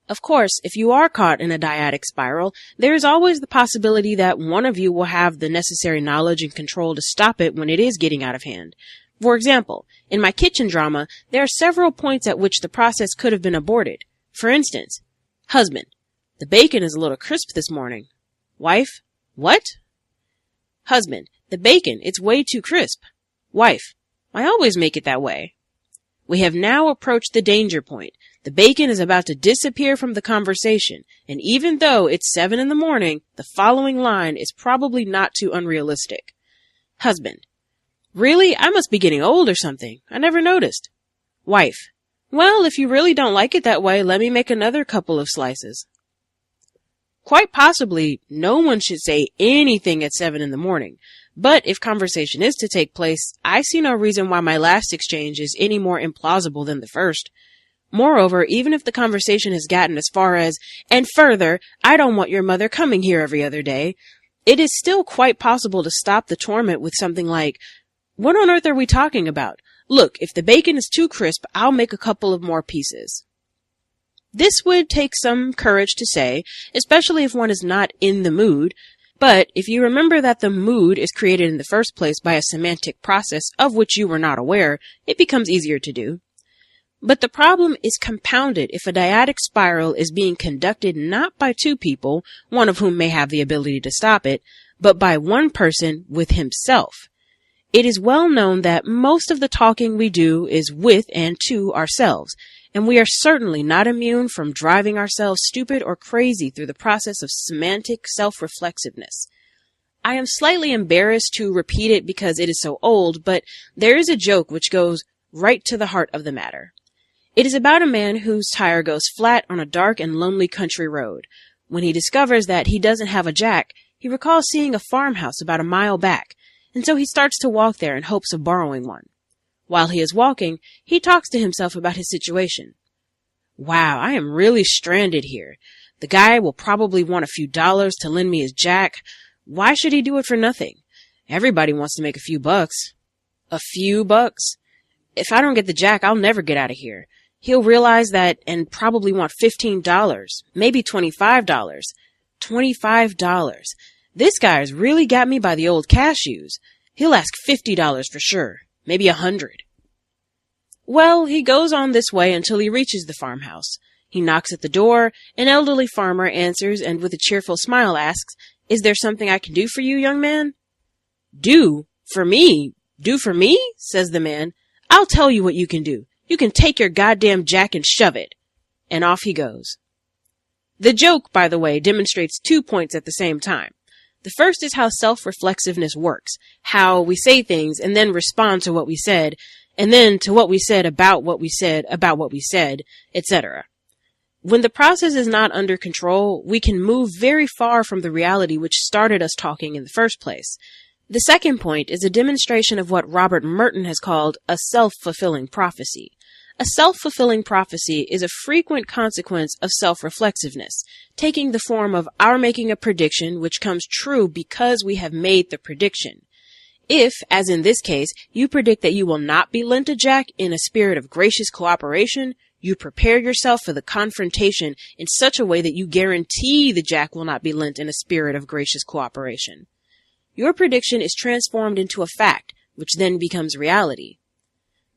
Of course, if you are caught in a dyadic spiral, there is always the possibility that one of you will have the necessary knowledge and control to stop it when it is getting out of hand. For example, in my kitchen drama, there are several points at which the process could have been aborted. For instance, husband, the bacon is a little crisp this morning. Wife, what? Husband, the bacon, it's way too crisp. Wife, I always make it that way. We have now approached the danger point. The bacon is about to disappear from the conversation, and even though it's 7 a.m, the following line is probably not too unrealistic. Husband, really? I must be getting old or something. I never noticed. Wife, well, if you really don't like it that way, let me make another couple of slices. Quite possibly, no one should say anything at 7 a.m, but if conversation is to take place, I see no reason why my last exchange is any more implausible than the first. Moreover, even if the conversation has gotten as far as, and further, I don't want your mother coming here every other day, it is still quite possible to stop the torment with something like, what on earth are we talking about? Look, if the bacon is too crisp, I'll make a couple of more pieces. This would take some courage to say, especially if one is not in the mood, but if you remember that the mood is created in the first place by a semantic process of which you were not aware, it becomes easier to do. But the problem is compounded if a dyadic spiral is being conducted not by two people, one of whom may have the ability to stop it, but by one person with himself. It is well known that most of the talking we do is with and to ourselves, and we are certainly not immune from driving ourselves stupid or crazy through the process of semantic self-reflexiveness. I am slightly embarrassed to repeat it because it is so old, but there is a joke which goes right to the heart of the matter. It is about a man whose tire goes flat on a dark and lonely country road. When he discovers that he doesn't have a jack, he recalls seeing a farmhouse about a mile back, and so he starts to walk there in hopes of borrowing one. While he is walking, he talks to himself about his situation. Wow, I am really stranded here. The guy will probably want a few dollars to lend me his jack. Why should he do it for nothing? Everybody wants to make a few bucks. A few bucks? If I don't get the jack, I'll never get out of here. He'll realize that and probably want $15, maybe $25. $25. This guy has really got me by the old cashews. He'll ask $50 for sure, maybe $100. Well, he goes on this way until he reaches the farmhouse. He knocks at the door. An elderly farmer answers and with a cheerful smile asks, "Is there something I can do for you, young man?" Do? For me? Do for me? Says the man. I'll tell you what you can do. You can take your goddamn jack and shove it. And off he goes. The joke, by the way, demonstrates 2 points at the same time. The first is how self-reflexiveness works, how we say things and then respond to what we said, and then to what we said about what we said about what we said, etc. When the process is not under control, we can move very far from the reality which started us talking in the first place. The second point is a demonstration of what Robert Merton has called a self-fulfilling prophecy. A self-fulfilling prophecy is a frequent consequence of self-reflexiveness, taking the form of our making a prediction which comes true because we have made the prediction. If, as in this case, you predict that you will not be lent a jack in a spirit of gracious cooperation, you prepare yourself for the confrontation in such a way that you guarantee the jack will not be lent in a spirit of gracious cooperation. Your prediction is transformed into a fact, which then becomes reality.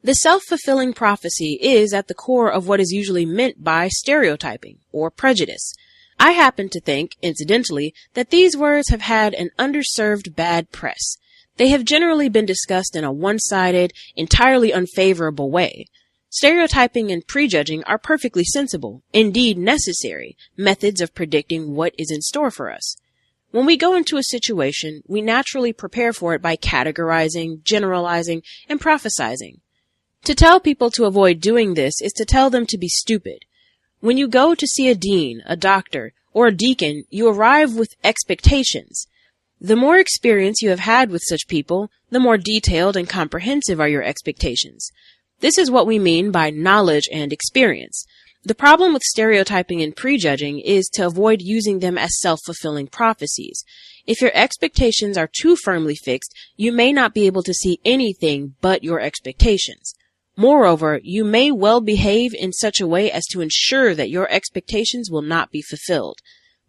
The self-fulfilling prophecy is at the core of what is usually meant by stereotyping or prejudice. I happen to think, incidentally, that these words have had an underserved bad press. They have generally been discussed in a one-sided, entirely unfavorable way. Stereotyping and prejudging are perfectly sensible, indeed necessary, methods of predicting what is in store for us. When we go into a situation, we naturally prepare for it by categorizing, generalizing, and prophesizing. To tell people to avoid doing this is to tell them to be stupid. When you go to see a dean, a doctor, or a deacon, you arrive with expectations. The more experience you have had with such people, the more detailed and comprehensive are your expectations. This is what we mean by knowledge and experience. The problem with stereotyping and prejudging is to avoid using them as self-fulfilling prophecies. If your expectations are too firmly fixed, you may not be able to see anything but your expectations. Moreover, you may well behave in such a way as to ensure that your expectations will not be fulfilled.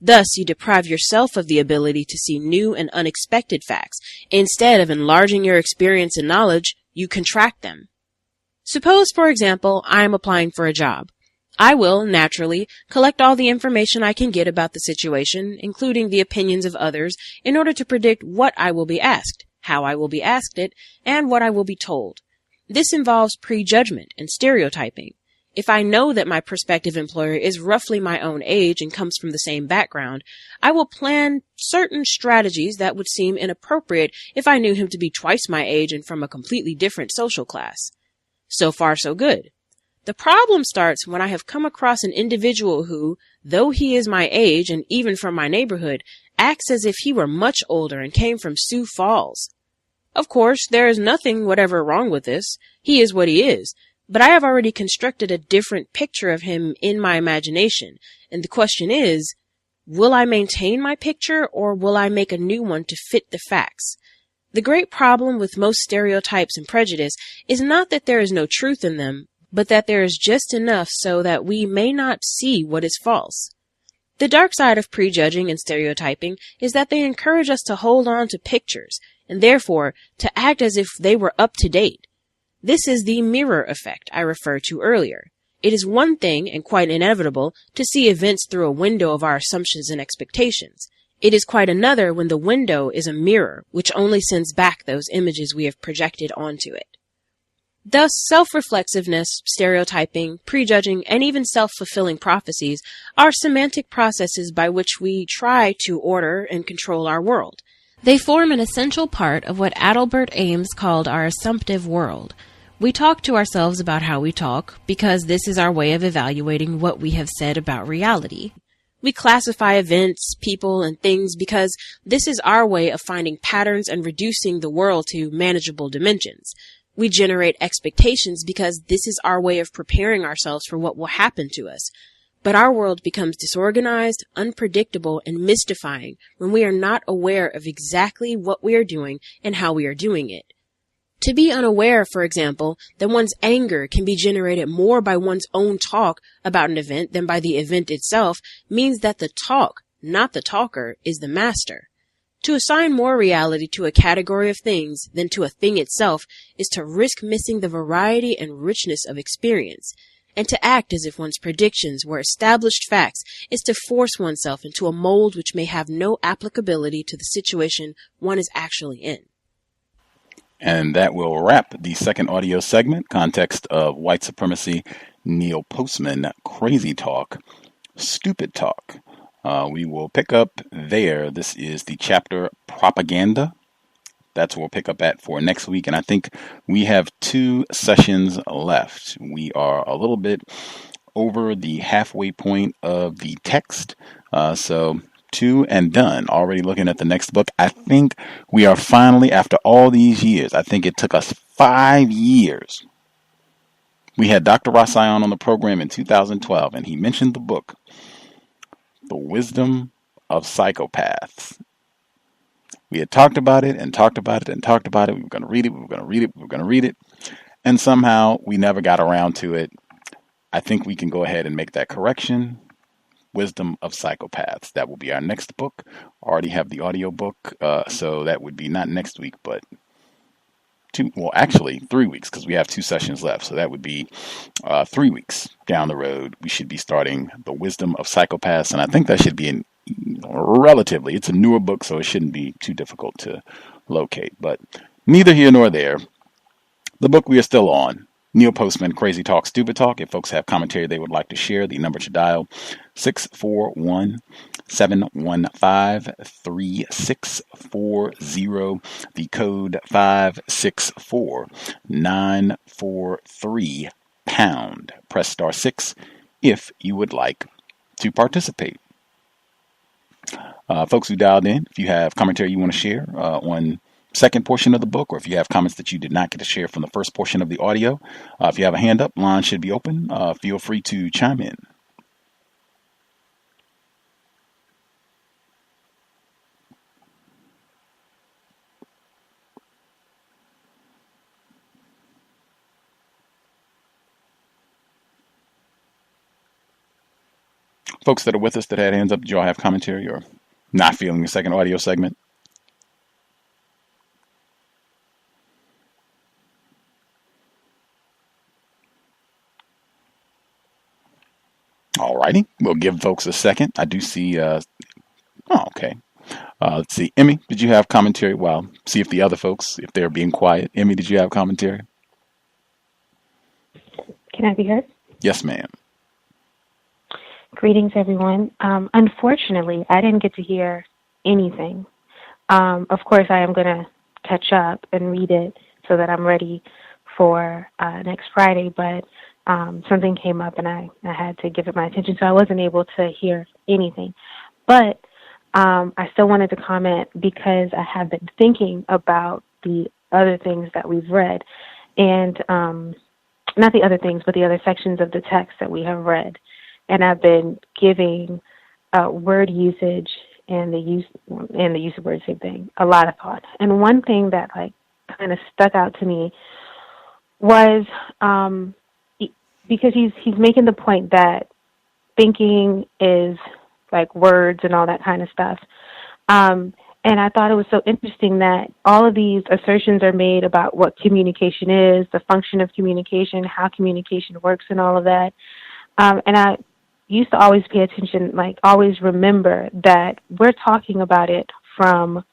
Thus, you deprive yourself of the ability to see new and unexpected facts. Instead of enlarging your experience and knowledge, you contract them. Suppose, for example, I am applying for a job. I will, naturally, collect all the information I can get about the situation, including the opinions of others, in order to predict what I will be asked, how I will be asked it, and what I will be told. This involves prejudgment and stereotyping. If I know that my prospective employer is roughly my own age and comes from the same background, I will plan certain strategies that would seem inappropriate if I knew him to be twice my age and from a completely different social class. So far, so good. The problem starts when I have come across an individual who, though he is my age and even from my neighborhood, acts as if he were much older and came from Sioux Falls. Of course, there is nothing whatever wrong with this. He is what he is. But I have already constructed a different picture of him in my imagination, and the question is, will I maintain my picture or will I make a new one to fit the facts? The great problem with most stereotypes and prejudice is not that there is no truth in them, but that there is just enough so that we may not see what is false. The dark side of prejudging and stereotyping is that they encourage us to hold on to pictures, and therefore to act as if they were up to date. This is the mirror effect I referred to earlier. It is one thing, and quite inevitable, to see events through a window of our assumptions and expectations. It is quite another when the window is a mirror, which only sends back those images we have projected onto it. Thus, self-reflexiveness, stereotyping, prejudging, and even self-fulfilling prophecies are semantic processes by which we try to order and control our world. They form an essential part of what Adalbert Ames called our assumptive world. We talk to ourselves about how we talk because this is our way of evaluating what we have said about reality. We classify events, people, and things because this is our way of finding patterns and reducing the world to manageable dimensions. We generate expectations because this is our way of preparing ourselves for what will happen to us. But our world becomes disorganized, unpredictable, and mystifying when we are not aware of exactly what we are doing and how we are doing it. To be unaware, for example, that one's anger can be generated more by one's own talk about an event than by the event itself means that the talk, not the talker, is the master. To assign more reality to a category of things than to a thing itself is to risk missing the variety and richness of experience. And to act as if one's predictions were established facts is to force oneself into a mold which may have no applicability to the situation one is actually in. And that will wrap the second audio segment, Context of White Supremacy, Neil Postman, Crazy Talk, Stupid Talk. We will pick up there. This is the chapter Propaganda. That's what we'll pick up at for next week. And I think we have 2 sessions left. We are a little bit over the halfway point of the text. So 2 and done. Already looking at the next book. I think we are finally, after all these years, I think it took us 5 years. We had Dr. Rasai on the program in 2012, and he mentioned the book, The Wisdom of Psychopaths. We had talked about it and talked about it and talked about it. We were going to read it. We were going to read it. We were going to read it. And somehow we never got around to it. I think we can go ahead and make that correction. Wisdom of Psychopaths. That will be our next book. Already have the audio book. So that would be not next week, but actually 3 weeks, because we have 2 sessions left. So that would be 3 weeks down the road. We should be starting The Wisdom of Psychopaths. And I think that should be it's a newer book, so it shouldn't be too difficult to locate. But neither here nor there. The book we are still on, Neil Postman, Crazy Talk, Stupid Talk. If folks have commentary they would like to share, the number to dial, 641-715-3640, the code 564943#. Press star 6 if you would like to participate. Folks who dialed in, if you have commentary you want to share on second portion of the book, or if you have comments that you did not get to share from the first portion of the audio, if you have a hand up, line should be open. Feel free to chime in. Folks that are with us that had hands up, do y'all have commentary or not feeling the second audio segment? All righty, we'll give folks a second. I do see, okay. Let's see, Emmy, did you have commentary? Well, see if the other folks, if they're being quiet. Emmy, did you have commentary? Can I be heard? Yes, ma'am. Greetings, everyone. Unfortunately, I didn't get to hear anything. Of course, I am going to catch up and read it so that I'm ready for next Friday, but something came up and I had to give it my attention, so I wasn't able to hear anything. But I still wanted to comment because I have been thinking about the other things that we've read, and not the other things, but the other sections of the text that we have read. And I've been giving word usage and the use of words, same thing, a lot of thought. And one thing that kind of stuck out to me was because he's making the point that thinking is like words and all that kind of stuff. And I thought it was so interesting that all of these assertions are made about what communication is, the function of communication, how communication works, and all of that. And I used to always pay attention, always remember that we're talking about it from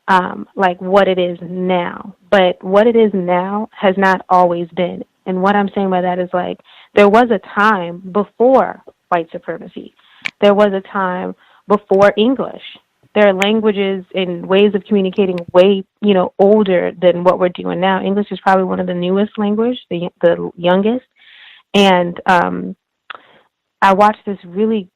what it is now. But what it is now has not always been. And what I'm saying by that is there was a time before white supremacy. There was a time before English. There are languages and ways of communicating way, older than what we're doing now. English is probably one of the newest language, the youngest. And I watched this really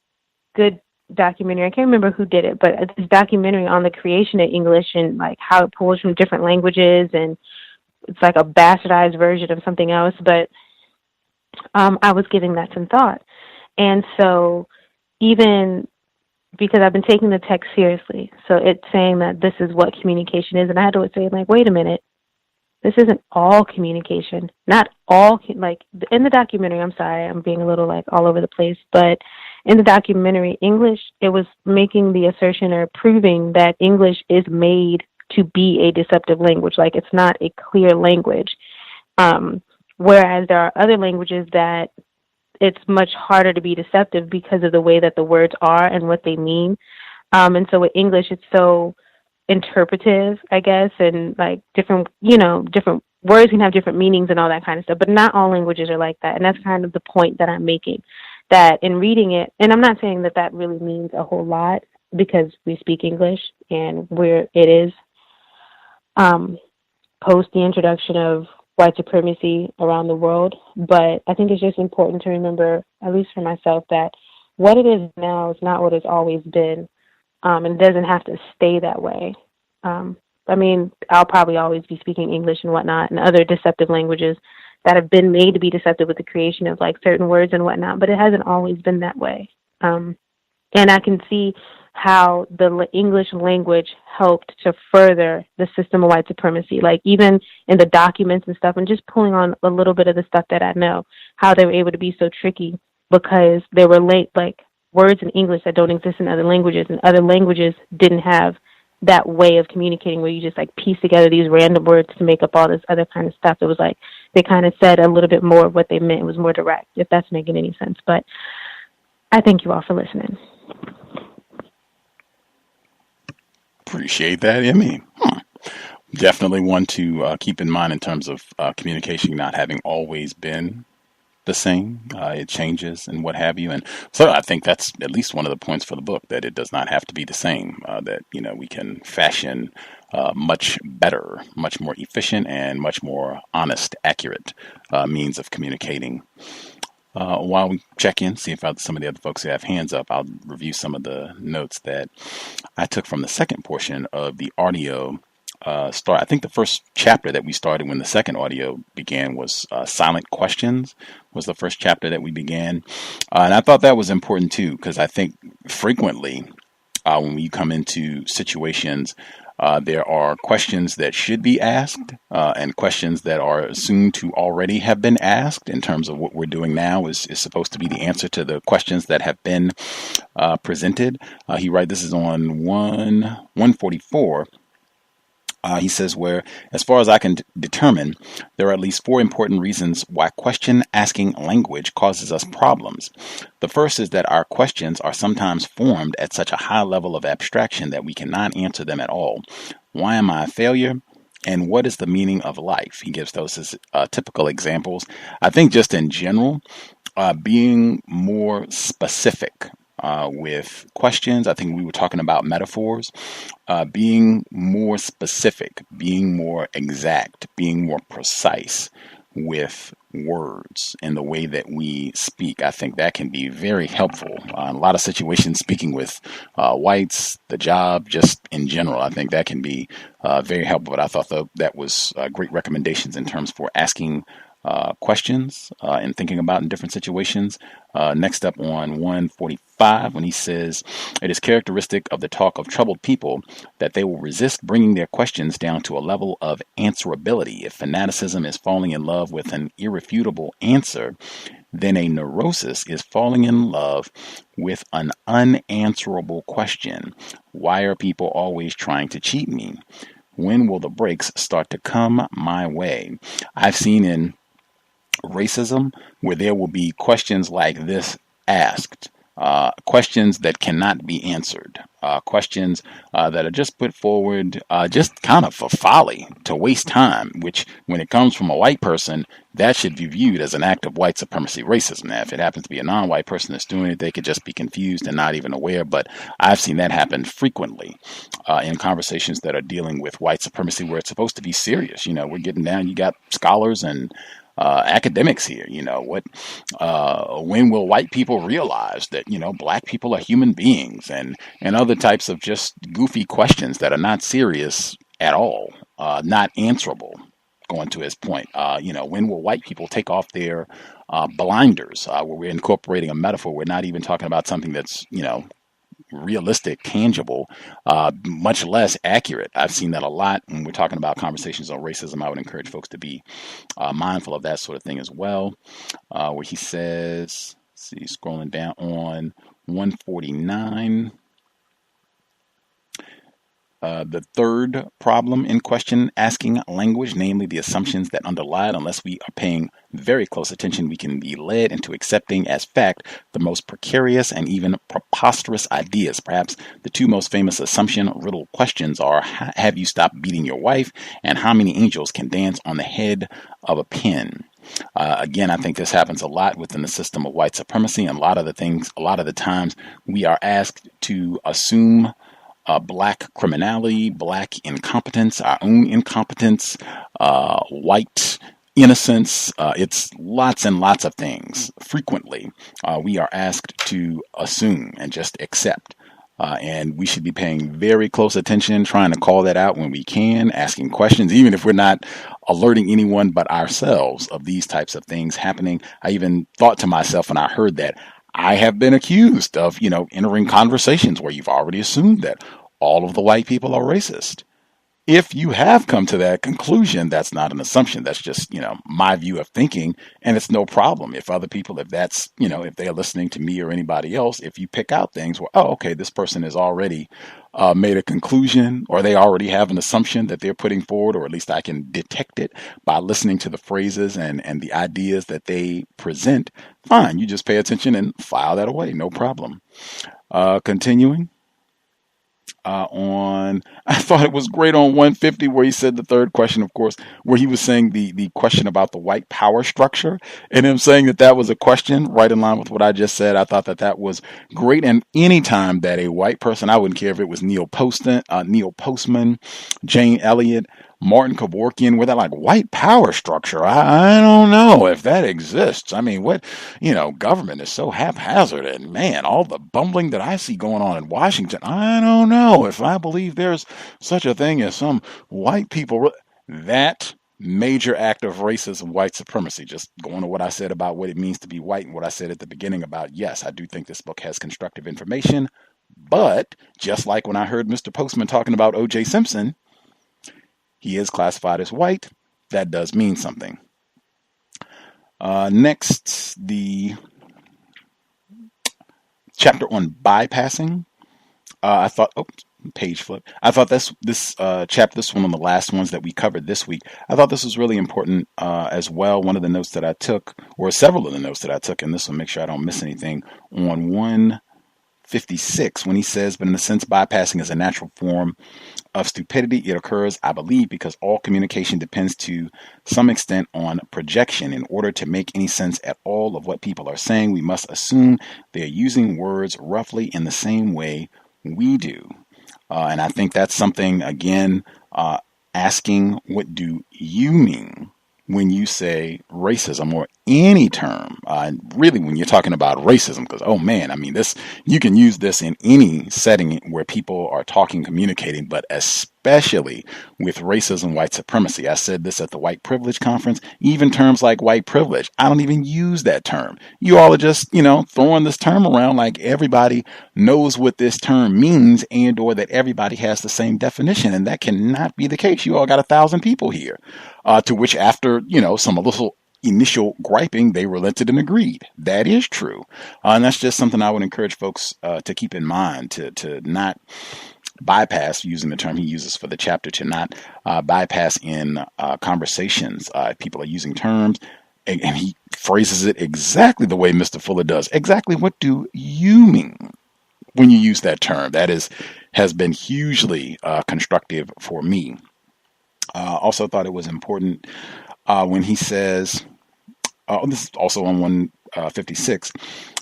good documentary. I can't remember who did it, but this documentary on the creation of English and how it pulls from different languages, and it's like a bastardized version of something else. But I was giving that some thought. And so even because I've been taking the text seriously, so it's saying that this is what communication is, and I had to say, wait a minute, this isn't all communication. Not all, in the documentary, I'm sorry, I'm being a little all over the place, but in the documentary, English, it was making the assertion or proving that English is made to be a deceptive language. It's not a clear language. Whereas there are other languages that it's much harder to be deceptive because of the way that the words are and what they mean. And so with English, it's so interpretive, I guess, and different words can have different meanings and all that kind of stuff, but not all languages are like that. And that's kind of the point that I'm making, that in reading it, and I'm not saying that that really means a whole lot because we speak English and it is post the introduction of white supremacy around the world, but I think it's just important to remember, at least for myself, that what it is now is not what it's always been. And it doesn't have to stay that way. I'll probably always be speaking English and whatnot and other deceptive languages that have been made to be deceptive with the creation of certain words and whatnot, but it hasn't always been that way. And I can see how the English language helped to further the system of white supremacy, even in the documents and stuff, and just pulling on a little bit of the stuff that I know, how they were able to be so tricky because they were words in English that don't exist in other languages, and other languages didn't have that way of communicating where you just like piece together these random words to make up all this other kind of stuff. It was like they kind of said a little bit more of what they meant. It was more direct, if that's making any sense. But I thank you all for listening. Appreciate that, Emmy. Definitely one to keep in mind in terms of communication not having always been the same. It changes and what have you. And so I think that's at least one of the points for the book, that it does not have to be the same, that, we can fashion much better, much more efficient, and much more honest, accurate means of communicating. While we check in, see if some of the other folks who have hands up, I'll review some of the notes that I took from the second portion of the audio start. I think the first chapter that we started when the second audio began was Silent Questions was the first chapter that we began. And I thought that was important too, because I think frequently when you come into situations, there are questions that should be asked and questions that are assumed to already have been asked in terms of what we're doing now is supposed to be the answer to the questions that have been presented. He writes, this is on 144. He says, where, as far as I can determine, there are at least 4 important reasons why question asking language causes us problems. The first is that our questions are sometimes formed at such a high level of abstraction that we cannot answer them at all. Why am I a failure? And what is the meaning of life? He gives those as typical examples. I think just in general, being more specific with questions. I think we were talking about metaphors, being more specific, being more exact, being more precise with words and the way that we speak. I think that can be very helpful. In a lot of situations, speaking with whites, the job, just in general, I think that can be very helpful. But I thought that was great recommendations in terms for asking questions and thinking about in different situations. Next up on 145, when he says, it is characteristic of the talk of troubled people that they will resist bringing their questions down to a level of answerability. If fanaticism is falling in love with an irrefutable answer, then a neurosis is falling in love with an unanswerable question. Why are people always trying to cheat me? When will the breaks start to come my way? I've seen in racism where there will be questions like this asked, questions that cannot be answered, questions that are just put forward just kind of for folly, to waste time, which when it comes from a white person, that should be viewed as an act of white supremacy racism. Now, if it happens to be a non-white person that's doing it, they could just be confused and not even aware. But I've seen that happen frequently in conversations that are dealing with white supremacy where it's supposed to be serious. We're getting down, you got scholars and academics here. When will white people realize that, black people are human beings, and other types of just goofy questions that are not serious at all, not answerable, going to his point. When will white people take off their blinders, where we're incorporating a metaphor? We're not even talking about something that's, realistic, tangible, much less accurate. I've seen that a lot when we're talking about conversations on racism. I would encourage folks to be mindful of that sort of thing as well. Where he says, scrolling down on 149, the third problem in question asking language, namely the assumptions that underlie it. Unless we are paying very close attention, we can be led into accepting as fact the most precarious and even preposterous ideas. Perhaps the 2 most famous assumption-riddled questions are, have you stopped beating your wife? And how many angels can dance on the head of a pin? Again, I think this happens a lot within the system of white supremacy. And a lot of the times we are asked to assume black criminality, black incompetence, our own incompetence, white innocence. It's lots and lots of things. Frequently, we are asked to assume and just accept. And we should be paying very close attention, trying to call that out when we can, asking questions, even if we're not alerting anyone but ourselves of these types of things happening. I even thought to myself when I heard that, I have been accused of, entering conversations where you've already assumed that all of the white people are racist. if you have come to that conclusion, that's not an assumption. That's just, my view of thinking. And it's no problem. If other people, if that's, if they're listening to me or anybody else, if you pick out things where, oh, okay, this person has already made a conclusion, or they already have an assumption that they're putting forward, or at least I can detect it by listening to the phrases and the ideas that they present, fine. You just pay attention and file that away. No problem. Continuing. I thought it was great on 150 where he said the third question, of course, where he was saying the question about the white power structure, and him saying that was a question right in line with what I just said. I thought that was great. And anytime that a white person, I wouldn't care if it was Neil Postman, Jane Elliott, Martin Kevorkian, where they're like, white power structure. I don't know if that exists. I mean, government is so haphazard, and man, all the bumbling that I see going on in Washington, I don't know if I believe there's such a thing as some white people. That major act of racism, white supremacy, just going to what I said about what it means to be white and what I said at the beginning about, yes, I do think this book has constructive information, but just like when I heard Mr. Postman talking about O.J. Simpson, he is classified as white. That does mean something. Next, the chapter on bypassing. I thought, page flip. I thought this chapter, this one of the last ones that we covered this week, I thought this was really important as well. One of the notes that I took, or several of the notes that I took, and this will make sure I don't miss anything, on 156, when he says, but in a sense, bypassing is a natural form of stupidity. It occurs, I believe, because all communication depends to some extent on projection. In order to make any sense at all of what people are saying, we must assume they're using words roughly in the same way we do. And I think that's something, again, asking, what do you mean when you say racism, or any term, really when you're talking about racism, because, oh man, I mean, you can use this in any setting where people are talking, communicating, but especially with racism, white supremacy. I said this at the white privilege conference, even terms like white privilege, I don't even use that term. You all are just, throwing this term around like everybody knows what this term means, and or that everybody has the same definition, and that cannot be the case. You all got 1,000 people here. To which after, some little initial griping, they relented and agreed. That is true. And that's just something I would encourage folks to keep in mind, to not bypass, using the term he uses for the chapter, to not bypass in conversations. People are using terms, and he phrases it exactly the way Mr. Fuller does. Exactly what do you mean when you use that term? That has been hugely constructive for me. Also thought it was important when he says, this is also on 156,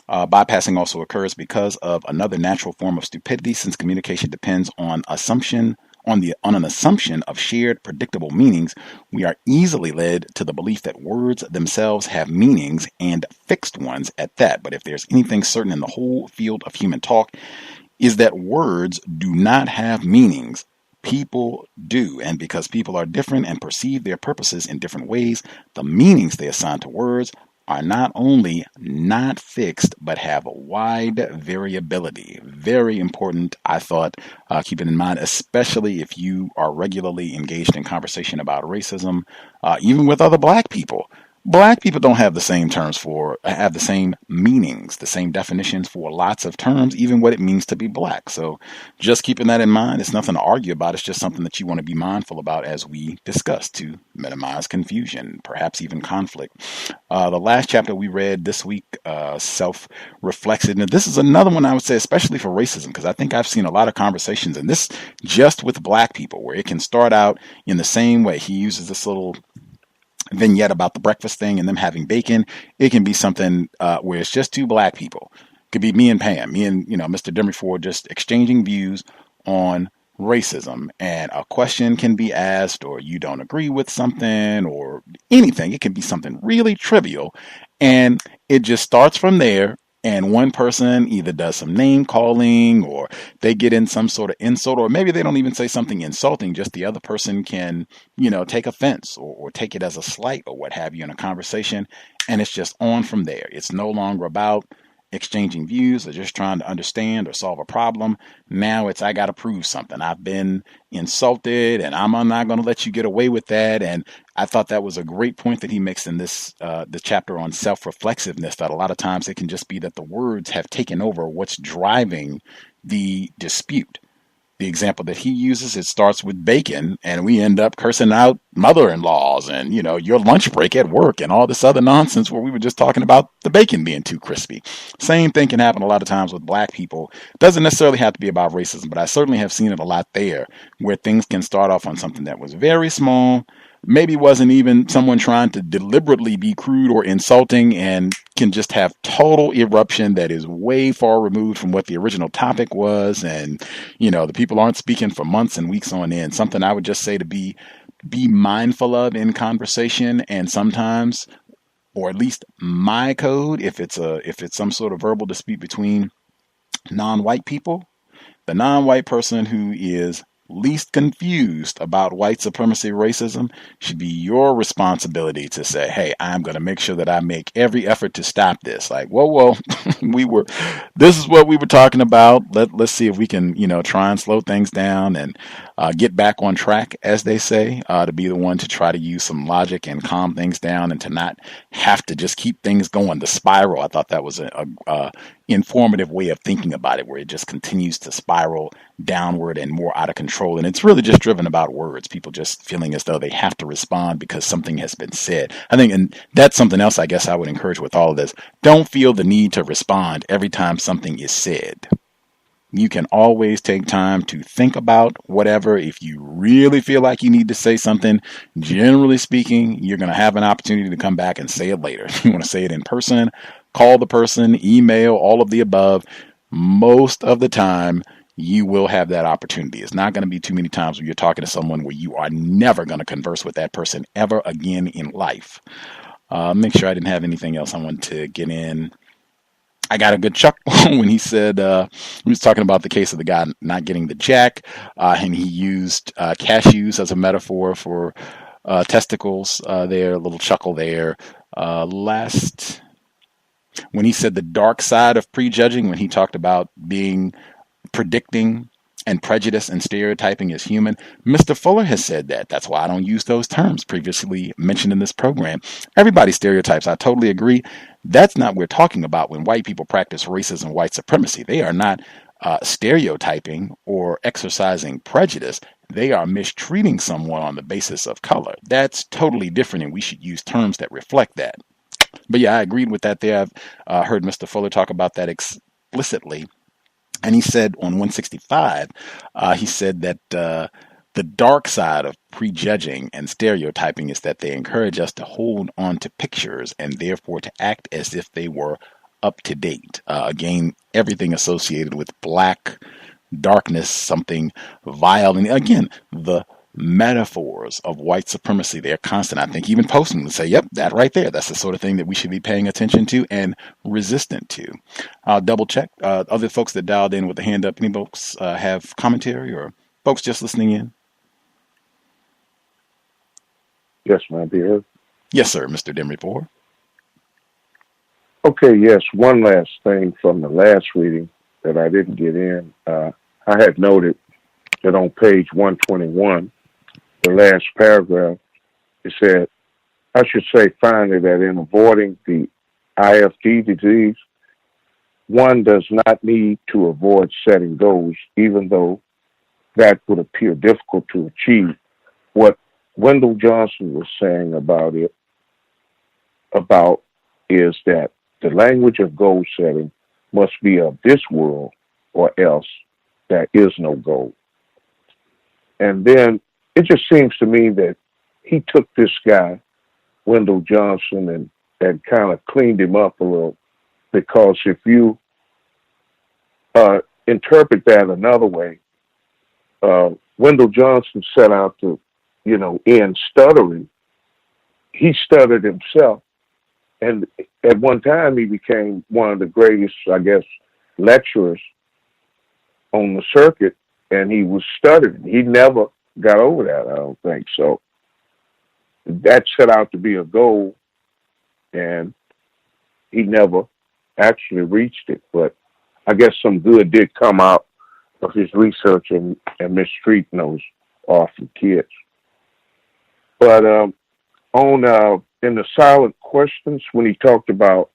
bypassing also occurs because of another natural form of stupidity, since communication depends on an assumption of shared predictable meanings. We are easily led to the belief that words themselves have meanings, and fixed ones at that. But if there's anything certain in the whole field of human talk, is that words do not have meanings. People do, and because people are different and perceive their purposes in different ways, the meanings they assign to words are not only not fixed, but have a wide variability. Very important, I thought, keep it in mind, especially if you are regularly engaged in conversation about racism, even with other black people. Black people don't have the same have the same meanings, the same definitions for lots of terms, even what it means to be black. So just keeping that in mind, it's nothing to argue about. It's just something that you want to be mindful about as we discuss, to minimize confusion, perhaps even conflict. The last chapter we read this week, self-reflexive. This is another one I would say, especially for racism, because I think I've seen a lot of conversations, and this just with black people, where it can start out in the same way. He uses this little vignette about the breakfast thing and them having bacon. It can be something where it's just two black people. It could be me and Pam, Mr. Demerford, just exchanging views on racism, and a question can be asked, or you don't agree with something, or anything. It can be something really trivial, and it just starts from there. And one person either does some name calling, or they get in some sort of insult, or maybe they don't even say something insulting. Just the other person can, take offense or take it as a slight or what have you in a conversation. And it's just on from there. It's no longer about exchanging views or just trying to understand or solve a problem. Now it's, I got to prove something. I've been insulted and I'm not going to let you get away with that. And I thought that was a great point that he makes in this, the chapter on self-reflexiveness, that a lot of times it can just be that the words have taken over what's driving the dispute. The example that he uses, it starts with bacon, and we end up cursing out mother-in-laws and, your lunch break at work and all this other nonsense where we were just talking about the bacon being too crispy. Same thing can happen a lot of times with black people. Doesn't necessarily have to be about racism, but I certainly have seen it a lot there, where things can start off on something that was very small, maybe wasn't even someone trying to deliberately be crude or insulting, and can just have total eruption that is way far removed from what the original topic was. And, the people aren't speaking for months and weeks on end. Something I would just say to be mindful of in conversation. And sometimes, or at least my code, if it's some sort of verbal dispute between non-white people, the non-white person who is least confused about white supremacy racism should be your responsibility to say, hey, I'm going to make sure that I make every effort to stop this. Like, whoa, this is what we were talking about. Let's see if we can, try and slow things down and get back on track, as they say, to be the one to try to use some logic and calm things down and to not have to just keep things going. The spiral, I thought that was a informative way of thinking about it, where it just continues to spiral downward and more out of control. And it's really just driven about words, people just feeling as though they have to respond because something has been said. I think, and that's something else I guess I would encourage with all of this. Don't feel the need to respond every time something is said. You can always take time to think about whatever. If you really feel like you need to say something, generally speaking, you're going to have an opportunity to come back and say it later. You want to say it in person, call the person, email, all of the above. Most of the time, you will have that opportunity. It's not going to be too many times when you're talking to someone where you are never going to converse with that person ever again in life. Make sure I didn't have anything else I wanted to get in. I got a good chuckle when he said, he was talking about the case of the guy not getting the jack, and he used cashews as a metaphor for testicles there, a little chuckle there. Last, when he said the dark side of prejudging, when he talked about predicting and prejudice and stereotyping is human. Mr. Fuller has said that. That's why I don't use those terms previously mentioned in this program. Everybody stereotypes. I totally agree. That's not what we're talking about when white people practice racism, white supremacy. They are not stereotyping or exercising prejudice. They are mistreating someone on the basis of color. That's totally different, and we should use terms that reflect that. But yeah, I agreed with that there. I've heard Mr. Fuller talk about that explicitly. And he said on 165, he said that the dark side of prejudging and stereotyping is that they encourage us to hold on to pictures and therefore to act as if they were up to date. Again, everything associated with black darkness, something vile. And again, the metaphors of white supremacy, they're constant. I think even Postman would say, yep, that right there, that's the sort of thing that we should be paying attention to and resistant to. I'll double check. Other folks that dialed in with the hand up, any folks have commentary, or folks just listening in? Yes, my dear. Yes, sir, Mr. Demry-Poor. Okay, yes, one last thing from the last reading that I didn't get in. I had noted that on page 121, the last paragraph, it said, I should say finally that in avoiding the Ifd disease, one does not need to avoid setting goals, even though that would appear difficult to achieve. What Wendell Johnson was saying about is that the language of goal setting must be of this world, or else there is no goal. And then it just seems to me that he took this guy, Wendell Johnson, and kind of cleaned him up a little, because if you interpret that another way, Wendell Johnson set out to, end stuttering. He stuttered himself. And at one time, he became one of the greatest, I guess, lecturers on the circuit, and he was stuttering. He never got over that, I don't think. So that set out to be a goal, and he never actually reached it. But I guess some good did come out of his research and mistreating those orphan kids. But on in the silent questions, when he talked about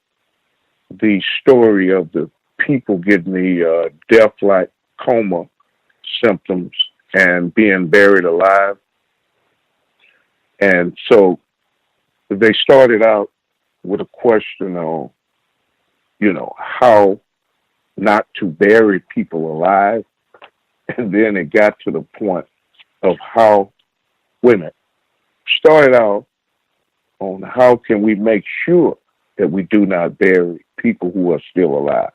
the story of the people getting the death-like coma symptoms and being buried alive, and so they started out with a question on, how not to bury people alive, and then it got to the point of how women started out on how can we make sure that we do not bury people who are still alive.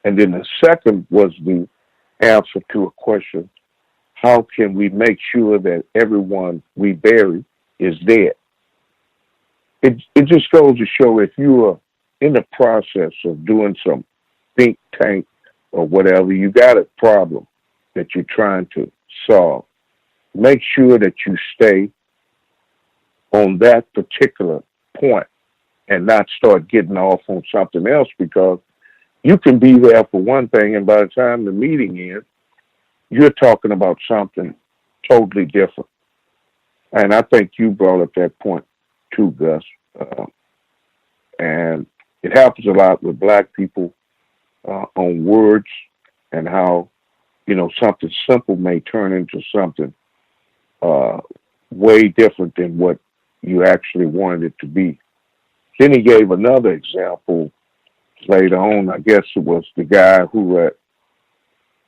And then the second was the answer to a question, how can we make sure that everyone we bury is dead? It just goes to show if you are in the process of doing some think tank or whatever, you got a problem that you're trying to solve. Make sure that you stay on that particular point and not start getting off on something else, because you can be there for one thing and by the time the meeting ends, you're talking about something totally different. And I think you brought up that point too, Gus. And it happens a lot with Black people on words and how, something simple may turn into something way different than what you actually wanted it to be. Then he gave another example later on. I guess it was the guy who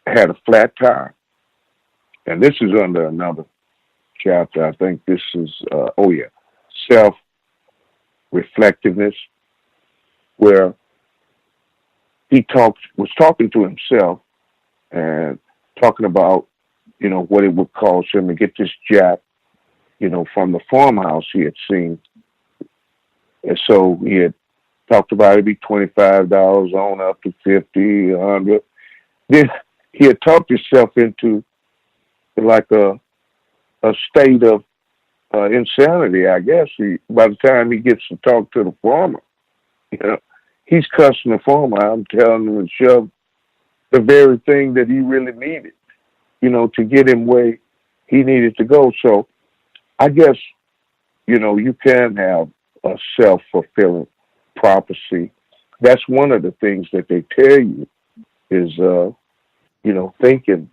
had a flat tire. And this is under another chapter. I think this is, self-reflectiveness, where he was talking to himself and talking about, what it would cost him to get this jack, from the farmhouse he had seen. And so he had talked about it'd be $25 on up to $50, $100. Then he had talked himself into like a state of insanity, I guess. By the time he gets to talk to the farmer, he's cussing the farmer out and telling him to shove the very thing that he really needed, to get him where he needed to go. So I guess, you can have a self-fulfilling prophecy. That's one of the things that they tell you is, thinking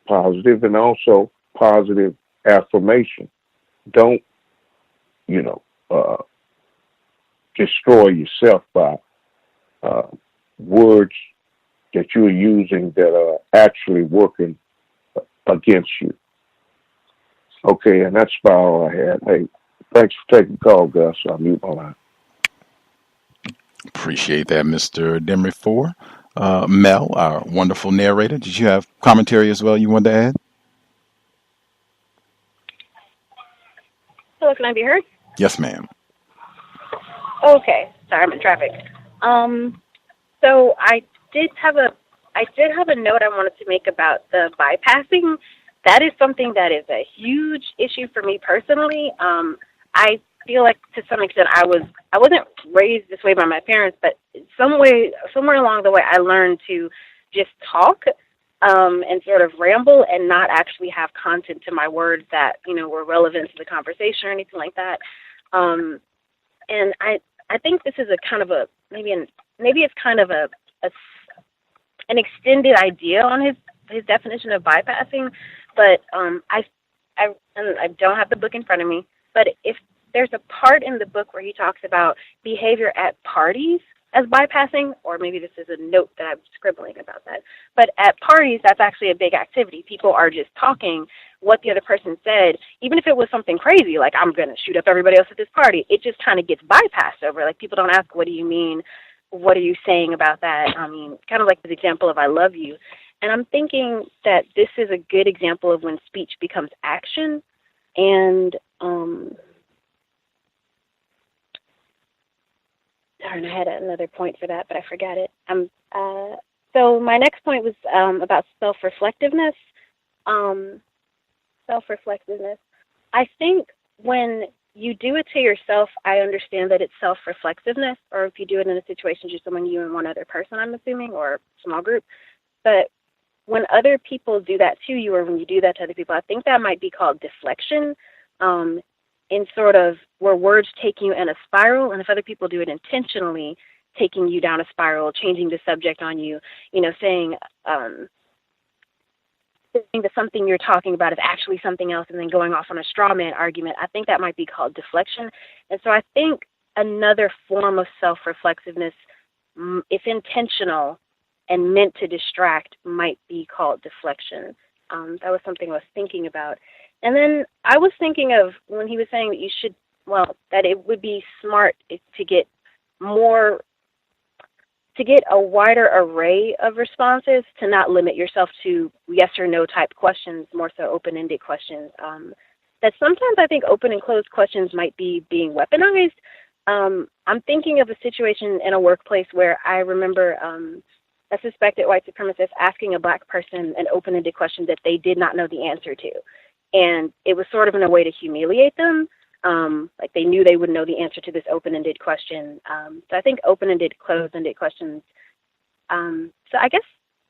positive and also positive affirmation. Don't, destroy yourself by words that you're using that are actually working against you. Okay, and that's about all I had. Hey, thanks for taking the call, Gus. I'll mute my line. Appreciate that, Mr. Demery 4. Mel, our wonderful narrator, did you have commentary as well you wanted to add? Hello, can I be heard? Yes, ma'am. Okay, sorry, I'm in traffic. So I did have a note I wanted to make about the bypassing. That is something that is a huge issue for me personally. I feel like to some extent I wasn't raised this way by my parents, but somewhere along the way I learned to just talk and sort of ramble and not actually have content to my words that were relevant to the conversation or anything like that. And I think this is a kind of a maybe it's kind of an extended idea on his definition of bypassing, but I don't have the book in front of me, but if there's a part in the book where he talks about behavior at parties as bypassing, or maybe this is a note that I'm scribbling about that, but at parties, that's actually a big activity. People are just talking what the other person said, even if it was something crazy, like I'm going to shoot up everybody else at this party. It just kind of gets bypassed over. Like people don't ask, what do you mean? What are you saying about that? I mean, kind of like the example of I love you. And I'm thinking that this is a good example of when speech becomes action. And darn, I had another point for that, but I forgot it. So my next point was about self-reflectiveness. Self-reflectiveness. I think when you do it to yourself, I understand that it's self-reflexiveness, or if you do it in a situation just among you and one other person, I'm assuming, or small group. But when other people do that to you, or when you do that to other people, I think that might be called deflection, in sort of where words take you in a spiral, and if other people do it intentionally, taking you down a spiral, changing the subject on you, saying that something you're talking about is actually something else, and then going off on a straw man argument, I think that might be called deflection. And so I think another form of self-reflexiveness, if intentional and meant to distract, might be called deflection. That was something I was thinking about. And then I was thinking of when he was saying that you should, that it would be smart to get a wider array of responses, to not limit yourself to yes or no type questions, more so open-ended questions. That sometimes I think open and closed questions might be being weaponized. I'm thinking of a situation in a workplace where I remember a suspected white supremacist asking a black person an open-ended question that they did not know the answer to. And it was sort of in a way to humiliate them. Like they knew they wouldn't know the answer to this open-ended question. So I think open-ended, closed-ended questions. So I guess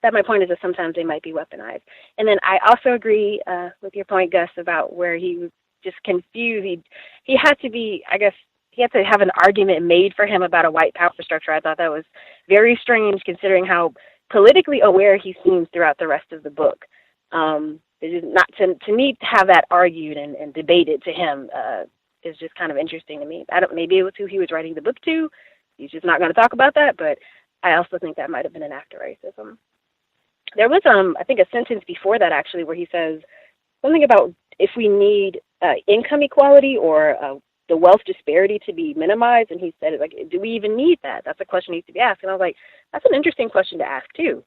that my point is that sometimes they might be weaponized. And then I also agree with your point, Gus, about where he was just confused. He had to be, I guess, he had to have an argument made for him about a white power structure. I thought that was very strange, considering how politically aware he seems throughout the rest of the book. It is not to me to have that argued and debated to him is just kind of interesting to me. Maybe it was who he was writing the book to. He's just not going to talk about that, but I also think that might have been an act of racism. There was I think a sentence before that actually where he says something about if we need income equality or the wealth disparity to be minimized, and he said, like, do we even need that? That's a question that needs to be asked. And I was like, that's an interesting question to ask too.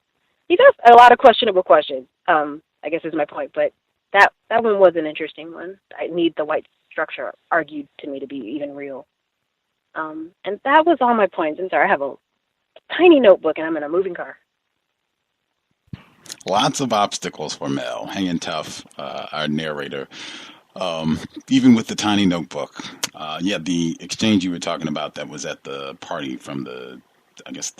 He's asked a lot of questionable questions, I guess is my point, but that one was an interesting one. I need the white structure argued to me to be even real. And that was all my points. I'm sorry, I have a tiny notebook and I'm in a moving car. Lots of obstacles for Mel. Hanging tough, our narrator. Even with the tiny notebook. The exchange you were talking about that was at the party from the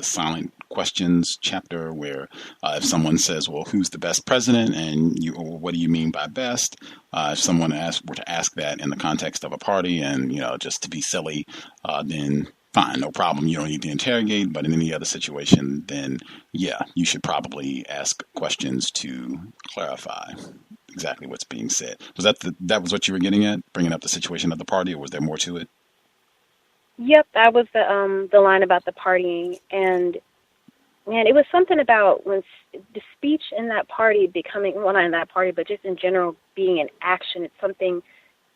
silent questions chapter, where if someone says, well, who's the best president? And what do you mean by best? If someone were to ask that in the context of a party and, just to be silly, then fine, no problem. You don't need to interrogate. But in any other situation, then, you should probably ask questions to clarify exactly what's being said. Was that was what you were getting at, bringing up the situation at the party, or was there more to it? Yep, that was the line about the partying. And man, it was something about when the speech in that party becoming, well, not in that party, but just in general being an action. It's something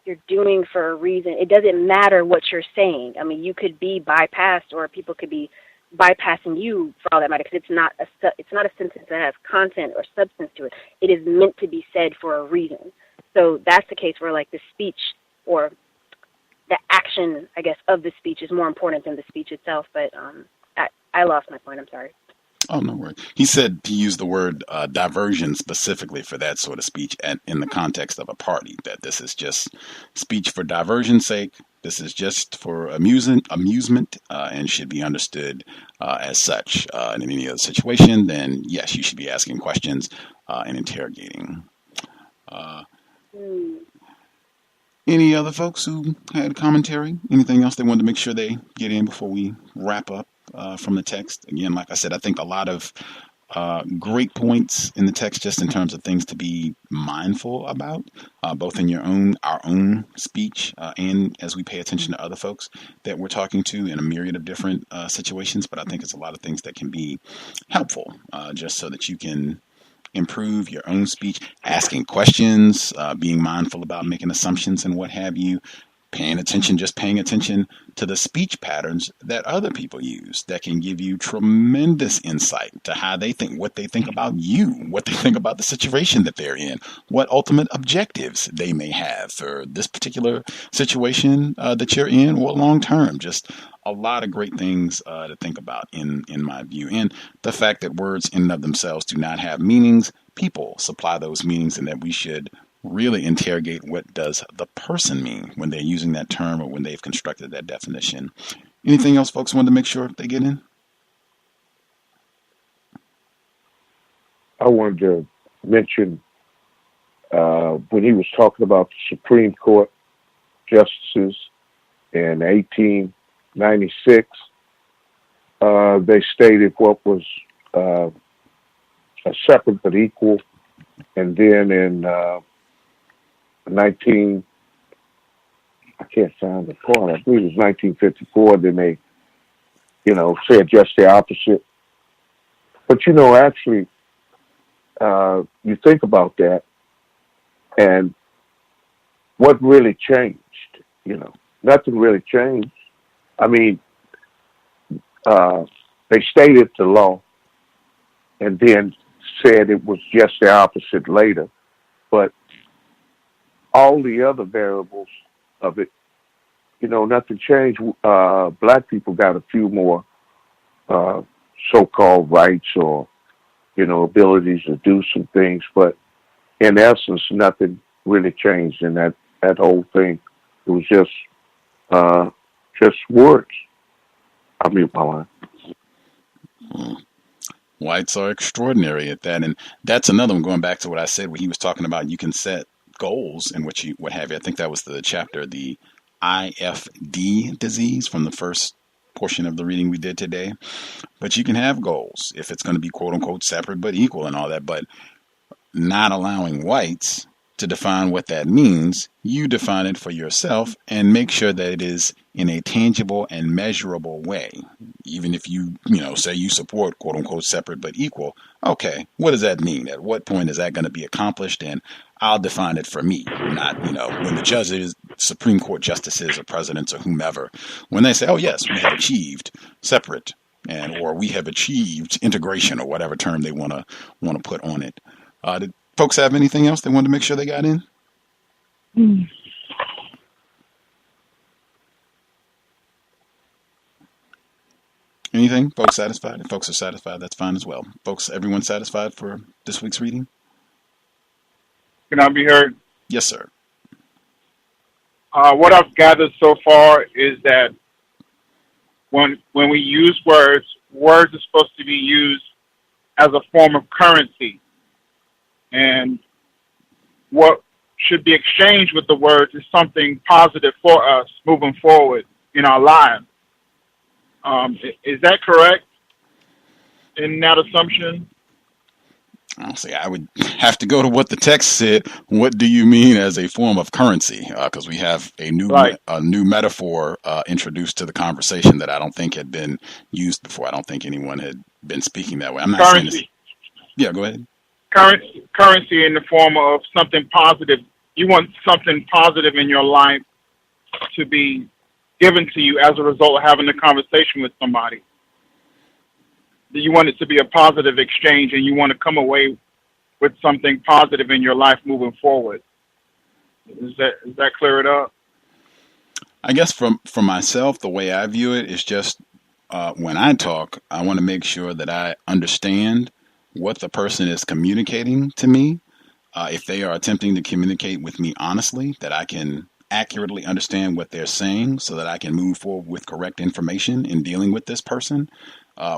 you're doing for a reason. It doesn't matter what you're saying. I mean, you could be bypassed, or people could be bypassing you for all that matter, because it's not a sentence that has content or substance to it. It is meant to be said for a reason. So that's the case where, like, the speech or the action, I guess, of the speech is more important than the speech itself. But I lost my point. I'm sorry. Oh, no worries. He said he used the word diversion specifically for that sort of speech in the context of a party, that this is just speech for diversion's sake. This is just for amusement, and should be understood as such. And in any other situation, then yes, you should be asking questions and interrogating. Any other folks who had commentary? Anything else they wanted to make sure they get in before we wrap up from the text? Again, like I said, I think a lot of great points in the text, just in terms of things to be mindful about, both in our own speech and as we pay attention to other folks that we're talking to in a myriad of different situations. But I think it's a lot of things that can be helpful, just so that you can improve your own speech, asking questions, being mindful about making assumptions and what have you, paying attention to the speech patterns that other people use that can give you tremendous insight to how they think, what they think about you, what they think about the situation that they're in, what ultimate objectives they may have for this particular situation that you're in, or long term. Just a lot of great things to think about in my view. And the fact that words in and of themselves do not have meanings, people supply those meanings, and that we should really interrogate what does the person mean when they're using that term or when they've constructed that definition. Anything else folks want to make sure they get in? I wanted to mention when he was talking about the Supreme Court justices in 1896, they stated what was a separate but equal, and then in I can't find the part, I believe it was 1954, then they, said just the opposite. But, actually, you think about that, and what really changed? Nothing really changed. I mean, they stated the law and then said it was just the opposite later. But all the other variables of it, nothing changed. Black people got a few more so-called rights or, abilities to do some things. But in essence, nothing really changed in that whole thing. It was just words. I mute my line. Whites are extraordinary at that, and that's another one. Going back to what I said, when he was talking about you can set goals in which you what have you. I think that was the chapter, the Ifd disease, from the first portion of the reading we did today. But you can have goals if it's going to be quote unquote separate but equal and all that, but not allowing whites to define what that means. You define it for yourself and make sure that it is in a tangible and measurable way. Even if you say you support quote unquote separate but equal, okay, what does that mean? At what point is that going to be accomplished? And I'll define it for me, not, when the judges, Supreme Court justices or presidents or whomever, when they say, oh yes, we have achieved separate or we have achieved integration or whatever term they want to put on it. Did folks have anything else they wanted to make sure they got in? Anything? Folks satisfied? If folks are satisfied, that's fine as well. Folks, everyone satisfied for this week's reading? Can I be heard? Yes, sir. What I've gathered so far is that when we use words are supposed to be used as a form of currency. And what should be exchanged with the words is something positive for us moving forward in our lives. Is that correct in that assumption? I'll say I would have to go to what the text said. What do you mean as a form of currency? Because we have a new metaphor introduced to the conversation that I don't think had been used before. I don't think anyone had been speaking that way. I'm not saying this. Yeah, go ahead. Currency in the form of something positive. You want something positive in your life to be given to you as a result of having a conversation with somebody. You want it to be a positive exchange, and you want to come away with something positive in your life moving forward. Is that clear it up? I guess for myself, the way I view it is just when I talk, I want to make sure that I understand what the person is communicating to me. If they are attempting to communicate with me honestly, that I can accurately understand what they're saying so that I can move forward with correct information in dealing with this person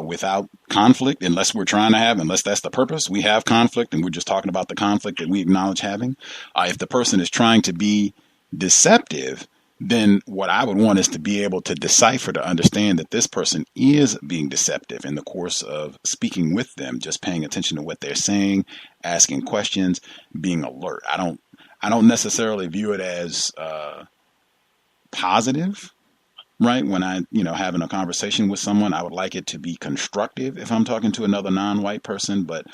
without conflict, unless that's the purpose. We have conflict and we're just talking about the conflict that we acknowledge having. If the person is trying to be deceptive, then what I would want is to be able to decipher, to understand that this person is being deceptive in the course of speaking with them, just paying attention to what they're saying, asking questions, being alert. I don't necessarily view it as positive, right? When I, having a conversation with someone, I would like it to be constructive if I'm talking to another non-white person, but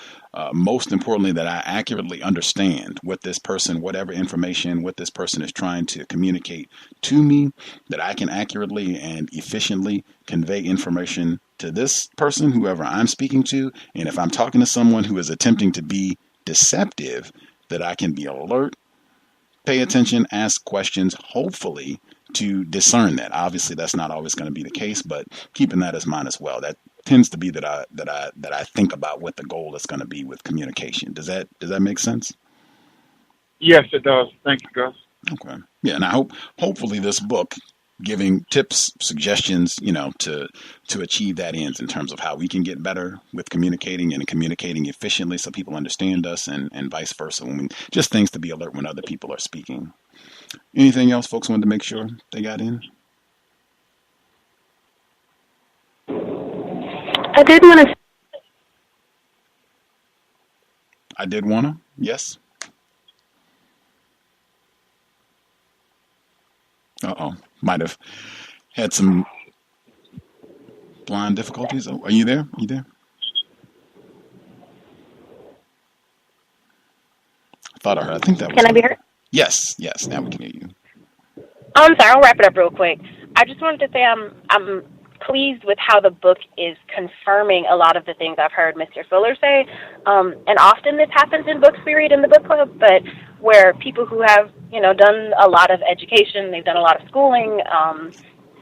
most importantly, that I accurately understand what this person, whatever information, what this person is trying to communicate to me, that I can accurately and efficiently convey information to this person, whoever I'm speaking to. And if I'm talking to someone who is attempting to be deceptive, that I can be alert, pay attention, ask questions, hopefully to discern that. Obviously, that's not always going to be the case, but keeping that as mine as well. That tends to be that I think about what the goal is going to be with communication. Does that make sense? Yes, it does. Thank you, Gus. Okay. Yeah, and hopefully this book giving tips, suggestions, to achieve that ends in terms of how we can get better with communicating and communicating efficiently so people understand us and vice versa. Just things to be alert when other people are speaking. Anything else folks wanted to make sure they got in? I did want to. Yes. Uh-oh. Might have had some blind difficulties. Oh, are you there? I think that was. Can I be heard? Yes, now we can hear you. I'm sorry, I'll wrap it up real quick. I just wanted to say I'm pleased with how the book is confirming a lot of the things I've heard Mr. Fuller say. And often this happens in books we read in the book club, but where people who have, done a lot of education, they've done a lot of schooling,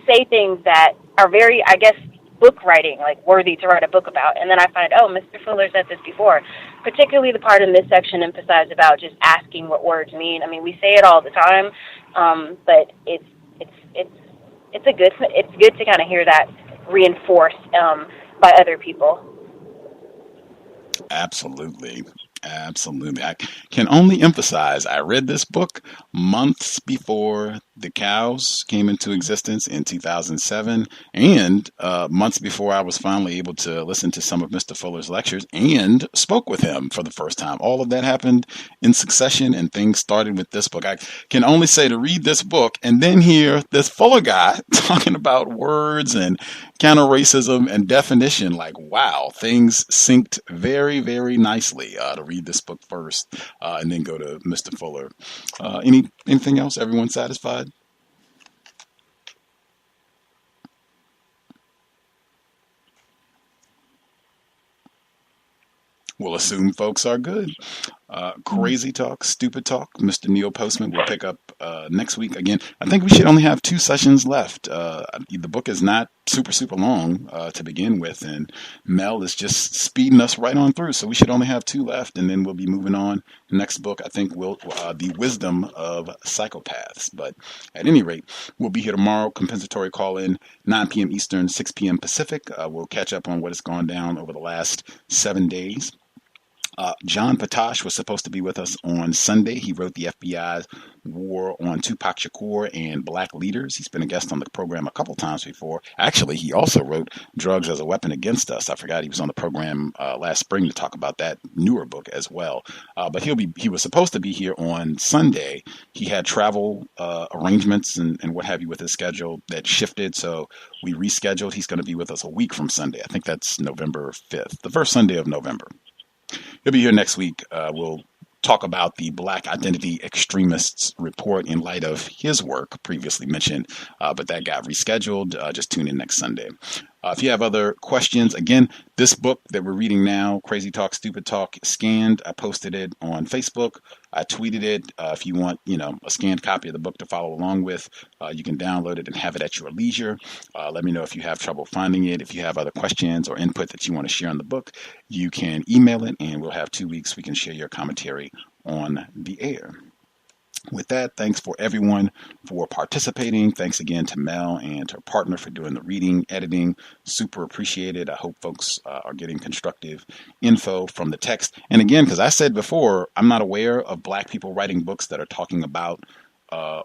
say things that are very, I guess, book writing, like worthy to write a book about. And then I find, Mr. Fuller said this before, particularly the part in this section emphasized about just asking what words mean. I mean, we say it all the time, but it's good to kind of hear that reinforced by other people. Absolutely. I can only emphasize, I read this book months before the C.O.W.S came into existence in 2007, and months before I was finally able to listen to some of Mr. Fuller's lectures and spoke with him for the first time. All of that happened in succession, and things started with this book. I can only say to read this book and then hear this Fuller guy talking about words and counter-racism and definition, like, wow, things synced very, very nicely to read this book first and then go to Mr. Fuller. Anything else? Everyone satisfied? We'll assume folks are good. Crazy talk, stupid talk. Mr. Neil Postman will pick up next week. Again, I think we should only have 2 sessions left. The book is not super long to begin with, and Mel is just speeding us right on through. So we should only have 2 left, and then we'll be moving on. Next book, I think, will The Wisdom of Psychopaths. But at any rate, we'll be here tomorrow. Compensatory call-in, 9 p.m. Eastern, 6 p.m. Pacific. We'll catch up on what has gone down over the last 7 days. John Patash was supposed to be with us on Sunday. He wrote the FBI's war on Tupac Shakur and black leaders. He's been a guest on the program a couple times before. Actually, he also wrote Drugs as a Weapon Against Us. I forgot he was on the program last spring to talk about that newer book as well. But he was supposed to be here on Sunday. He had travel arrangements and what have you with his schedule that shifted, so we rescheduled. He's going to be with us a week from Sunday. I think that's November 5th, the first Sunday of November. He'll be here next week. We'll talk about the Black Identity Extremists report in light of his work previously mentioned, but that got rescheduled. Just tune in next Sunday. If you have other questions, again, this book that we're reading now, Crazy Talk, Stupid Talk, scanned. I posted it on Facebook. I tweeted it. If you want, a scanned copy of the book to follow along with, you can download it and have it at your leisure. Let me know if you have trouble finding it. If you have other questions or input that you want to share on the book, you can email it, and we'll have 2 weeks. We can share your commentary on the air. With that, thanks for everyone for participating. Thanks again to Mel and her partner for doing the reading, editing. Super appreciated. I hope folks are getting constructive info from the text. And again, because I said before, I'm not aware of black people writing books that are talking about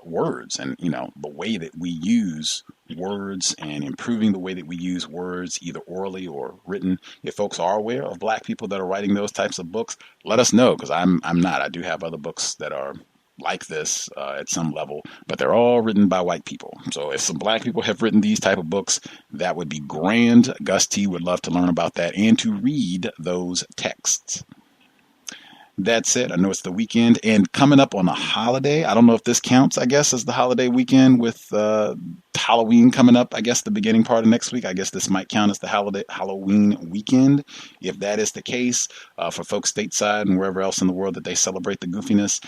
words and, the way that we use words and improving the way that we use words, either orally or written. If folks are aware of black people that are writing those types of books, let us know, because I'm not. I do have other books that are like this at some level, but they're all written by white people. So if some black people have written these type of books, that would be grand. Gus T would love to learn about that and to read those texts. That's it. I know it's the weekend and coming up on a holiday. I don't know if this counts, I guess, as the holiday weekend with Halloween coming up, I guess, the beginning part of next week. I guess this might count as the Halloween weekend. If that is the case, for folks stateside and wherever else in the world that they celebrate the goofiness,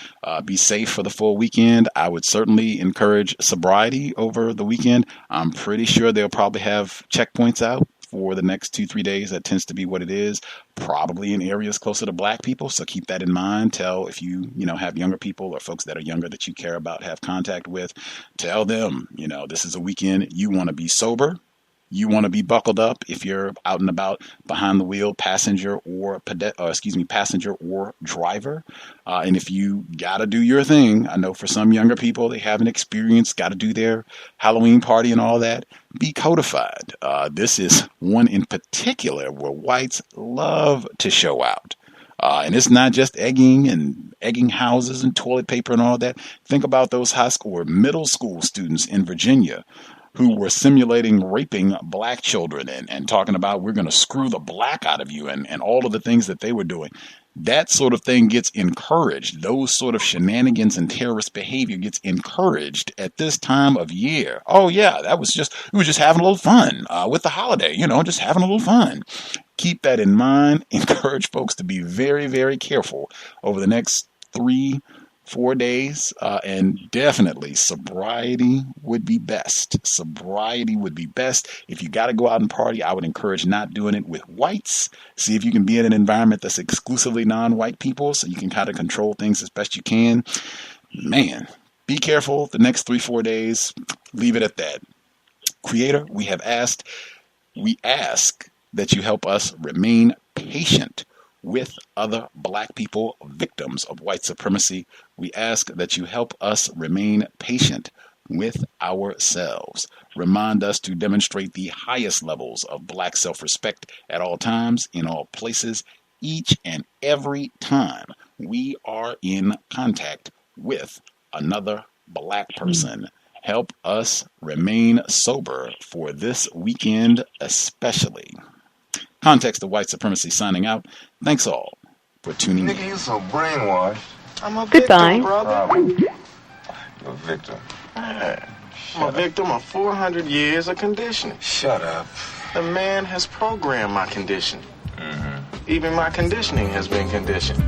be safe for the full weekend. I would certainly encourage sobriety over the weekend. I'm pretty sure they'll probably have checkpoints out for the next 2-3 days. That tends to be what it is, probably in areas closer to black people. So keep that in mind. Tell if you have younger people or folks that are younger that you care about, have contact with, tell them, this is a weekend. You want to be sober. You want to be buckled up if you're out and about behind the wheel, passenger or driver. And if you got to do your thing, I know for some younger people, they haven't experienced, got to do their Halloween party and all that, be codified. This is one in particular where whites love to show out. And it's not just egging houses and toilet paper and all that. Think about those high school or middle school students in Virginia who were simulating raping black children and talking about we're going to screw the black out of you and all of the things that they were doing. That sort of thing gets encouraged. Those sort of shenanigans and terrorist behavior gets encouraged at this time of year. Oh yeah, we were just having a little fun with the holiday, just having a little fun. Keep that in mind. Encourage folks to be very, very careful over the next 3-4 days, and definitely sobriety would be best. Sobriety would be best. If you got to go out and party, I would encourage not doing it with whites. See if you can be in an environment that's exclusively non-white people so you can kind of control things as best you can. Man, be careful the next 3-4 days. Leave it at that. Creator, we ask that you help us remain patient with other black people, victims of white supremacy. We ask that you help us remain patient with ourselves. Remind us to demonstrate the highest levels of black self-respect at all times, in all places, each and every time we are in contact with another black person. Help us remain sober for this weekend especially. Context of White Supremacy signing out. Thanks all for tuning in. Nigga, you so brainwashed. I'm a Goodbye. victim, brother. You're a victim. Man, I'm a victim of 400 years of conditioning. Shut up. The man has programmed my conditioning. Even my conditioning has been conditioned.